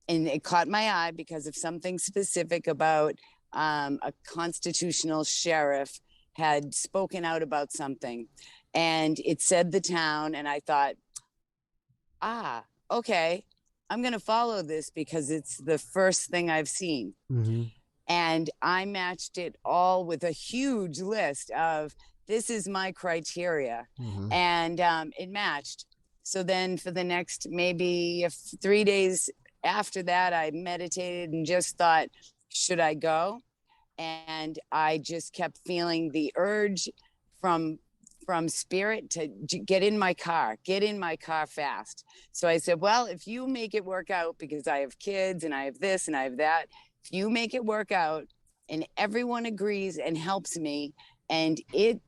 it caught my eye because of something specific about a constitutional sheriff had spoken out about something. And it said the town, and I thought, okay, I'm going to follow this because it's the first thing I've seen. And I matched it all with a huge list of, this is my criteria. And it matched. So then for the next maybe 3 days after that, I meditated and just thought, should I go? And I just kept feeling the urge from spirit to get in my car fast. So I said, well, if you make it work out, because I have kids and I have this and I have that, if you make it work out and everyone agrees and helps me and it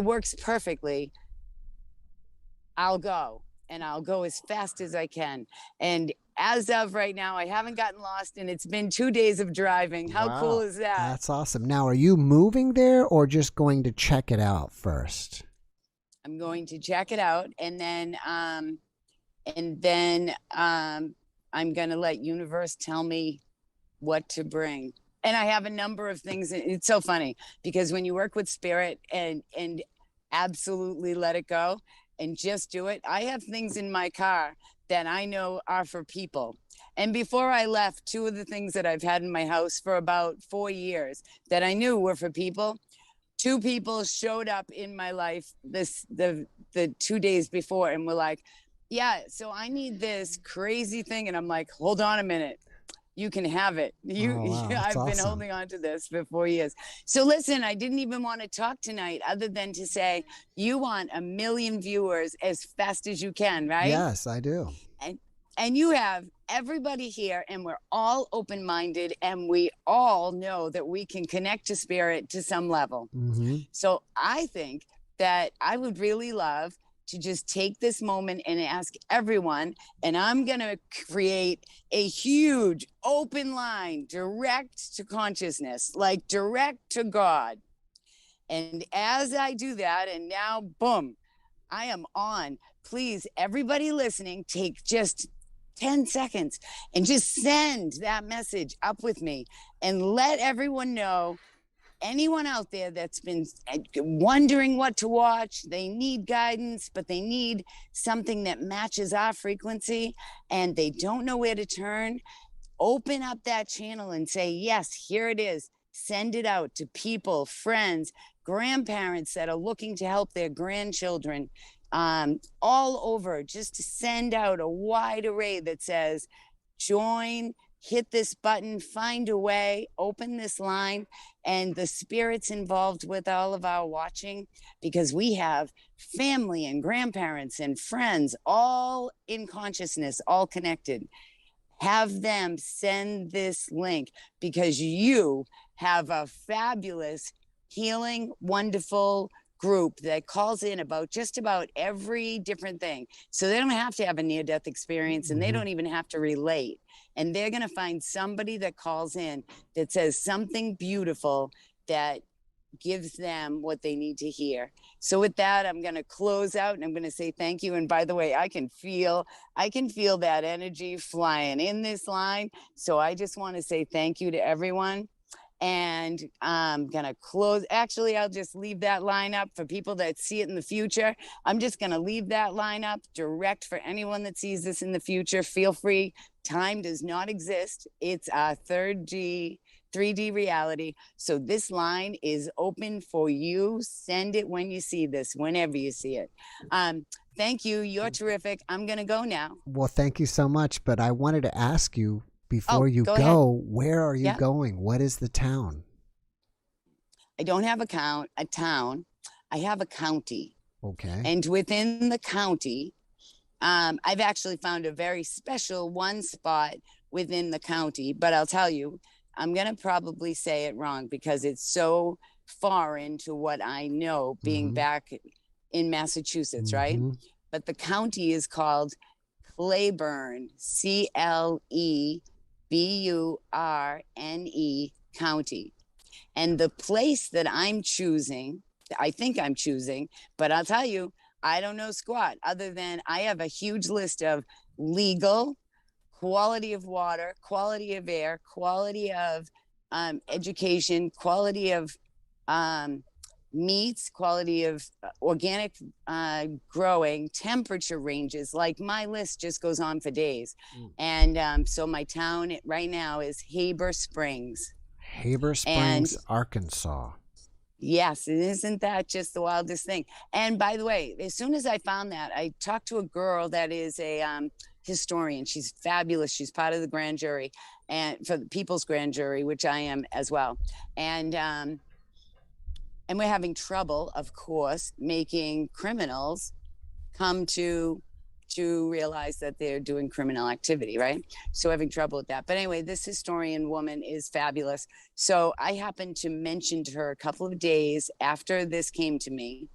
works perfectly, I'll go, and I'll go as fast as I can. And as of right now, I haven't gotten lost, and it's been 2 days of driving. How cool is that? That's awesome. Now, are you moving there or just going to check it out first? I'm going to check it out, and then I'm going to let universe tell me what to bring. And I have a number of things. It's so funny because when you work with spirit and absolutely let it go and just do it, I have things in my car that I know are for people. And before I left, 2 of the things that I've had in my house for about 4 years that I knew were for people, 2 people showed up in my life the 2 days before and were like, yeah, so I need this crazy thing. And I'm like, hold on a minute. You can have it. I've been holding on to this for 4 years. So listen, I didn't even want to talk tonight other than to say, you want 1 million viewers as fast as you can, right? Yes, I do. And you have everybody here, and we're all open-minded, and we all know that we can connect to spirit to some level. So I think that I would really love to just take this moment and ask everyone, and I'm going to create a huge open line direct to consciousness, like direct to God. And as I do that, and now, boom, I am on. Please, everybody listening, take just 10 seconds and just send that message up with me and let everyone know, anyone out there that's been wondering what to watch, they need guidance, but they need something that matches our frequency and they don't know where to turn, open up that channel and say, yes, here it is. Send it out to people, friends, grandparents that are looking to help their grandchildren, all over, just to send out a wide array that says, join, hit this button, find a way, open this line, and the spirits involved with all of our watching, because we have family and grandparents and friends all in consciousness, all connected. Have them send this link because you have a fabulous, healing, wonderful group that calls in about just about every different thing. So they don't have to have a near-death experience and they don't even have to relate. And they're going to find somebody that calls in that says something beautiful that gives them what they need to hear. So with that, I'm going to close out and I'm going to say thank you. And by the way, I can feel that energy flying in this line. So I just want to say thank you to everyone. And I'm going to close. Actually, I'll just leave that line up for people that see it in the future. I'm just going to leave that line up direct for anyone that sees this in the future. Feel free. Time does not exist. It's a 3D reality. So this line is open for you. Send it when you see this, whenever you see it. Thank you. You're terrific. I'm going to go now. Well, thank you so much. But I wanted to ask you, before you go, where are you going? What is the town? I don't have a town. I have a county. Okay. And within the county, I've actually found a very special one spot within the county. But I'll tell you, I'm going to probably say it wrong because it's so far into what I know, being back in Massachusetts, right? But the county is called Cleburne, Cleburne County. And the place that I think I'm choosing, but I'll tell you, I don't know squat other than I have a huge list of legal, quality of water, quality of air, quality of education, quality of meats, quality of organic growing, temperature ranges. Like my list just goes on for days. And so my town right now is Heber Springs. Heber Springs, Arkansas. Yes, isn't that just the wildest thing? And by the way, as soon as I found that, I talked to a girl that is a historian. She's fabulous. She's part of the grand jury and for the People's Grand Jury, which I am as well. And we're having trouble, of course, making criminals come to realize that they're doing criminal activity, right? So having trouble with that. But anyway, this historian woman is fabulous. So I happened to mention to her a couple of days after this came to me,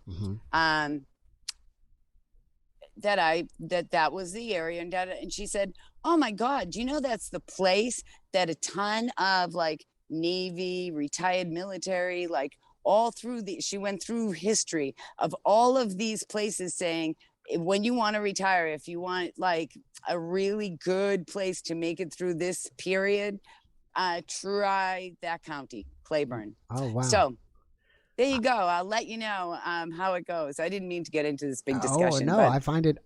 that was the area, and she said, "Oh my God, do you know that's the place that a ton of like Navy, retired military, like all through she went through history of all of these places saying, when you want to retire, if you want like a really good place to make it through this period, try that county, Cleburne." Oh, wow. So there you go. I'll let you know how it goes. I didn't mean to get into this big discussion. Oh, no, I find it,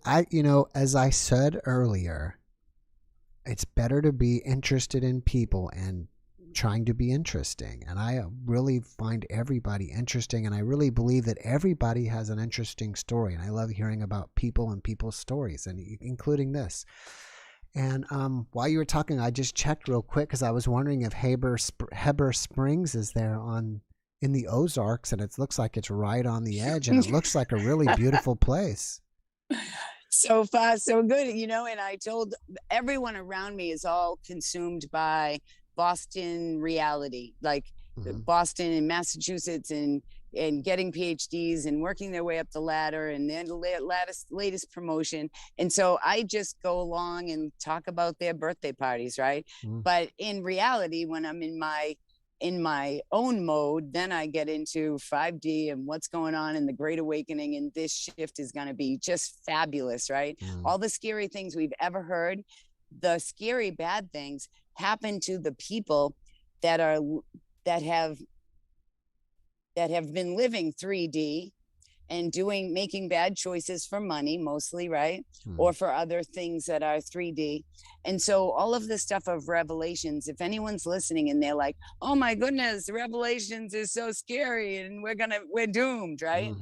as I said earlier, it's better to be interested in people and trying to be interesting. And I really find everybody interesting. And I really believe that everybody has an interesting story. And I love hearing about people and people's stories, and including this. And while you were talking, I just checked real quick because I was wondering if Heber Springs is there in the Ozarks, and it looks like it's right on the edge, and it looks like a really beautiful place. So far, so good. And I told everyone around me is all consumed by Boston reality, like Boston and Massachusetts and getting PhDs and working their way up the ladder and then latest promotion. And so I just go along and talk about their birthday parties, right? But in reality, when I'm in my own mode, then I get into 5D and what's going on in the Great Awakening. And this shift is going to be just fabulous, right? All the scary things we've ever heard, the scary bad things happen to the people that have been living 3D and making bad choices for money mostly, right? Or for other things that are 3D. And so all of this stuff of Revelations, if anyone's listening and they're like, "Oh my goodness, Revelations is so scary and we're doomed," right?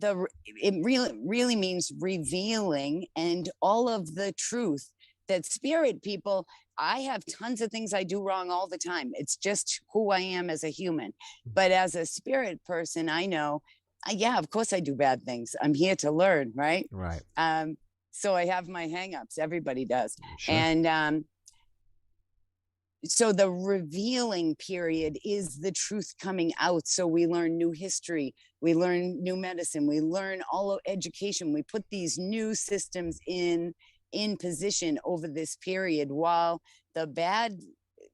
It really means revealing and all of the truth that spirit people. I have tons of things I do wrong all the time. It's just who I am as a human. But as a spirit person, I know, yeah, of course I do bad things. I'm here to learn, right? Right. So I have my hangups. Everybody does. Sure. And so the revealing period is the truth coming out. So we learn new history. We learn new medicine. We learn all of education. We put these new systems in position over this period, while the bad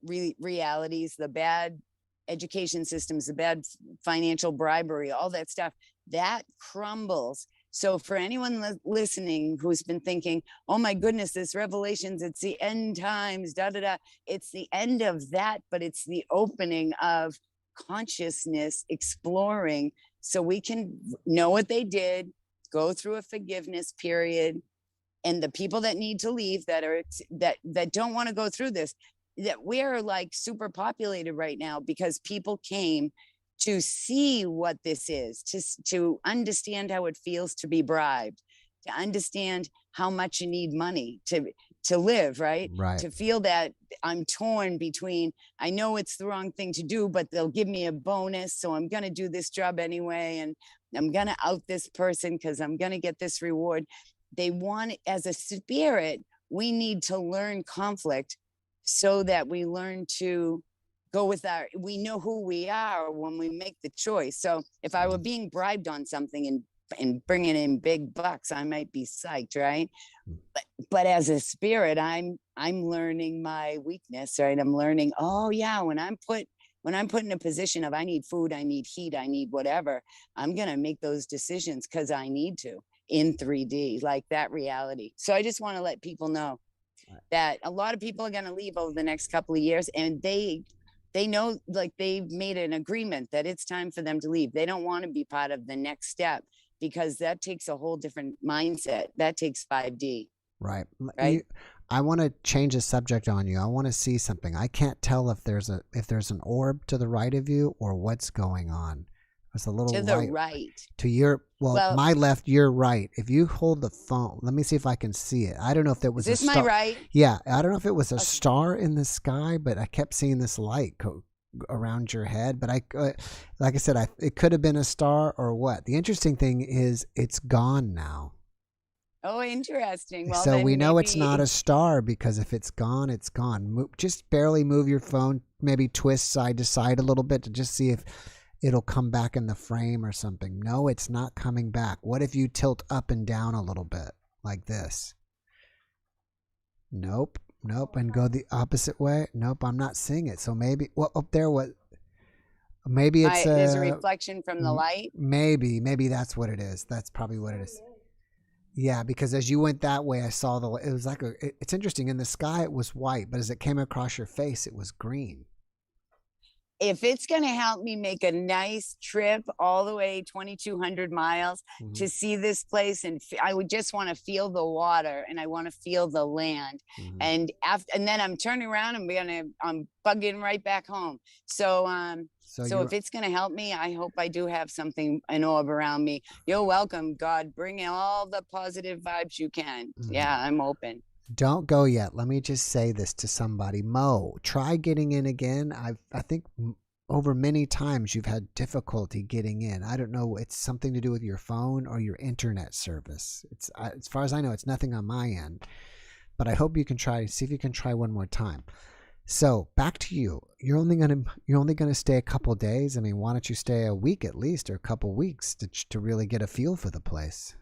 realities, the bad education systems, the bad financial bribery, all that stuff, that crumbles. So for anyone listening who's been thinking, "Oh my goodness, this Revelations, it's the end times, it's the end of that, but it's the opening of consciousness exploring, so we can know what they did, go through a forgiveness period. And the people that need to leave, that don't want to go through this, that we're like super populated right now because people came to see what this is, to understand how it feels to be bribed, to understand how much you need money to live, right? To feel that I'm torn between, I know it's the wrong thing to do, but they'll give me a bonus, so I'm going to do this job anyway, and I'm going to out this person because I'm going to get this reward. They want, as a spirit, we need to learn conflict so that we learn to go with we know who we are when we make the choice. So if I were being bribed on something and and bringing in big bucks, I might be psyched, right? But as a spirit, I'm learning my weakness, right? I'm learning, oh yeah, when I'm put in a position of I need food, I need heat, I need whatever, I'm gonna make those decisions because I need to in 3D, like that reality. So I just want to let people know that a lot of people are gonna leave over the next couple of years, and they know, like, they've made an agreement that it's time for them to leave. They don't want to be part of the next step, because that takes a whole different mindset. That takes 5D. Right. Right. I want to change the subject on you. I want to see something. I can't tell if there's an orb to the right of you or what's going on. It's a little to the right. To your my left, your right. If you hold the phone, let me see if I can see it. I don't know if that was Is this my right? Yeah, I don't know if it was a star in the sky, but I kept seeing this light around your head. But like I said, it could have been a star or what. The interesting thing is it's gone now. Oh, interesting. Well, so we know it's not a star, because if it's gone, it's gone. Just barely move your phone, maybe twist side to side a little bit to just see if it'll come back in the frame or something. No, it's not coming back. What if you tilt up and down a little bit like this? Nope. And go the opposite way. Nope, I'm not seeing it. So maybe up there, maybe it's there's a reflection from the light. Maybe that's what it is. That's probably what it is. Yeah, because as you went that way, I saw it was like it's interesting. In the sky, it was white, but as it came across your face, it was green. If it's going to help me make a nice trip all the way 2,200 miles to see this place, and I would just want to feel the water, and I want to feel the land, and then I'm turning around and I'm bugging right back home. So if it's going to help me, I hope I do have something, an orb around me. You're welcome, God. Bring all the positive vibes you can. Yeah, I'm open. Don't go yet. Let me just say this to somebody. Mo, try getting in again. I think over many times you've had difficulty getting in. I don't know. It's something to do with your phone or your internet service. It's as far as I know, it's nothing on my end. But I hope you can see if you can try one more time. So back to you. You're only gonna stay a couple days. I mean, why don't you stay a week at least, or a couple weeks to really get a feel for the place?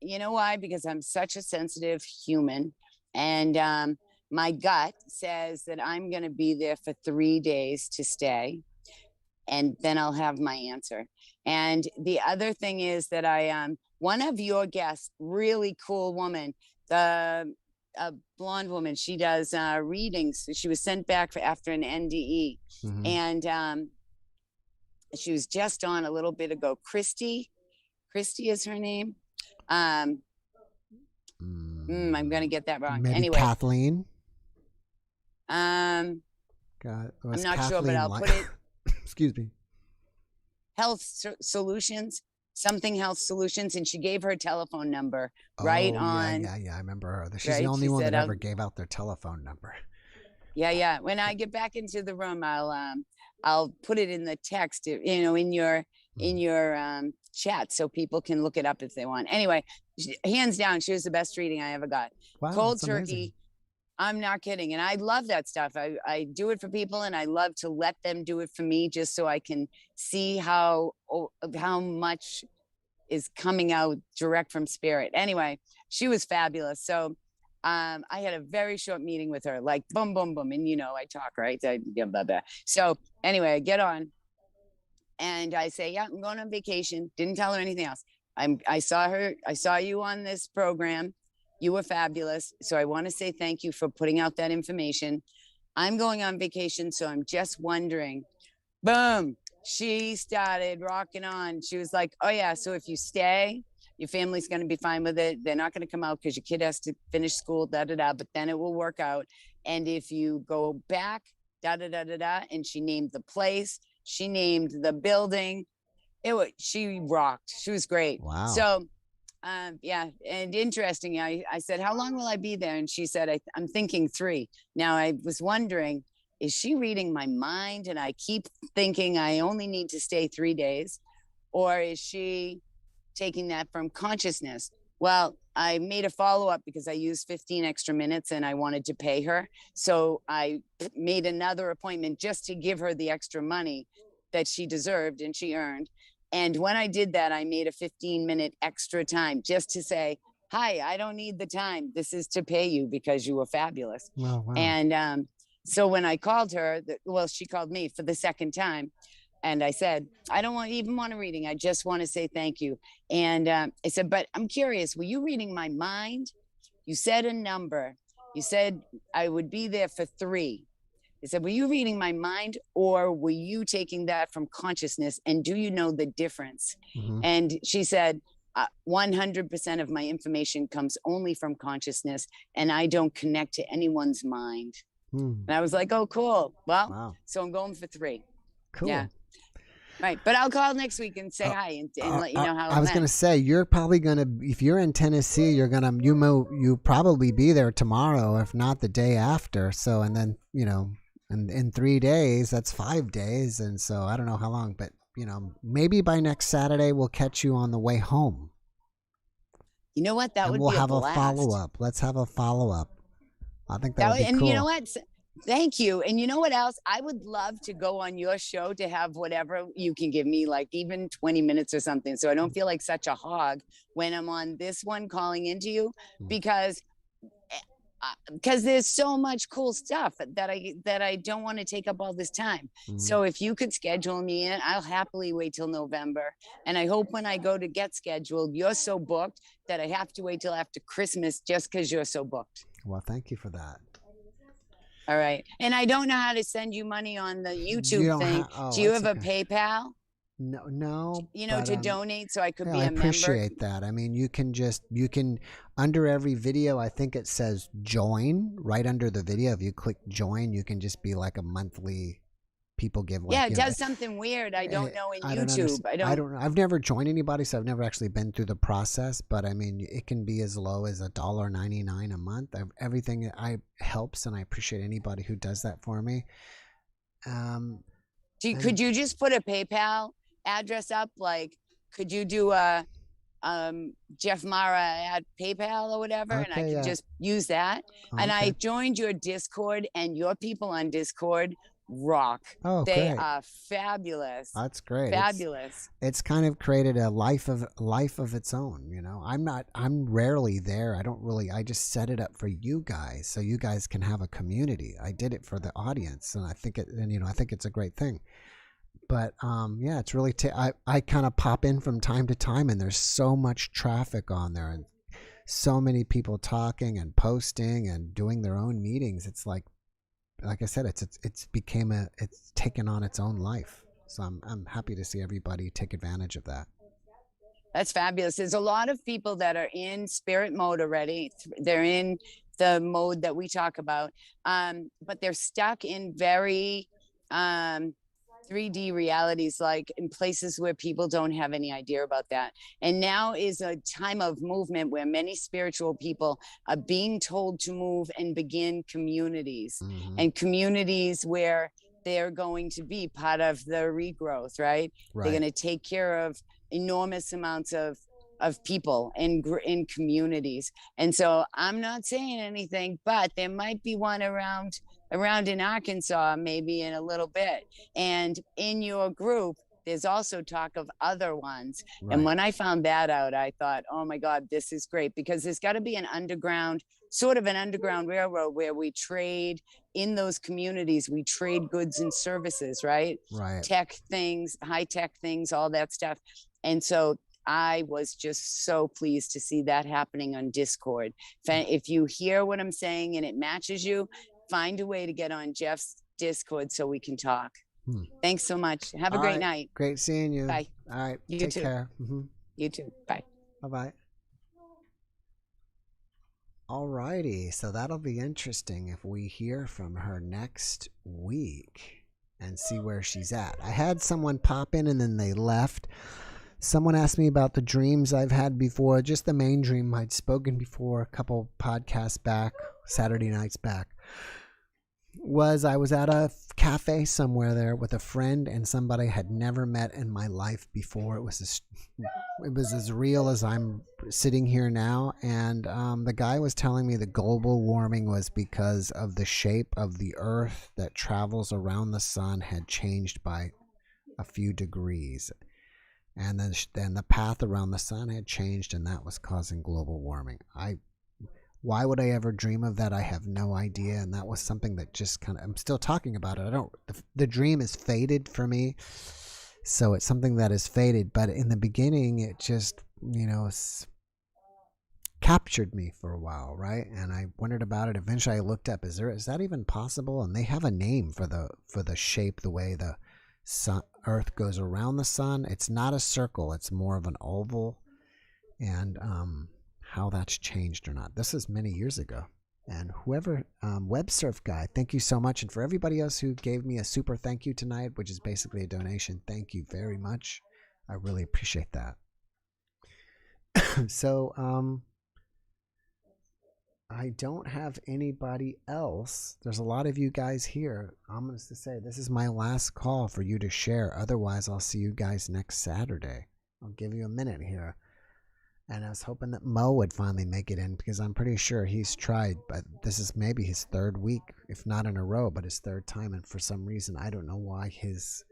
You know why? Because I'm such a sensitive human, and my gut says that I'm going to be there for 3 days to stay, and then I'll have my answer. And the other thing is that one of your guests, really cool woman, a blonde woman, she does readings. She was sent back after an NDE, and she was just on a little bit ago. Christy is her name. I'm gonna get that wrong. Maybe anyway, Kathleen. I'm not Kathleen sure, but I'll put it. Excuse me. Health Solutions, Health Solutions, and she gave her telephone number right on. Yeah, I remember her. She's the only one that ever gave out their telephone number. Yeah. When I get back into the room, I'll put it in the text, in your chat, so people can look it up if they want. Anyway, hands down, she was the best reading I ever got. Wow, cold turkey. Amazing. I'm not kidding. And I love that stuff. I do it for people, and I love to let them do it for me, just so I can see how much is coming out direct from spirit. Anyway, she was fabulous. So I had a very short meeting with her, like boom, boom, boom. And I talk, right? So anyway, I get on. And I say, yeah, I'm going on vacation. Didn't tell her anything else. I saw you on this program. You were fabulous. So I want to say thank you for putting out that information. I'm going on vacation, so I'm just wondering. Boom. She started rocking on. She was like, oh yeah, so if you stay, your family's going to be fine with it. They're not going to come out because your kid has to finish school, but then it will work out. And if you go back, and she named the place. She named the building. She rocked. She was great. Wow. So, yeah. And interesting. I said, how long will I be there? And she said, I'm thinking 3. Now I was wondering, is she reading my mind? And I keep thinking I only need to stay 3 days, or is she taking that from consciousness? Well, I made a follow-up because I used 15 extra minutes and I wanted to pay her. So I made another appointment just to give her the extra money that she deserved and she earned. And when I did that, I made a 15-minute extra time just to say, hi, I don't need the time. This is to pay you because you were fabulous. Oh, wow. And so when I called her, she called me for the second time. And I said, I don't even want a reading. I just want to say thank you. And I said, but I'm curious, were you reading my mind? You said a number. You said I would be there for 3. I said, were you reading my mind, or were you taking that from consciousness? And do you know the difference? Mm-hmm. And she said, 100% of my information comes only from consciousness, and I don't connect to anyone's mind. And I was like, oh, cool. Well, wow. So I'm going for 3. Cool. Yeah. Right. But I'll call next week and say hi and let you know how I was going to say, you're probably going to, if you're in Tennessee, you probably be there tomorrow, if not the day after. So, and then, and in 3 days, that's 5 days. And so I don't know how long, but, maybe by next Saturday, we'll catch you on the way home. You know what? That would be a blast. We'll have a follow-up. Let's have a follow-up. I think that would be cool. And you know what? Thank you. And you know what else? I would love to go on your show to have whatever you can give me, like even 20 minutes or something. So I don't feel like such a hog when I'm on this one calling into you, because there's so much cool stuff that I don't want to take up all this time. So if you could schedule me in, I'll happily wait till November. And I hope when I go to get scheduled, you're so booked that I have to wait till after Christmas just because you're so booked. Well, thank you for that. All right. And I don't know how to send you money on the YouTube thing. Do you have a PayPal? No. To donate so I could be a member. I appreciate that. I mean, you can, under every video, I think it says join right under the video. If you click join, you can just be like a monthly, people give. It does something weird. I don't know in YouTube. I don't know. I've never joined anybody, so I've never actually been through the process, but I mean, it can be as low as $1.99 a month. Everything helps, and I appreciate anybody who does that for me. Could you just put a PayPal address up? Like, could you do a Jeffmara at PayPal or whatever, and I could just use that? And I joined your Discord, and your people on Discord rock. They are fabulous. That's great. Fabulous. It's kind of created a life of its own. I'm rarely there. I just set it up for you guys so you guys can have a community. I did it for the audience, and I think it's a great thing. But it's really I kind of pop in from time to time, and there's so much traffic on there, and so many people talking and posting and doing their own meetings. It's like I said, it's taken on its own life. So I'm happy to see everybody take advantage of that. That's fabulous. There's a lot of people that are in spirit mode already. They're in the mode that we talk about, but they're stuck in very 3D realities, like in places where people don't have any idea about that. And now is a time of movement where many spiritual people are being told to move and begin communities, and communities where they're going to be part of the regrowth, right? They're going to take care of enormous amounts of people in communities. And so I'm not saying anything, but there might be one around in Arkansas, maybe in a little bit. And in your group, there's also talk of other ones. Right. And when I found that out, I thought, oh my God, this is great, because there's got to be an underground railroad where we trade in those communities. We trade goods and services, right? Right. Tech things, high tech things, all that stuff. And so I was just so pleased to see that happening on Discord. If you hear what I'm saying and it matches you, find a way to get on Jeff's Discord so we can talk. Thanks so much. Have a great night. Great seeing you. Bye. All right. You Take too. care. You too. Bye. Bye-bye. All righty. So that'll be interesting if we hear from her next week and see where she's at. I had someone pop in and then they left. Someone asked me about the dreams I've had before. Just the main dream I'd spoken before a couple podcasts back, Saturday nights back, was I was at a cafe somewhere there with a friend and somebody I had never met in my life before. It was as real as I'm sitting here now. And the guy was telling me the global warming was because of the shape of the earth that travels around the sun had changed by a few degrees. and then the path around the sun had changed, and that was causing global warming. Why would I ever dream of that? I have no idea. And that was something that just kind of, I'm still talking about it. The dream is faded for me. So it's something that is faded. But in the beginning, it just, captured me for a while, right? And I wondered about it. Eventually I looked up, is that even possible? And they have a name for the shape, the way the Earth goes around the sun. It's not a circle. It's more of an oval. And, how that's changed or not. This is many years ago. And whoever, WebSurf guy, thank you so much. And for everybody else who gave me a super thank you tonight, which is basically a donation, thank you very much. I really appreciate that. So, I don't have anybody else. There's a lot of you guys here. I'm going to say this is my last call for you to share. Otherwise, I'll see you guys next Saturday. I'll give you a minute here. And I was hoping that Mo would finally make it in, because I'm pretty sure he's tried, but this is maybe his third week, if not in a row, but his third time. And for some reason, I don't know why his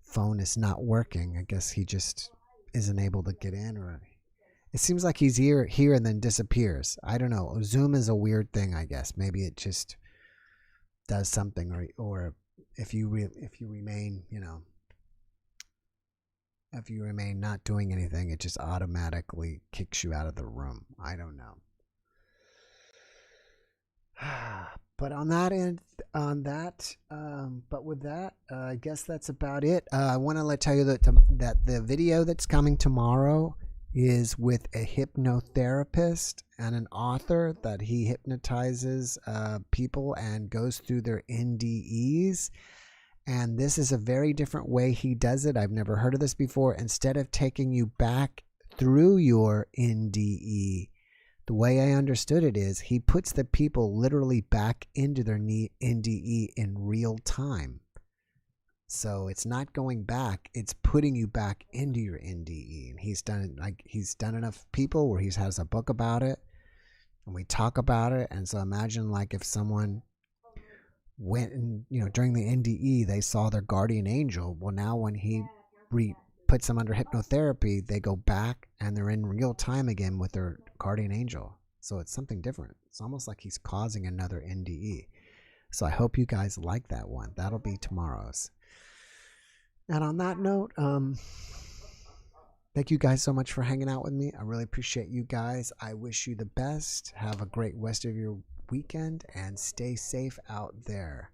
phone is not working. I guess he just isn't able to get in, or it seems like he's here and then disappears. I don't know. Zoom is a weird thing, I guess. Maybe it just does something, or if you remain, if you remain not doing anything, it just automatically kicks you out of the room. I don't know. But on that end, but with that, I guess that's about it. I want to tell you that the video that's coming tomorrow is with a hypnotherapist and an author that he hypnotizes people and goes through their NDEs. And this is a very different way he does it. I've never heard of this before. Instead of taking you back through your NDE, the way I understood it is he puts the people literally back into their NDE in real time. So it's not going back, it's putting you back into your NDE. And he's done enough people where he has a book about it, and we talk about it. And so imagine if someone went and, during the NDE, they saw their guardian angel. Well, now when he puts them under hypnotherapy, they go back and they're in real time again with their guardian angel. So it's something different. It's almost like he's causing another NDE. So I hope you guys like that one. That'll be tomorrow's. And on that note, thank you guys so much for hanging out with me. I really appreciate you guys. I wish you the best. Have a great rest of your weekend and stay safe out there.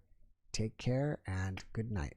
Take care and good night.